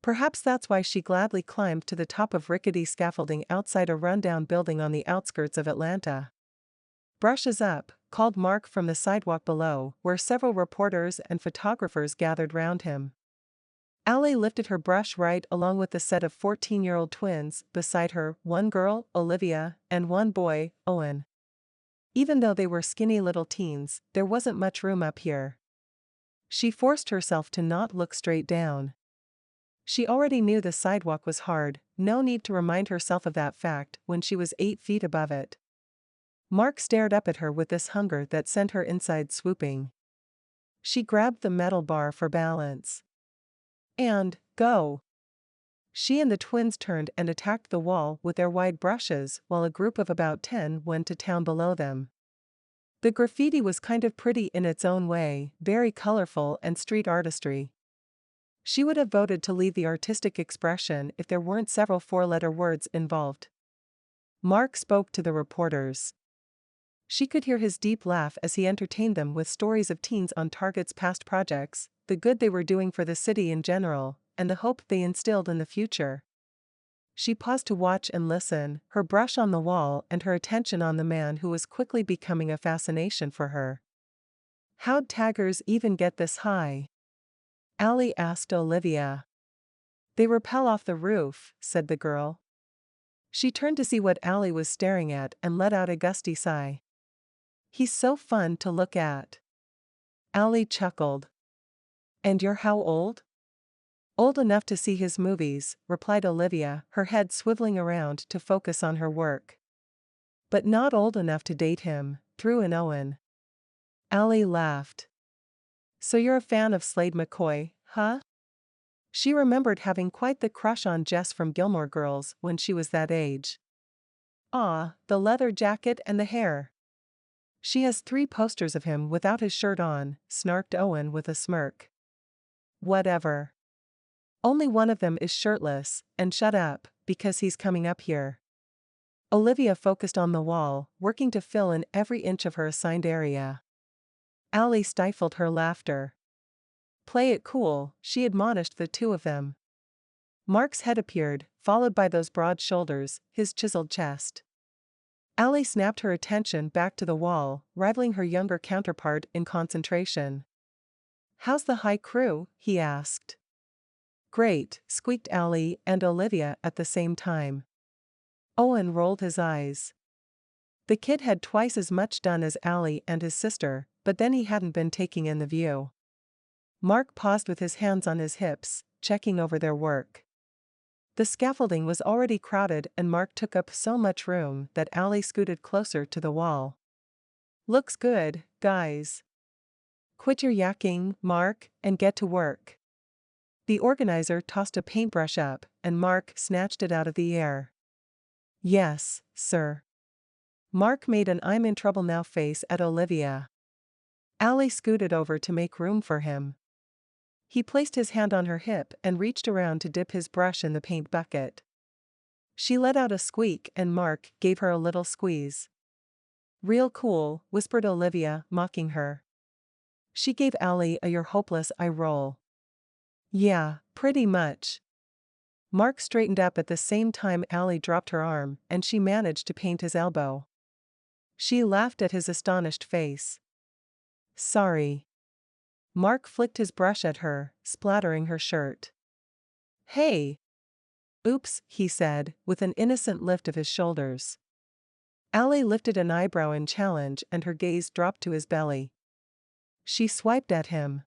Perhaps that's why she gladly climbed to the top of rickety scaffolding outside a rundown building on the outskirts of Atlanta. Brushes up, called Mark from the sidewalk below, where several reporters and photographers gathered round him. Allie lifted her brush right along with the set of 14-year-old twins beside her, one girl, Olivia, and one boy, Owen. Even though they were skinny little teens, there wasn't much room up here. She forced herself to not look straight down. She already knew the sidewalk was hard, no need to remind herself of that fact when she was 8 feet above it. Mark stared up at her with this hunger that sent her inside swooping. She grabbed the metal bar for balance. And, go! She and the twins turned and attacked the wall with their wide brushes while a group of about 10 went to town below them. The graffiti was kind of pretty in its own way, very colorful and street artistry. She would have voted to leave the artistic expression if there weren't several four-letter words involved. Mark spoke to the reporters. She could hear his deep laugh as he entertained them with stories of teens on Target's past projects, the good they were doing for the city in general, and the hope they instilled in the future. She paused to watch and listen, her brush on the wall and her attention on the man who was quickly becoming a fascination for her. How'd taggers even get this high? Allie asked Olivia. They rappel off the roof, said the girl. She turned to see what Allie was staring at and let out a gusty sigh. He's so fun to look at. Allie chuckled. And you're how old? Old enough to see his movies, replied Olivia, her head swiveling around to focus on her work. But not old enough to date him, threw in Owen. Allie laughed. So you're a fan of Slade McCoy, huh? She remembered having quite the crush on Jess from Gilmore Girls when she was that age. Ah, the leather jacket and the hair. She has 3 posters of him without his shirt on, snarked Owen with a smirk. Whatever. Only one of them is shirtless, and shut up, because he's coming up here. Olivia focused on the wall, working to fill in every inch of her assigned area. Allie stifled her laughter. Play it cool, she admonished the 2 of them. Mark's head appeared, followed by those broad shoulders, his chiseled chest. Allie snapped her attention back to the wall, rivaling her younger counterpart in concentration. How's the high crew? He asked. Great, squeaked Allie and Olivia at the same time. Owen rolled his eyes. The kid had twice as much done as Allie and his sister, but then he hadn't been taking in the view. Mark paused with his hands on his hips, checking over their work. The scaffolding was already crowded and Mark took up so much room that Allie scooted closer to the wall. Looks good, guys. Quit your yakking, Mark, and get to work. The organizer tossed a paintbrush up, and Mark snatched it out of the air. Yes, sir. Mark made an I'm in trouble now face at Olivia. Allie scooted over to make room for him. He placed his hand on her hip and reached around to dip his brush in the paint bucket. She let out a squeak and Mark gave her a little squeeze. Real cool, whispered Olivia, mocking her. She gave Allie a "you're hopeless" eye roll. Yeah, pretty much. Mark straightened up at the same time Allie dropped her arm, and she managed to paint his elbow. She laughed at his astonished face. Sorry. Mark flicked his brush at her, splattering her shirt. Hey! Oops, he said, with an innocent lift of his shoulders. Allie lifted an eyebrow in challenge and her gaze dropped to his belly. She swiped at him.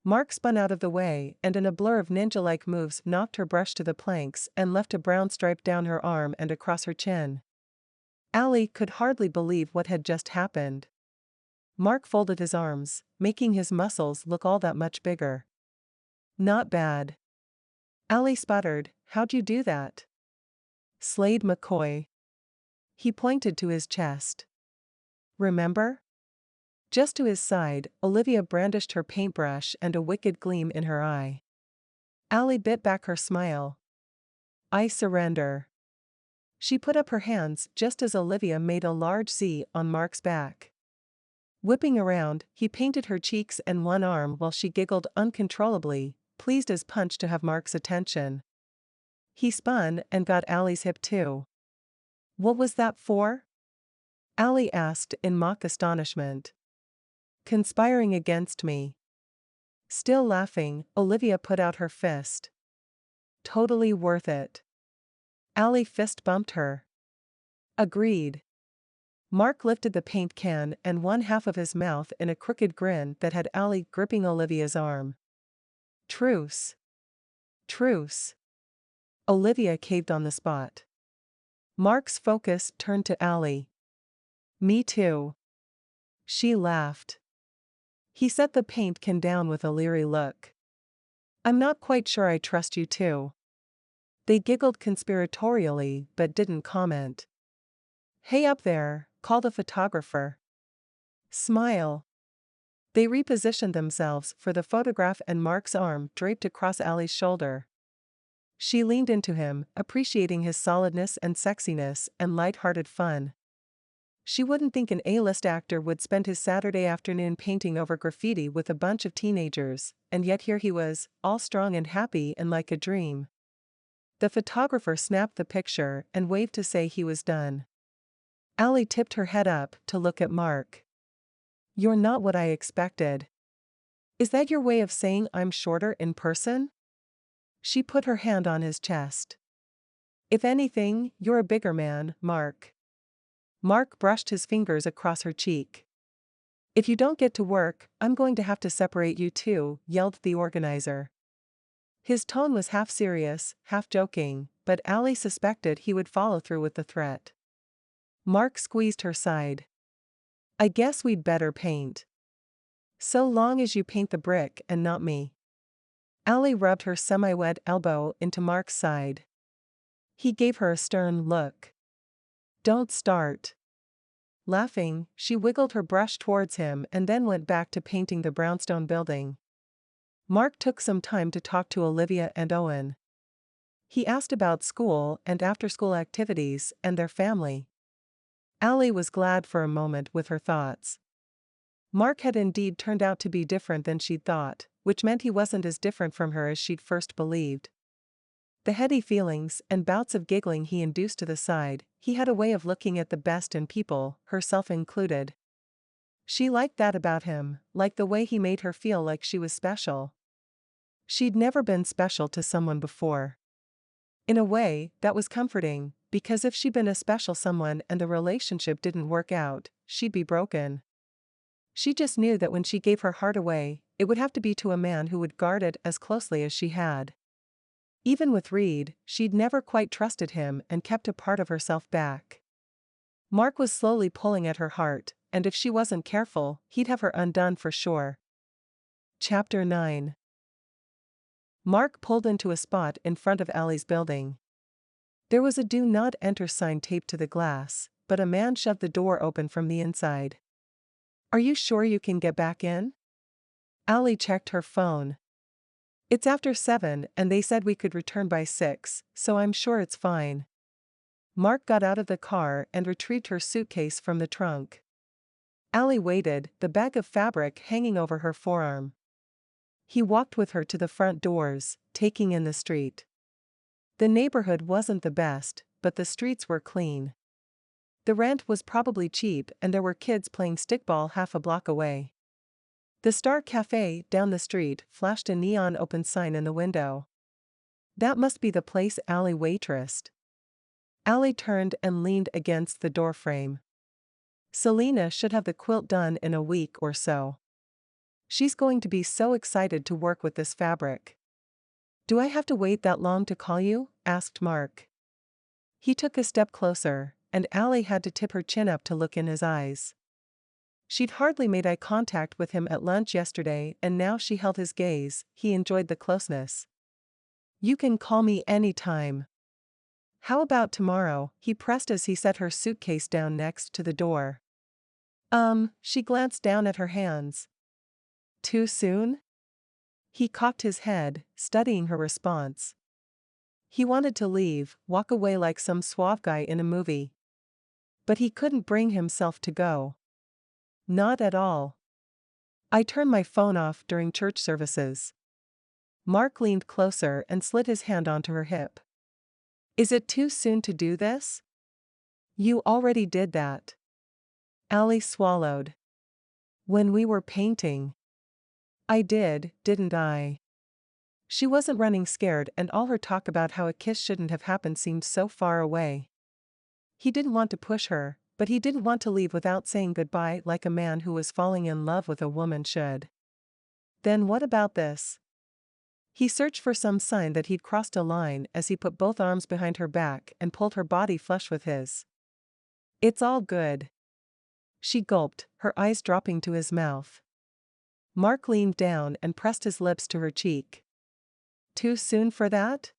Mark spun out of the way and in a blur of ninja-like moves knocked her brush to the planks and left a brown stripe down her arm and across her chin. Allie could hardly believe what had just happened. Mark folded his arms, making his muscles look all that much bigger. Not bad. Allie sputtered, how'd you do that? Slade McCoy. He pointed to his chest. Remember? Just to his side, Olivia brandished her paintbrush and a wicked gleam in her eye. Allie bit back her smile. I surrender. She put up her hands just as Olivia made a large Z on Mark's back. Whipping around, he painted her cheeks and one arm while she giggled uncontrollably, pleased as punch to have Mark's attention. He spun and got Allie's hip too. What was that for? Allie asked in mock astonishment. Conspiring against me. Still laughing, Olivia put out her fist. Totally worth it. Allie fist bumped her. Agreed. Mark lifted the paint can and one half of his mouth in a crooked grin that had Allie gripping Olivia's arm. Truce. Truce. Olivia caved on the spot. Mark's focus turned to Allie. Me too. She laughed. He set the paint can down with a leery look. I'm not quite sure I trust you too. They giggled conspiratorially but didn't comment. Hey up there, call the photographer. Smile. They repositioned themselves for the photograph and Mark's arm draped across Allie's shoulder. She leaned into him, appreciating his solidness and sexiness and light-hearted fun. She wouldn't think an A-list actor would spend his Saturday afternoon painting over graffiti with a bunch of teenagers, and yet here he was, all strong and happy and like a dream. The photographer snapped the picture and waved to say he was done. Allie tipped her head up to look at Mark. You're not what I expected. Is that your way of saying I'm shorter in person? She put her hand on his chest. If anything, you're a bigger man, Mark. Mark brushed his fingers across her cheek. If you don't get to work, I'm going to have to separate you two, yelled the organizer. His tone was half serious, half joking, but Allie suspected he would follow through with the threat. Mark squeezed her side. I guess we'd better paint. So long as you paint the brick and not me. Allie rubbed her semi-wet elbow into Mark's side. He gave her a stern look. Don't start. Laughing, she wiggled her brush towards him and then went back to painting the brownstone building. Mark took some time to talk to Olivia and Owen. He asked about school and after-school activities and their family. Allie was glad for a moment with her thoughts. Mark had indeed turned out to be different than she'd thought, which meant he wasn't as different from her as she'd first believed. The heady feelings and bouts of giggling he induced to the side, he had a way of looking at the best in people, herself included. She liked that about him, like the way he made her feel like she was special. She'd never been special to someone before. In a way, that was comforting, because if she'd been a special someone and the relationship didn't work out, she'd be broken. She just knew that when she gave her heart away, it would have to be to a man who would guard it as closely as she had. Even with Reed, she'd never quite trusted him and kept a part of herself back. Mark was slowly pulling at her heart, and if she wasn't careful, he'd have her undone for sure. Chapter 9. Mark pulled into a spot in front of Allie's building. There was a "Do Not Enter" sign taped to the glass, but a man shoved the door open from the inside. Are you sure you can get back in? Allie checked her phone. It's after 7 and they said we could return by 6, so I'm sure it's fine. Mark got out of the car and retrieved her suitcase from the trunk. Allie waited, the bag of fabric hanging over her forearm. He walked with her to the front doors, taking in the street. The neighborhood wasn't the best, but the streets were clean. The rent was probably cheap and there were kids playing stickball half a block away. The Star Cafe down the street flashed a neon open sign in the window. That must be the place Allie waitressed. Allie turned and leaned against the doorframe. Selena should have the quilt done in a week or so. She's going to be so excited to work with this fabric. Do I have to wait that long to call you? Asked Mark. He took a step closer, and Allie had to tip her chin up to look in his eyes. She'd hardly made eye contact with him at lunch yesterday and now she held his gaze. He enjoyed the closeness. You can call me anytime. How about tomorrow? He pressed as he set her suitcase down next to the door. She glanced down at her hands. Too soon? He cocked his head, studying her response. He wanted to leave, walk away like some suave guy in a movie. But he couldn't bring himself to go. Not at all. I turn my phone off during church services. Mark leaned closer and slid his hand onto her hip. Is it too soon to do this? You already did that. Allie swallowed. When we were painting. I did, didn't I? She wasn't running scared, and all her talk about how a kiss shouldn't have happened seemed so far away. He didn't want to push her, but he didn't want to leave without saying goodbye like a man who was falling in love with a woman should. Then what about this? He searched for some sign that he'd crossed a line as he put both arms behind her back and pulled her body flush with his. It's all good. She gulped, her eyes dropping to his mouth. Mark leaned down and pressed his lips to her cheek. Too soon for that?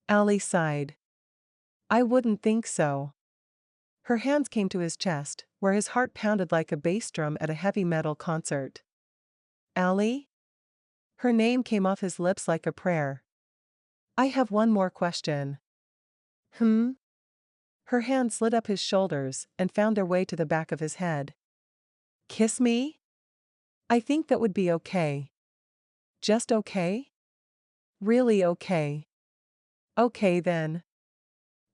Allie sighed. I wouldn't think so. Her hands came to his chest, where his heart pounded like a bass drum at a heavy metal concert. Allie? Her name came off his lips like a prayer. I have one more question. Her hand slid up his shoulders and found their way to the back of his head. Kiss me? I think that would be okay. Just okay? Really okay. Okay then.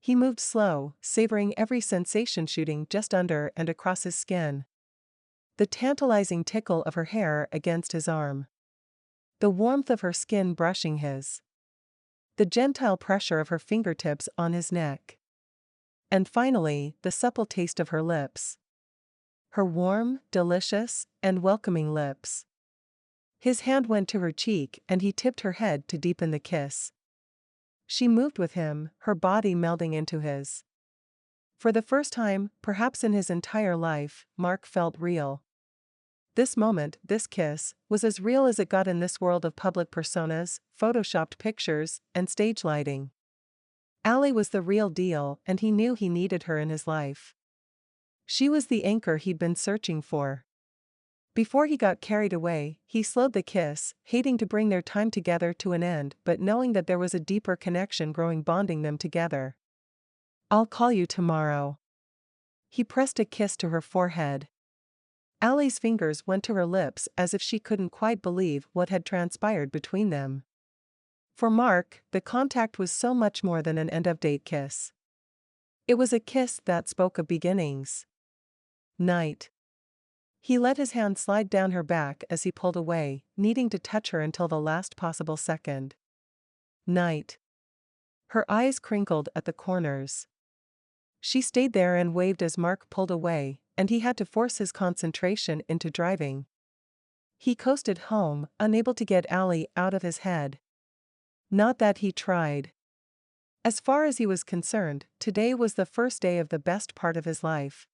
He moved slow, savoring every sensation shooting just under and across his skin. The tantalizing tickle of her hair against his arm. The warmth of her skin brushing his. The gentile pressure of her fingertips on his neck. And finally, the supple taste of her lips. Her warm, delicious, and welcoming lips. His hand went to her cheek and he tipped her head to deepen the kiss. She moved with him, her body melding into his. For the first time, perhaps in his entire life, Mark felt real. This moment, this kiss, was as real as it got in this world of public personas, photoshopped pictures, and stage lighting. Allie was the real deal, and he knew he needed her in his life. She was the anchor he'd been searching for. Before he got carried away, he slowed the kiss, hating to bring their time together to an end but knowing that there was a deeper connection growing bonding them together. I'll call you tomorrow. He pressed a kiss to her forehead. Allie's fingers went to her lips as if she couldn't quite believe what had transpired between them. For Mark, the contact was so much more than an end-of-date kiss. It was a kiss that spoke of beginnings. Night. He let his hand slide down her back as he pulled away, needing to touch her until the last possible second. Night. Her eyes crinkled at the corners. She stayed there and waved as Mark pulled away, and he had to force his concentration into driving. He coasted home, unable to get Allie out of his head. Not that he tried. As far as he was concerned, today was the first day of the best part of his life.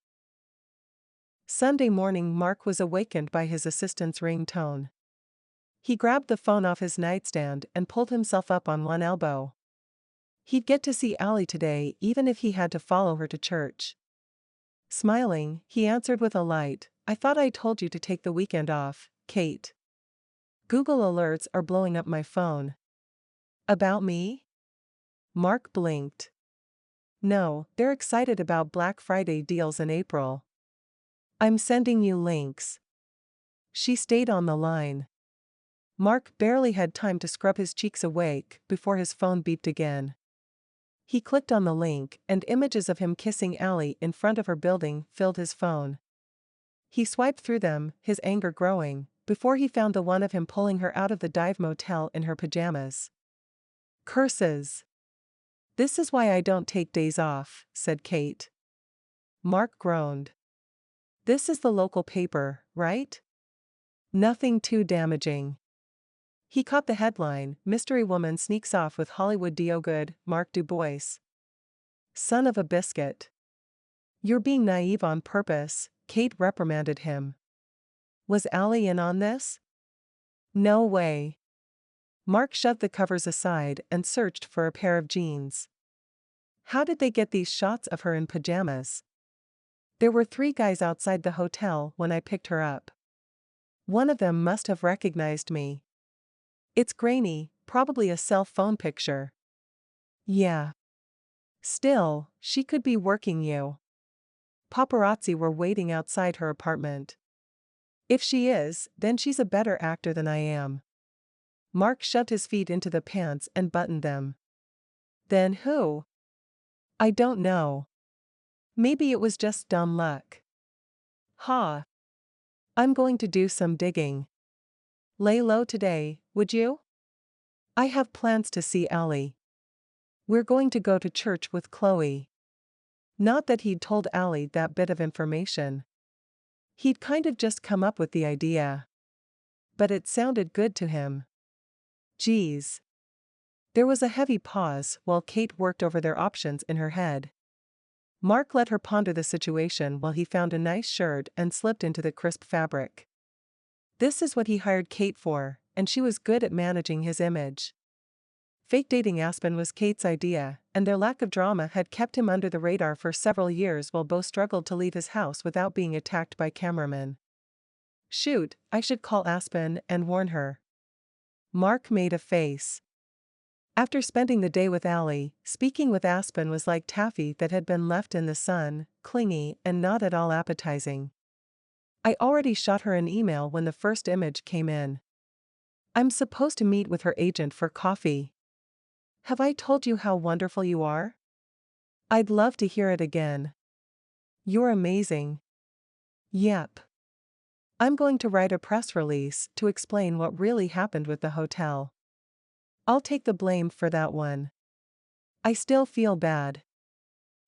Sunday morning, Mark was awakened by his assistant's ringtone. He grabbed the phone off his nightstand and pulled himself up on one elbow. He'd get to see Allie today even if he had to follow her to church. Smiling, he answered with a light, I thought I told you to take the weekend off, Kate. Google alerts are blowing up my phone. About me? Mark blinked. No, they're excited about Black Friday deals in April. I'm sending you links. She stayed on the line. Mark barely had time to scrub his cheeks awake before his phone beeped again. He clicked on the link, and images of him kissing Allie in front of her building filled his phone. He swiped through them, his anger growing, before he found the one of him pulling her out of the dive motel in her pajamas. Curses! This is why I don't take days off, said Kate. Mark groaned. This is the local paper, right? Nothing too damaging. He caught the headline, Mystery Woman Sneaks Off with Hollywood Good, Mark Dubois. Son of a biscuit. You're being naive on purpose, Kate reprimanded him. Was Allie in on this? No way. Mark shoved the covers aside and searched for a pair of jeans. How did they get these shots of her in pajamas? There were 3 guys outside the hotel when I picked her up. One of them must have recognized me. It's grainy, probably a cell phone picture. Yeah. Still, she could be working you. Paparazzi were waiting outside her apartment. If she is, then she's a better actor than I am. Mark shoved his feet into the pants and buttoned them. Then who? I don't know. Maybe it was just dumb luck. Ha! I'm going to do some digging. Lay low today, would you? I have plans to see Allie. We're going to go to church with Chloe. Not that he'd told Allie that bit of information. He'd kind of just come up with the idea. But it sounded good to him. Geez. There was a heavy pause while Kate worked over their options in her head. Mark let her ponder the situation while he found a nice shirt and slipped into the crisp fabric. This is what he hired Kate for, and she was good at managing his image. Fake dating Aspen was Kate's idea, and their lack of drama had kept him under the radar for several years while Beau struggled to leave his house without being attacked by cameramen. Shoot, I should call Aspen and warn her. Mark made a face. After spending the day with Allie, speaking with Aspen was like taffy that had been left in the sun, clingy and not at all appetizing. I already shot her an email when the first image came in. I'm supposed to meet with her agent for coffee. Have I told you how wonderful you are? I'd love to hear it again. You're amazing. Yep. I'm going to write a press release to explain what really happened with the hotel. I'll take the blame for that one. I still feel bad.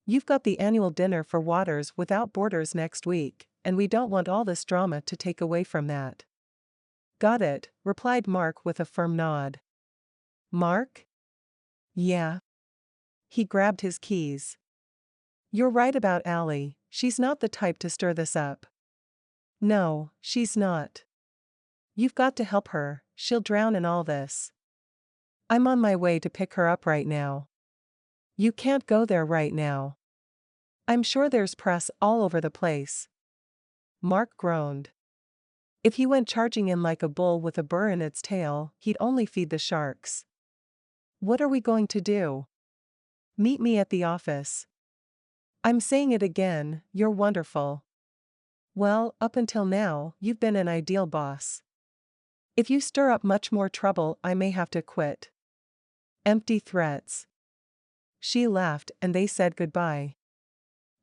You've got the annual dinner for Waters Without Borders next week, and we don't want all this drama to take away from that. Got it, replied Mark with a firm nod. Mark? Yeah. He grabbed his keys. You're right about Allie, she's not the type to stir this up. No, she's not. You've got to help her, she'll drown in all this. I'm on my way to pick her up right now. You can't go there right now. I'm sure there's press all over the place. Mark groaned. If he went charging in like a bull with a burr in its tail, he'd only feed the sharks. What are we going to do? Meet me at the office. I'm saying it again, you're wonderful. Well, up until now, you've been an ideal boss. If you stir up much more trouble, I may have to quit. Empty threats. She laughed and they said goodbye.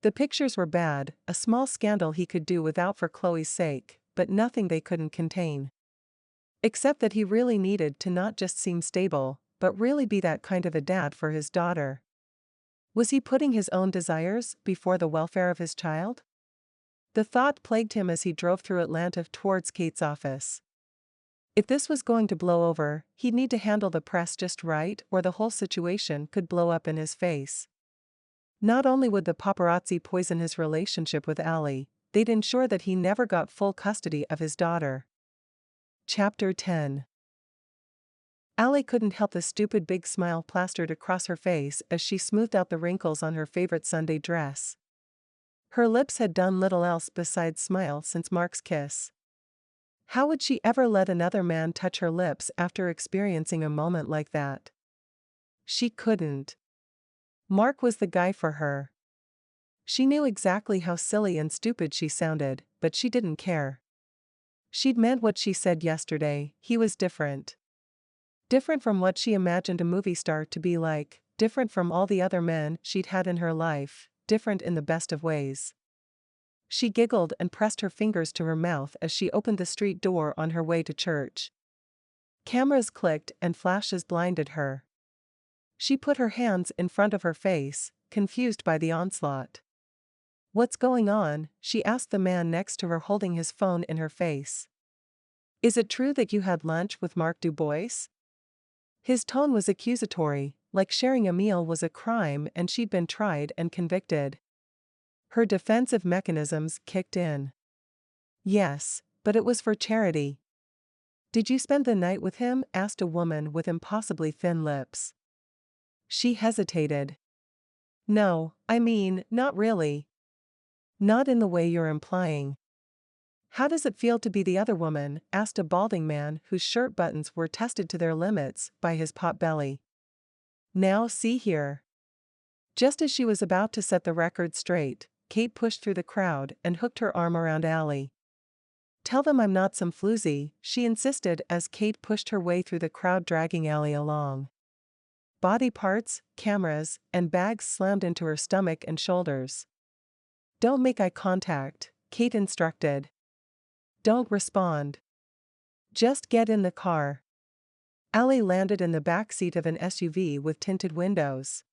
The pictures were bad, a small scandal he could do without for Chloe's sake, but nothing they couldn't contain. Except that he really needed to not just seem stable, but really be that kind of a dad for his daughter. Was he putting his own desires before the welfare of his child? The thought plagued him as he drove through Atlanta towards Kate's office. If this was going to blow over, he'd need to handle the press just right, or the whole situation could blow up in his face. Not only would the paparazzi poison his relationship with Allie, they'd ensure that he never got full custody of his daughter. Chapter 10. Allie couldn't help the stupid big smile plastered across her face as she smoothed out the wrinkles on her favorite Sunday dress. Her lips had done little else besides smile since Mark's kiss. How would she ever let another man touch her lips after experiencing a moment like that? She couldn't. Mark was the guy for her. She knew exactly how silly and stupid she sounded, but she didn't care. She'd meant what she said yesterday, he was different. Different from what she imagined a movie star to be like, different from all the other men she'd had in her life, different in the best of ways. She giggled and pressed her fingers to her mouth as she opened the street door on her way to church. Cameras clicked and flashes blinded her. She put her hands in front of her face, confused by the onslaught. What's going on? She asked the man next to her holding his phone in her face. Is it true that you had lunch with Mark Dubois? His tone was accusatory, like sharing a meal was a crime and she'd been tried and convicted. Her defensive mechanisms kicked in. Yes, but it was for charity. Did you spend the night with him? Asked a woman with impossibly thin lips. She hesitated. No, I mean, not really. Not in the way you're implying. How does it feel to be the other woman? Asked a balding man whose shirt buttons were tested to their limits by his pot belly. Now see here. Just as she was about to set the record straight, Kate pushed through the crowd and hooked her arm around Allie. Tell them I'm not some floozy, she insisted as Kate pushed her way through the crowd dragging Allie along. Body parts, cameras, and bags slammed into her stomach and shoulders. Don't make eye contact, Kate instructed. Don't respond. Just get in the car. Allie landed in the back seat of an SUV with tinted windows.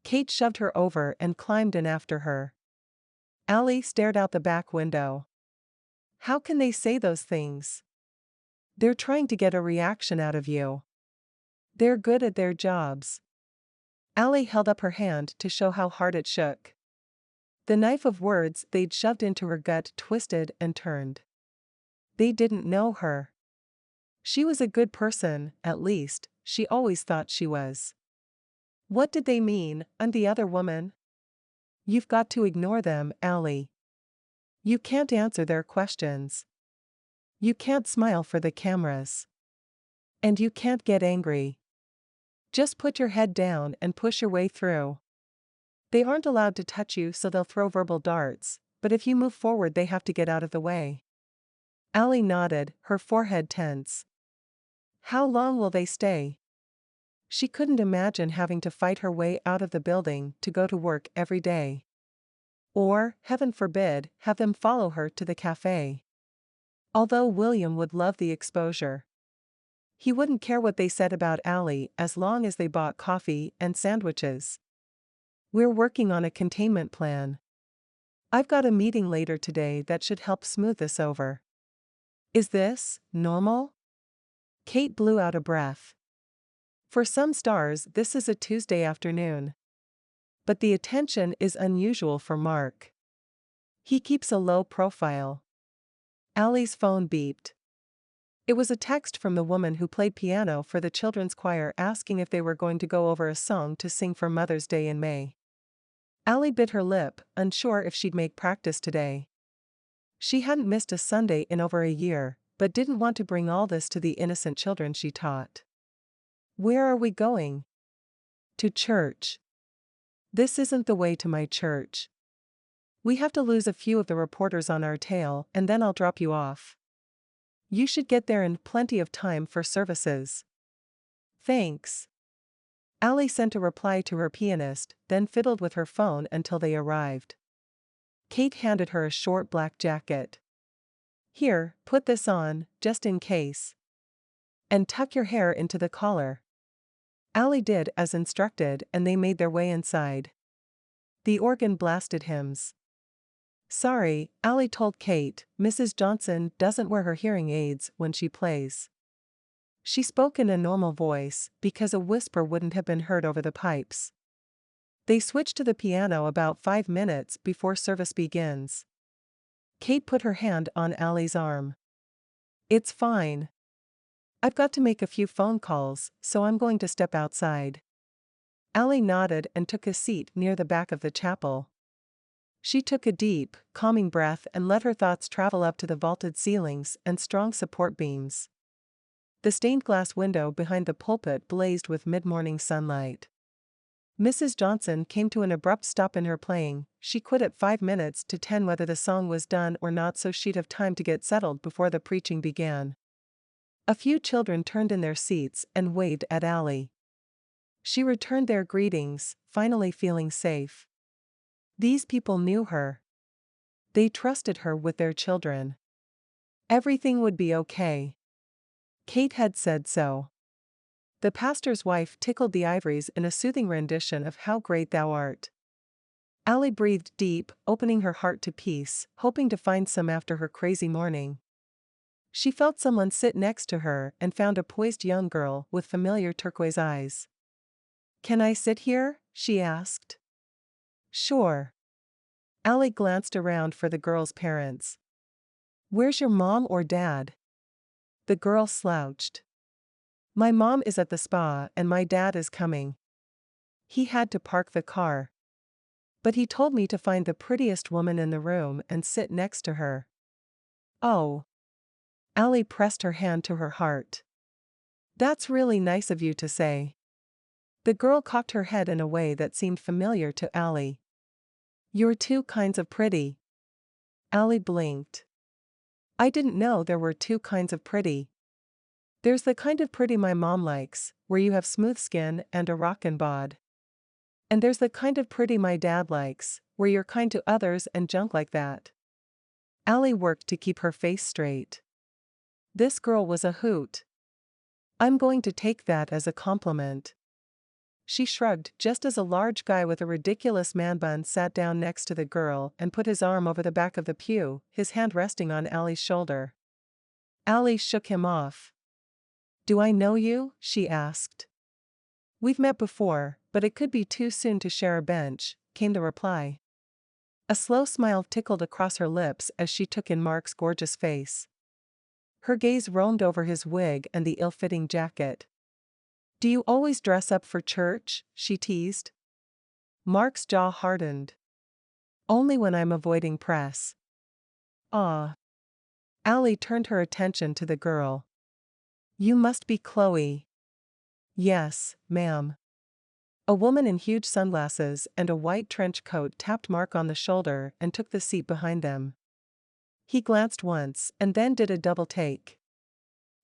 Kate shoved her over and climbed in after her. Allie stared out the back window. How can they say those things? They're trying to get a reaction out of you. They're good at their jobs. Allie held up her hand to show how hard it shook. The knife of words they'd shoved into her gut twisted and turned. They didn't know her. She was a good person, at least, she always thought she was. What did they mean, and the other woman? You've got to ignore them, Allie. You can't answer their questions. You can't smile for the cameras. And you can't get angry. Just put your head down and push your way through. They aren't allowed to touch you, so they'll throw verbal darts, but if you move forward they have to get out of the way. Allie nodded, her forehead tense. How long will they stay? She couldn't imagine having to fight her way out of the building to go to work every day. Or, heaven forbid, have them follow her to the cafe. Although William would love the exposure. He wouldn't care what they said about Allie as long as they bought coffee and sandwiches. We're working on a containment plan. I've got a meeting later today that should help smooth this over. Is this normal? Kate blew out a breath. For some stars, this is a Tuesday afternoon. But the attention is unusual for Mark. He keeps a low profile. Allie's phone beeped. It was a text from the woman who played piano for the children's choir asking if they were going to go over a song to sing for Mother's Day in May. Allie bit her lip, unsure if she'd make practice today. She hadn't missed a Sunday in over a year, but didn't want to bring all this to the innocent children she taught. Where are we going? To church. This isn't the way to my church. We have to lose a few of the reporters on our tail, and then I'll drop you off. You should get there in plenty of time for services. Thanks. Allie sent a reply to her pianist, then fiddled with her phone until they arrived. Kate handed her a short black jacket. Here, put this on, just in case. And tuck your hair into the collar. Allie did as instructed, and they made their way inside. The organ blasted hymns. Sorry, Allie told Kate, Mrs. Johnson doesn't wear her hearing aids when she plays. She spoke in a normal voice, because a whisper wouldn't have been heard over the pipes. They switched to the piano about 5 minutes before service begins. Kate put her hand on Allie's arm. It's fine. I've got to make a few phone calls, so I'm going to step outside. Allie nodded and took a seat near the back of the chapel. She took a deep, calming breath and let her thoughts travel up to the vaulted ceilings and strong support beams. The stained glass window behind the pulpit blazed with mid-morning sunlight. Mrs. Johnson came to an abrupt stop in her playing. She quit at 5 minutes to 10 whether the song was done or not, so she'd have time to get settled before the preaching began. A few children turned in their seats and waved at Allie. She returned their greetings, finally feeling safe. These people knew her. They trusted her with their children. Everything would be okay. Kate had said so. The pastor's wife tickled the ivories in a soothing rendition of How Great Thou Art. Allie breathed deep, opening her heart to peace, hoping to find some after her crazy morning. She felt someone sit next to her and found a poised young girl with familiar turquoise eyes. Can I sit here? She asked. Sure. Allie glanced around for the girl's parents. Where's your mom or dad? The girl slouched. My mom is at the spa and my dad is coming. He had to park the car. But he told me to find the prettiest woman in the room and sit next to her. Oh. Allie pressed her hand to her heart. That's really nice of you to say. The girl cocked her head in a way that seemed familiar to Allie. You're two kinds of pretty. Allie blinked. I didn't know there were two kinds of pretty. There's the kind of pretty my mom likes, where you have smooth skin and a rockin' bod. And there's the kind of pretty my dad likes, where you're kind to others and junk like that. Allie worked to keep her face straight. This girl was a hoot. I'm going to take that as a compliment. She shrugged just as a large guy with a ridiculous man bun sat down next to the girl and put his arm over the back of the pew, his hand resting on Allie's shoulder. Allie shook him off. Do I know you? She asked. We've met before, but it could be too soon to share a bench, came the reply. A slow smile tickled across her lips as she took in Mark's gorgeous face. Her gaze roamed over his wig and the ill-fitting jacket. Do you always dress up for church? She teased. Mark's jaw hardened. Only when I'm avoiding press. Ah. Allie turned her attention to the girl. You must be Chloe. Yes, ma'am. A woman in huge sunglasses and a white trench coat tapped Mark on the shoulder and took the seat behind them. He glanced once and then did a double take.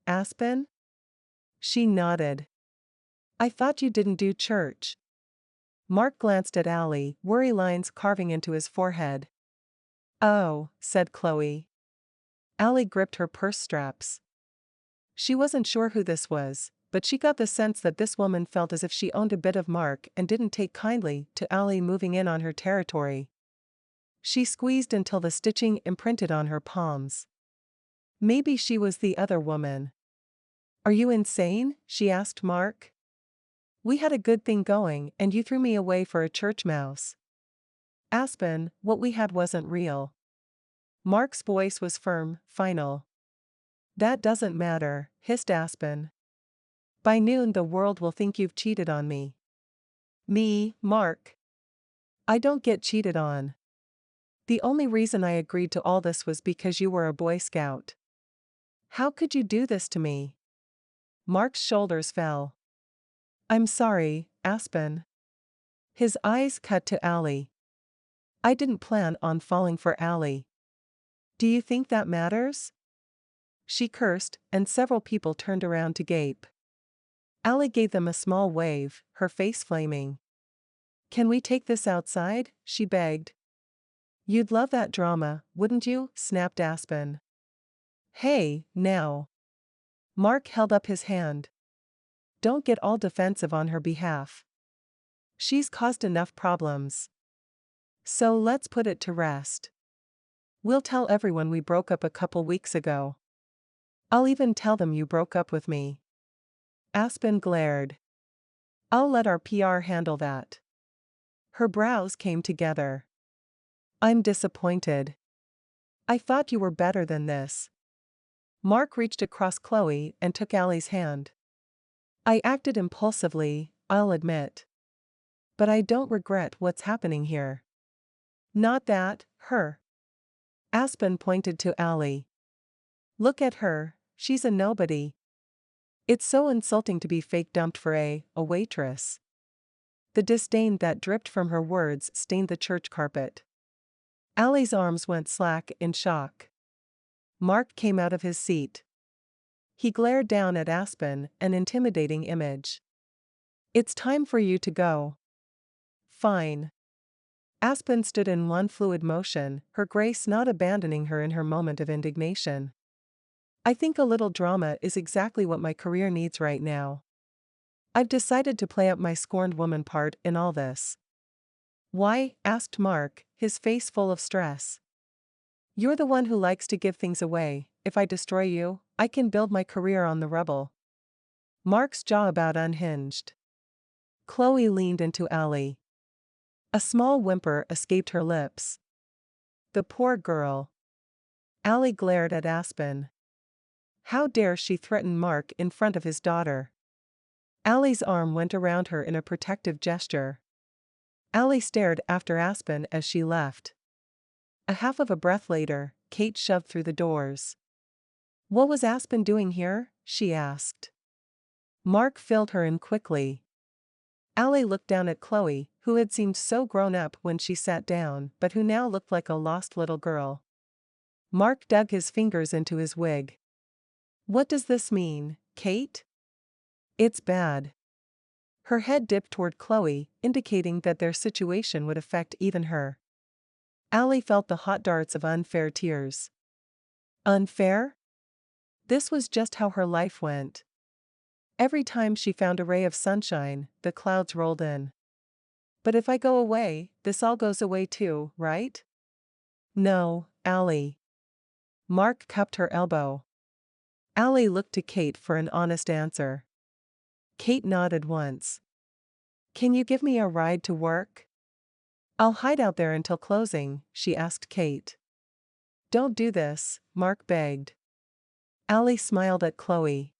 Aspen? She nodded. I thought you didn't do church. Mark glanced at Allie, worry lines carving into his forehead. Oh, said Chloe. Allie gripped her purse straps. She wasn't sure who this was, but she got the sense that this woman felt as if she owned a bit of Mark and didn't take kindly to Allie moving in on her territory. She squeezed until the stitching imprinted on her palms. Maybe she was the other woman. Are you insane? She asked Mark. We had a good thing going and you threw me away for a church mouse. Aspen, what we had wasn't real. Mark's voice was firm, final. That doesn't matter, hissed Aspen. By noon the world will think you've cheated on me. Me, Mark. I don't get cheated on. The only reason I agreed to all this was because you were a Boy Scout. How could you do this to me? Mark's shoulders fell. I'm sorry, Aspen. His eyes cut to Allie. I didn't plan on falling for Allie. Do you think that matters? She cursed, and several people turned around to gape. Allie gave them a small wave, her face flaming. Can we take this outside? She begged. You'd love that drama, wouldn't you? Snapped Aspen. Hey, now. Mark held up his hand. Don't get all defensive on her behalf. She's caused enough problems. So let's put it to rest. We'll tell everyone we broke up a couple weeks ago. I'll even tell them you broke up with me. Aspen glared. I'll let our PR handle that. Her brows came together. I'm disappointed. I thought you were better than this. Mark reached across Chloe and took Allie's hand. I acted impulsively, I'll admit. But I don't regret what's happening here. Not that, her. Aspen pointed to Allie. Look at her, she's a nobody. It's so insulting to be fake dumped for a waitress. The disdain that dripped from her words stained the church carpet. Allie's arms went slack in shock. Mark came out of his seat. He glared down at Aspen, an intimidating image. It's time for you to go. Fine. Aspen stood in one fluid motion, her grace not abandoning her in her moment of indignation. I think a little drama is exactly what my career needs right now. I've decided to play up my scorned woman part in all this. Why? Asked Mark, his face full of stress. You're the one who likes to give things away. If I destroy you, I can build my career on the rubble. Mark's jaw about unhinged. Chloe leaned into Allie. A small whimper escaped her lips. The poor girl. Allie glared at Aspen. How dare she threaten Mark in front of his daughter? Allie's arm went around her in a protective gesture. Allie stared after Aspen as she left. A half of a breath later, Kate shoved through the doors. What was Aspen doing here? She asked. Mark filled her in quickly. Allie looked down at Chloe, who had seemed so grown up when she sat down but who now looked like a lost little girl. Mark dug his fingers into his wig. What does this mean, Kate? It's bad. Her head dipped toward Chloe, indicating that their situation would affect even her. Allie felt the hot darts of unfair tears. Unfair? This was just how her life went. Every time she found a ray of sunshine, the clouds rolled in. But if I go away, this all goes away too, right? No, Allie. Mark cupped her elbow. Allie looked to Kate for an honest answer. Kate nodded once. Can you give me a ride to work? I'll hide out there until closing, she asked Kate. Don't do this, Mark begged. Allie smiled at Chloe.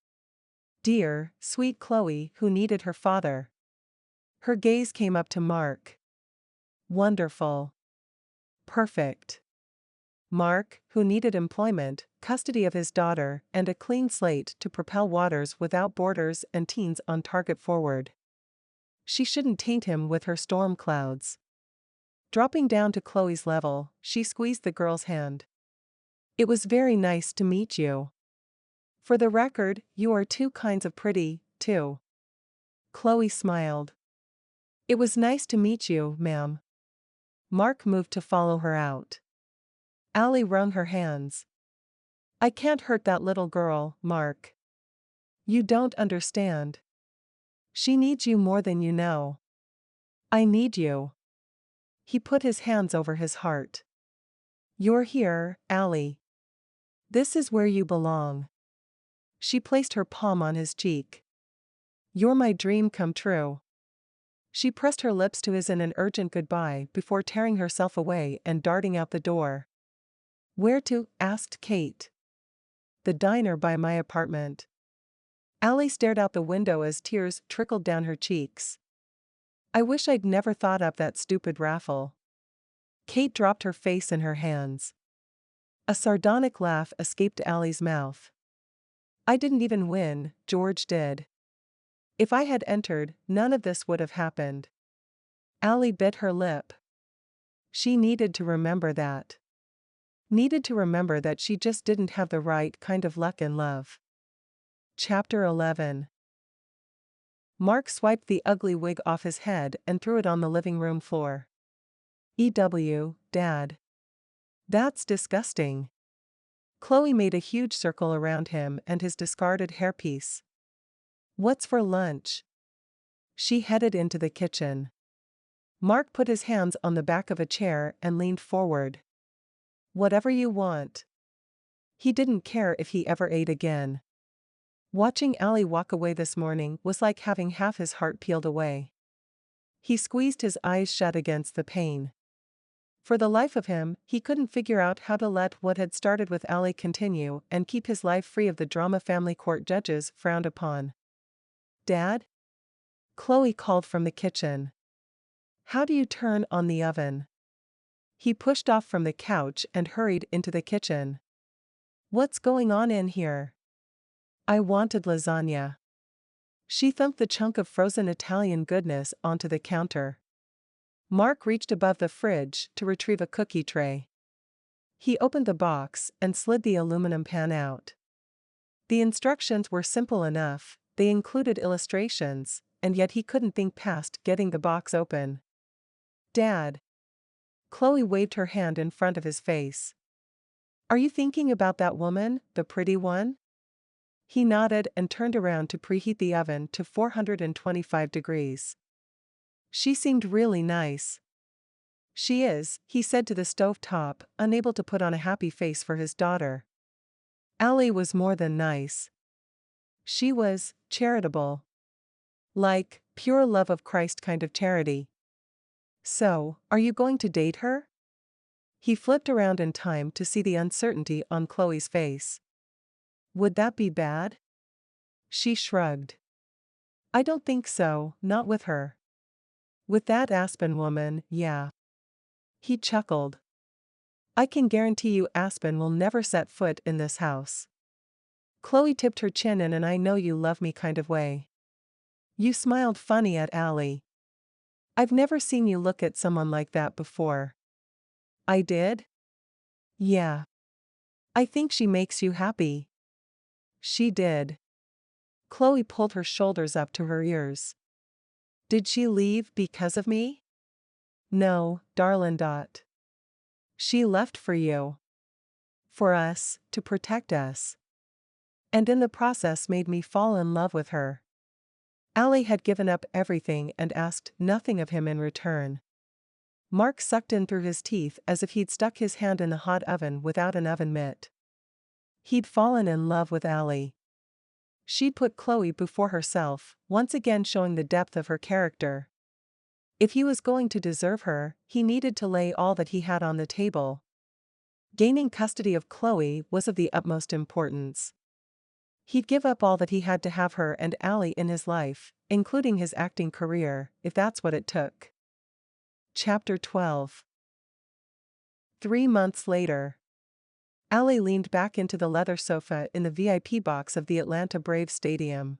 Dear, sweet Chloe, who needed her father. Her gaze came up to Mark. Wonderful. Perfect. Mark, who needed employment, custody of his daughter, and a clean slate to propel waters without borders and teens on target forward. She shouldn't taint him with her storm clouds. Dropping down to Chloe's level, she squeezed the girl's hand. It was very nice to meet you. For the record, you are two kinds of pretty, too. Chloe smiled. It was nice to meet you, ma'am. Mark moved to follow her out. Allie wrung her hands. I can't hurt that little girl, Mark. You don't understand. She needs you more than you know. I need you. He put his hands over his heart. You're here, Allie. This is where you belong. She placed her palm on his cheek. You're my dream come true. She pressed her lips to his in an urgent goodbye before tearing herself away and darting out the door. Where to? Asked Kate. The diner by my apartment. Allie stared out the window as tears trickled down her cheeks. I wish I'd never thought up that stupid raffle. Kate dropped her face in her hands. A sardonic laugh escaped Allie's mouth. I didn't even win, George did. If I had entered, none of this would have happened. Allie bit her lip. She needed to remember that. Needed to remember that she just didn't have the right kind of luck in love. Chapter 11. Mark swiped the ugly wig off his head and threw it on the living room floor. Dad. That's disgusting. Chloe made a huge circle around him and his discarded hairpiece. What's for lunch? She headed into the kitchen. Mark put his hands on the back of a chair and leaned forward. Whatever you want. He didn't care if he ever ate again. Watching Allie walk away this morning was like having half his heart peeled away. He squeezed his eyes shut against the pain. For the life of him, he couldn't figure out how to let what had started with Allie continue and keep his life free of the drama family court judges frowned upon. Dad? Chloe called from the kitchen. How do you turn on the oven? He pushed off from the couch and hurried into the kitchen. What's going on in here? I wanted lasagna. She thumped the chunk of frozen Italian goodness onto the counter. Mark reached above the fridge to retrieve a cookie tray. He opened the box and slid the aluminum pan out. The instructions were simple enough, they included illustrations, and yet he couldn't think past getting the box open. Dad. Chloe waved her hand in front of his face. Are you thinking about that woman, the pretty one? He nodded and turned around to preheat the oven to 425 degrees. She seemed really nice. She is, he said to the stovetop, unable to put on a happy face for his daughter. Allie was more than nice. She was charitable. Like, pure love of Christ kind of charity. So, are you going to date her? He flipped around in time to see the uncertainty on Chloe's face. Would that be bad? She shrugged. I don't think so, not with her. With that Aspen woman, yeah. He chuckled. I can guarantee you Aspen will never set foot in this house. Chloe tipped her chin in an I know you love me kind of way. You smiled funny at Allie. I've never seen you look at someone like that before. I did? Yeah. I think she makes you happy. She did. Chloe pulled her shoulders up to her ears. Did she leave because of me? No, darlin'. She left for you. For us, to protect us. And in the process made me fall in love with her. Allie had given up everything and asked nothing of him in return. Mark sucked in through his teeth as if he'd stuck his hand in a hot oven without an oven mitt. He'd fallen in love with Allie. She'd put Chloe before herself, once again showing the depth of her character. If he was going to deserve her, he needed to lay all that he had on the table. Gaining custody of Chloe was of the utmost importance. He'd give up all that he had to have her and Allie in his life, including his acting career, if that's what it took. Chapter 12. 3 months later. Allie leaned back into the leather sofa in the VIP box of the Atlanta Braves Stadium.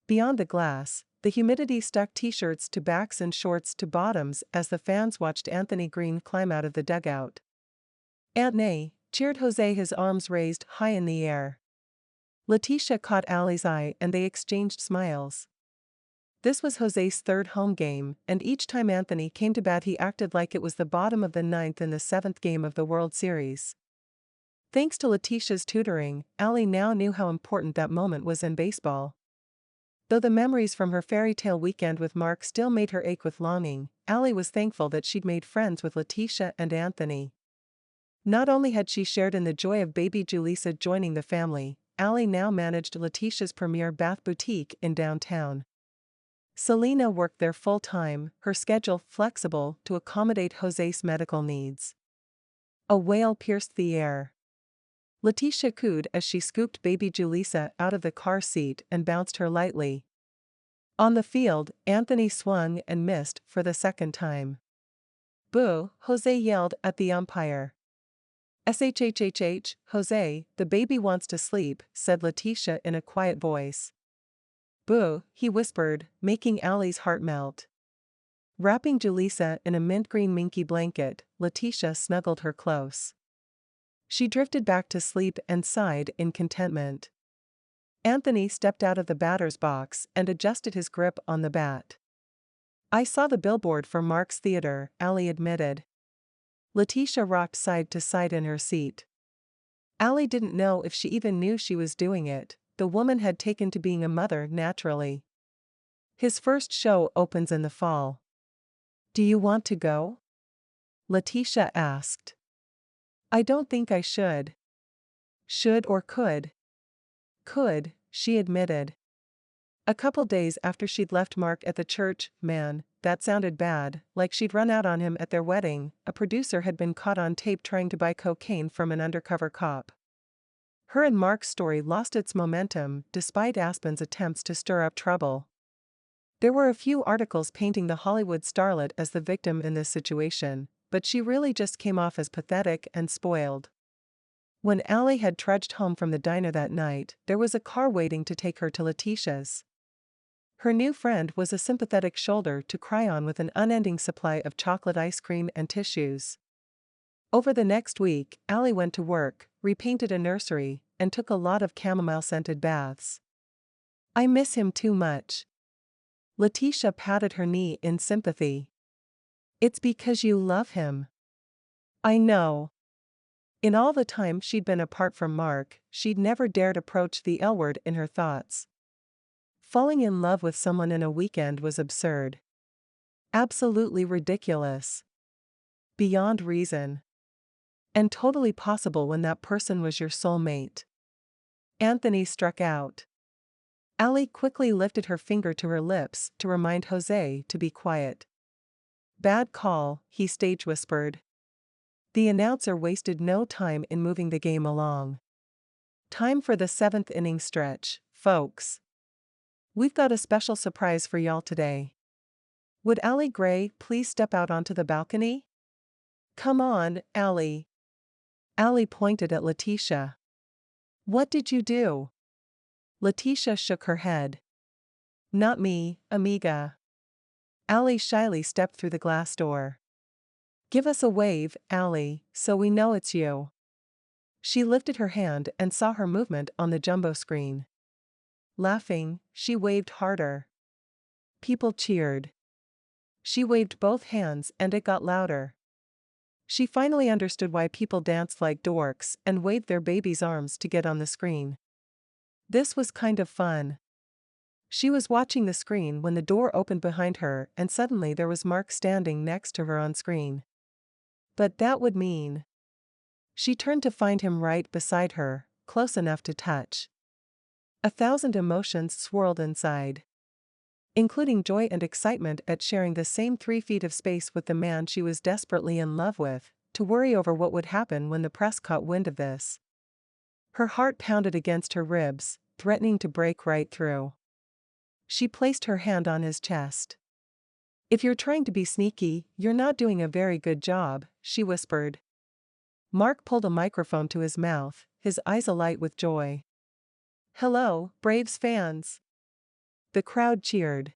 Beyond the glass, the humidity stuck t-shirts to backs and shorts to bottoms as the fans watched Anthony Green climb out of the dugout. "Anthony," cheered Jose, his arms raised high in the air. Letitia caught Allie's eye and they exchanged smiles. This was Jose's third home game, and each time Anthony came to bat he acted like it was the bottom of the ninth in the seventh game of the World Series. Thanks to Letitia's tutoring, Allie now knew how important that moment was in baseball. Though the memories from her fairy tale weekend with Mark still made her ache with longing, Allie was thankful that she'd made friends with Letitia and Anthony. Not only had she shared in the joy of baby Julissa joining the family, Allie now managed Letitia's premier bath boutique in downtown. Selena worked there full-time, her schedule flexible to accommodate Jose's medical needs. A wail pierced the air. Letitia cooed as she scooped baby Julissa out of the car seat and bounced her lightly. On the field, Anthony swung and missed for the second time. "Boo," Jose yelled at the umpire. "Shhhh, Jose, the baby wants to sleep," said Letitia in a quiet voice. "Boo," he whispered, making Allie's heart melt. Wrapping Julissa in a mint green minky blanket, Letitia snuggled her close. She drifted back to sleep and sighed in contentment. Anthony stepped out of the batter's box and adjusted his grip on the bat. "I saw the billboard for Mark's Theater," Allie admitted. Letitia rocked side to side in her seat. Allie didn't know if she even knew she was doing it. The woman had taken to being a mother naturally. "His first show opens in the fall. Do you want to go?" Letitia asked. "I don't think I should." "Should or could?" "Could," she admitted. A couple days after she'd left Mark at the church, man, that sounded bad, like she'd run out on him at their wedding, a producer had been caught on tape trying to buy cocaine from an undercover cop. Her and Mark's story lost its momentum despite Aspen's attempts to stir up trouble. There were a few articles painting the Hollywood starlet as the victim in this situation, but she really just came off as pathetic and spoiled. When Allie had trudged home from the diner that night, there was a car waiting to take her to Letitia's. Her new friend was a sympathetic shoulder to cry on with an unending supply of chocolate ice cream and tissues. Over the next week, Allie went to work, repainted a nursery, and took a lot of chamomile-scented baths. "I miss him too much." Letitia patted her knee in sympathy. "It's because you love him." "I know." In all the time she'd been apart from Mark, she'd never dared approach the L word in her thoughts. Falling in love with someone in a weekend was absurd. Absolutely ridiculous. Beyond reason. And totally possible when that person was your soulmate. Anthony struck out. Allie quickly lifted her finger to her lips to remind Jose to be quiet. "Bad call," he stage whispered. The announcer wasted no time in moving the game along. "Time for the seventh inning stretch, folks. We've got a special surprise for y'all today. Would Allie Gray please step out onto the balcony?" "Come on, Allie." Allie pointed at Letitia. "What did you do?" Letitia shook her head. "Not me, amiga." Allie shyly stepped through the glass door. "Give us a wave, Allie, so we know it's you." She lifted her hand and saw her movement on the jumbo screen. Laughing, she waved harder. People cheered. She waved both hands and it got louder. She finally understood why people danced like dorks and waved their babies' arms to get on the screen. This was kind of fun. She was watching the screen when the door opened behind her and suddenly there was Mark standing next to her on screen. But that would mean. She turned to find him right beside her, close enough to touch. 1,000 emotions swirled inside, including joy and excitement at sharing the same 3 feet of space with the man she was desperately in love with, to worry over what would happen when the press caught wind of this. Her heart pounded against her ribs, threatening to break right through. She placed her hand on his chest. "If you're trying to be sneaky, you're not doing a very good job," she whispered. Mark pulled a microphone to his mouth, his eyes alight with joy. "Hello, Braves fans." The crowd cheered.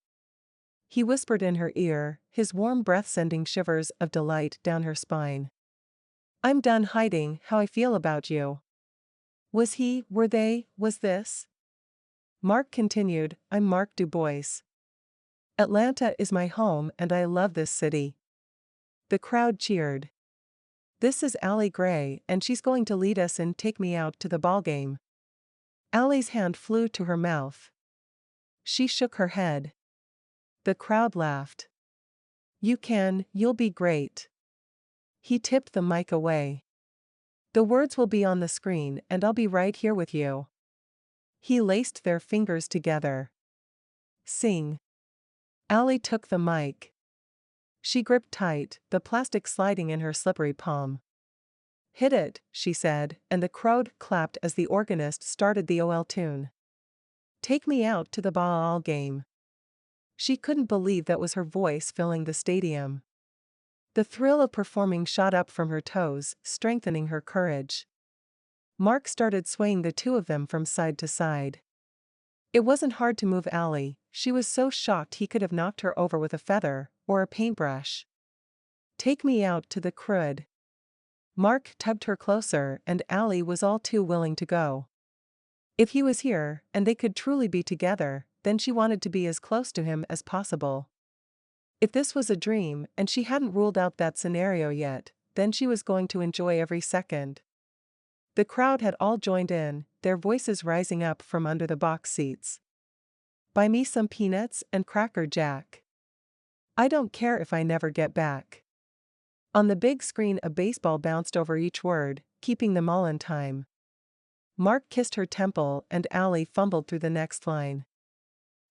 He whispered in her ear, his warm breath sending shivers of delight down her spine. "I'm done hiding how I feel about you." Was this? Mark continued, "I'm Mark Dubois. Atlanta is my home and I love this city." The crowd cheered. "This is Allie Gray and she's going to lead us in Take Me Out to the Ballgame." Allie's hand flew to her mouth. She shook her head. The crowd laughed. You'll be great." He tipped the mic away. "The words will be on the screen and I'll be right here with you." He laced their fingers together. "Sing." Allie took the mic. She gripped tight, the plastic sliding in her slippery palm. "Hit it," she said, and the crowd clapped as the organist started the OL tune. "Take me out to the ball game." She couldn't believe that was her voice filling the stadium. The thrill of performing shot up from her toes, strengthening her courage. Mark started swaying the two of them from side to side. It wasn't hard to move Allie, she was so shocked he could have knocked her over with a feather, or a paintbrush. "Take me out to the crud." Mark tugged her closer and Allie was all too willing to go. If he was here, and they could truly be together, then she wanted to be as close to him as possible. If this was a dream, and she hadn't ruled out that scenario yet, then she was going to enjoy every second. The crowd had all joined in, their voices rising up from under the box seats. "Buy me some peanuts and Cracker Jack. I don't care if I never get back." On the big screen a baseball bounced over each word, keeping them all in time. Mark kissed her temple and Allie fumbled through the next line.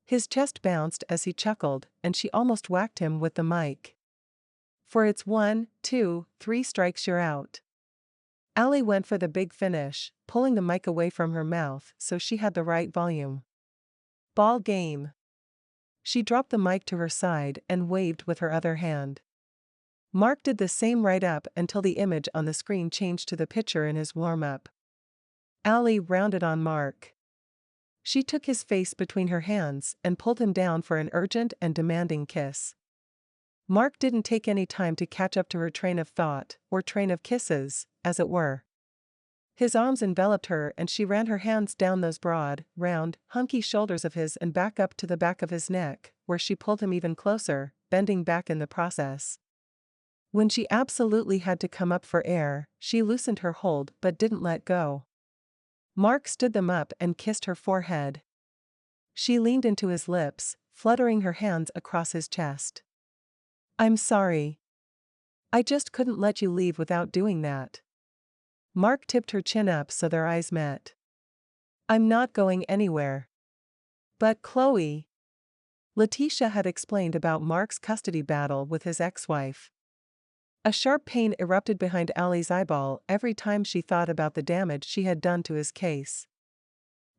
His chest bounced as he chuckled, and she almost whacked him with the mic. "For it's 1, 2, 3 strikes you're out." Allie went for the big finish, pulling the mic away from her mouth so she had the right volume. "Ball game." She dropped the mic to her side and waved with her other hand. Mark did the same right up until the image on the screen changed to the pitcher in his warm-up. Allie rounded on Mark. She took his face between her hands and pulled him down for an urgent and demanding kiss. Mark didn't take any time to catch up to her train of thought, or train of kisses, as it were. His arms enveloped her and she ran her hands down those broad, round, hunky shoulders of his and back up to the back of his neck, where she pulled him even closer, bending back in the process. When she absolutely had to come up for air, she loosened her hold but didn't let go. Mark stood them up and kissed her forehead. She leaned into his lips, fluttering her hands across his chest. "I'm sorry. I just couldn't let you leave without doing that." Mark tipped her chin up so their eyes met. "I'm not going anywhere." "But Chloe." Letitia had explained about Mark's custody battle with his ex-wife. A sharp pain erupted behind Allie's eyeball every time she thought about the damage she had done to his case.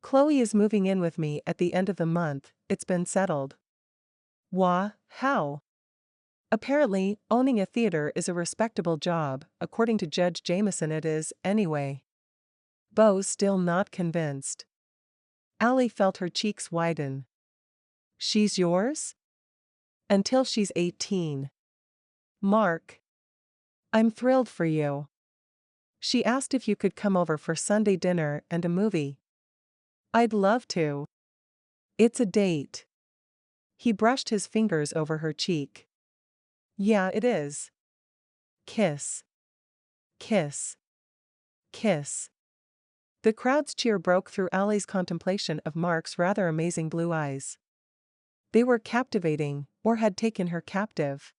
"Chloe is moving in with me at the end of the month, it's been settled." How?" "Apparently, owning a theater is a respectable job, according to Judge Jameson it is, anyway." Beau's still not convinced. Allie felt her cheeks widen. "She's yours?" "Until she's 18. Mark. I'm thrilled for you. She asked if you could come over for Sunday dinner and a movie." "I'd love to." "It's a date." He brushed his fingers over her cheek. "Yeah, it is." Kiss. Kiss. Kiss. The crowd's cheer broke through Allie's contemplation of Mark's rather amazing blue eyes. They were captivating, or had taken her captive.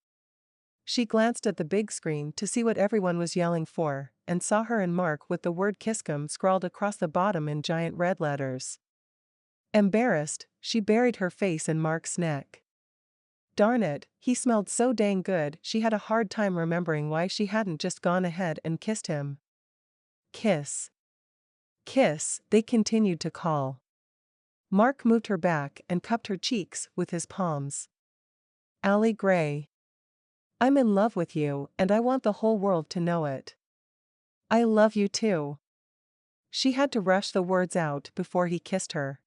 She glanced at the big screen to see what everyone was yelling for, and saw her and Mark with the word Kisscom scrawled across the bottom in giant red letters. Embarrassed, she buried her face in Mark's neck. Darn it, he smelled so dang good, she had a hard time remembering why she hadn't just gone ahead and kissed him. Kiss. Kiss, they continued to call. Mark moved her back and cupped her cheeks with his palms. Allie Gray. I'm in love with you, and I want the whole world to know it. I love you too. She had to rush the words out before he kissed her.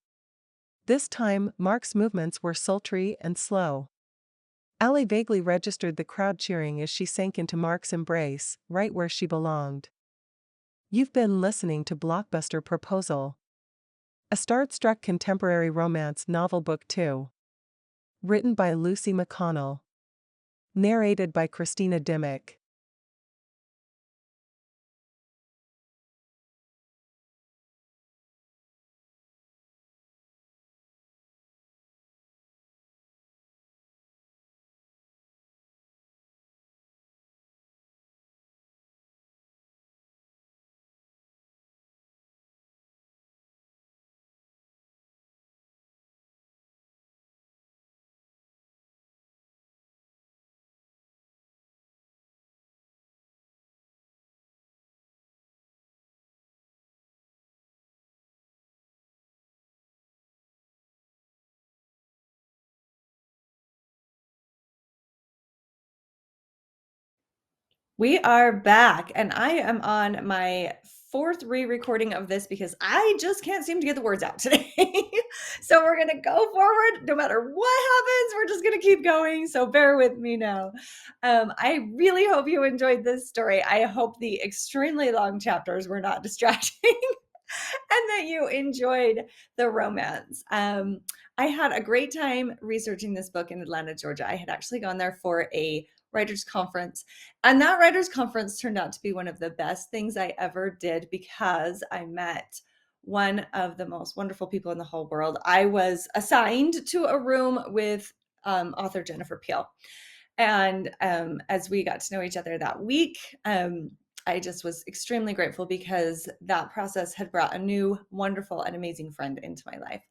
This time, Mark's movements were sultry and slow. Allie vaguely registered the crowd cheering as she sank into Mark's embrace, right where she belonged. You've been listening to Blockbuster Proposal, a starstruck contemporary romance novel book 2. Written by Lucy McConnell. Narrated by Christina Dimmick. We are back, and I am on my fourth re-recording of this because I just can't seem to get the words out today. So we're gonna go forward no matter what happens. We're just gonna keep going, so bear with me now. I really hope you enjoyed this story. I hope the extremely long chapters were not distracting and that you enjoyed the romance. I had a great time researching this book in Atlanta, Georgia. I had actually gone there for a writers conference, and that writers conference turned out to be one of the best things I ever did because I met one of the most wonderful people in the whole world. I was assigned to a room with author Jennifer Peel, and as we got to know each other that week, I just was extremely grateful because that process had brought a new, wonderful, and amazing friend into my life.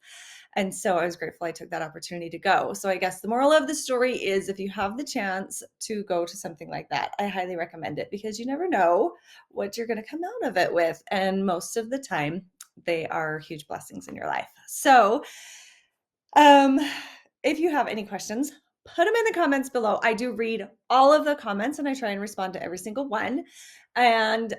And so I was grateful I took that opportunity to go. So I guess the moral of the story is if you have the chance to go to something like that, I highly recommend it because you never know what you're going to come out of it with. And most of the time, they are huge blessings in your life. So if you have any questions, put them in the comments below. I do read all of the comments and I try and respond to every single one. And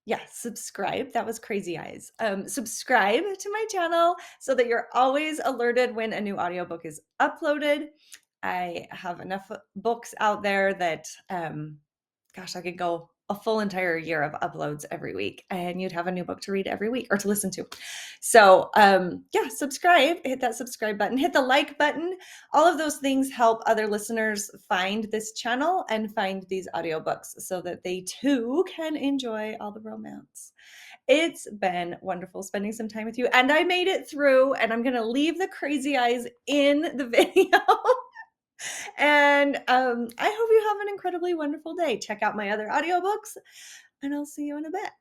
yeah, subscribe. That was crazy eyes. Subscribe to my channel so that you're always alerted when a new audiobook is uploaded. I have enough books out there that, gosh, I could go a full entire year of uploads every week and you'd have a new book to read every week or to listen to. So yeah, subscribe, hit that subscribe button, hit the like button. All of those things help other listeners find this channel and find these audiobooks so that they too can enjoy all the romance. It's been wonderful spending some time with you, and I made it through, and I'm going to leave the crazy eyes in the video. And I hope you have an incredibly wonderful day. Check out my other audiobooks, and I'll see you in a bit.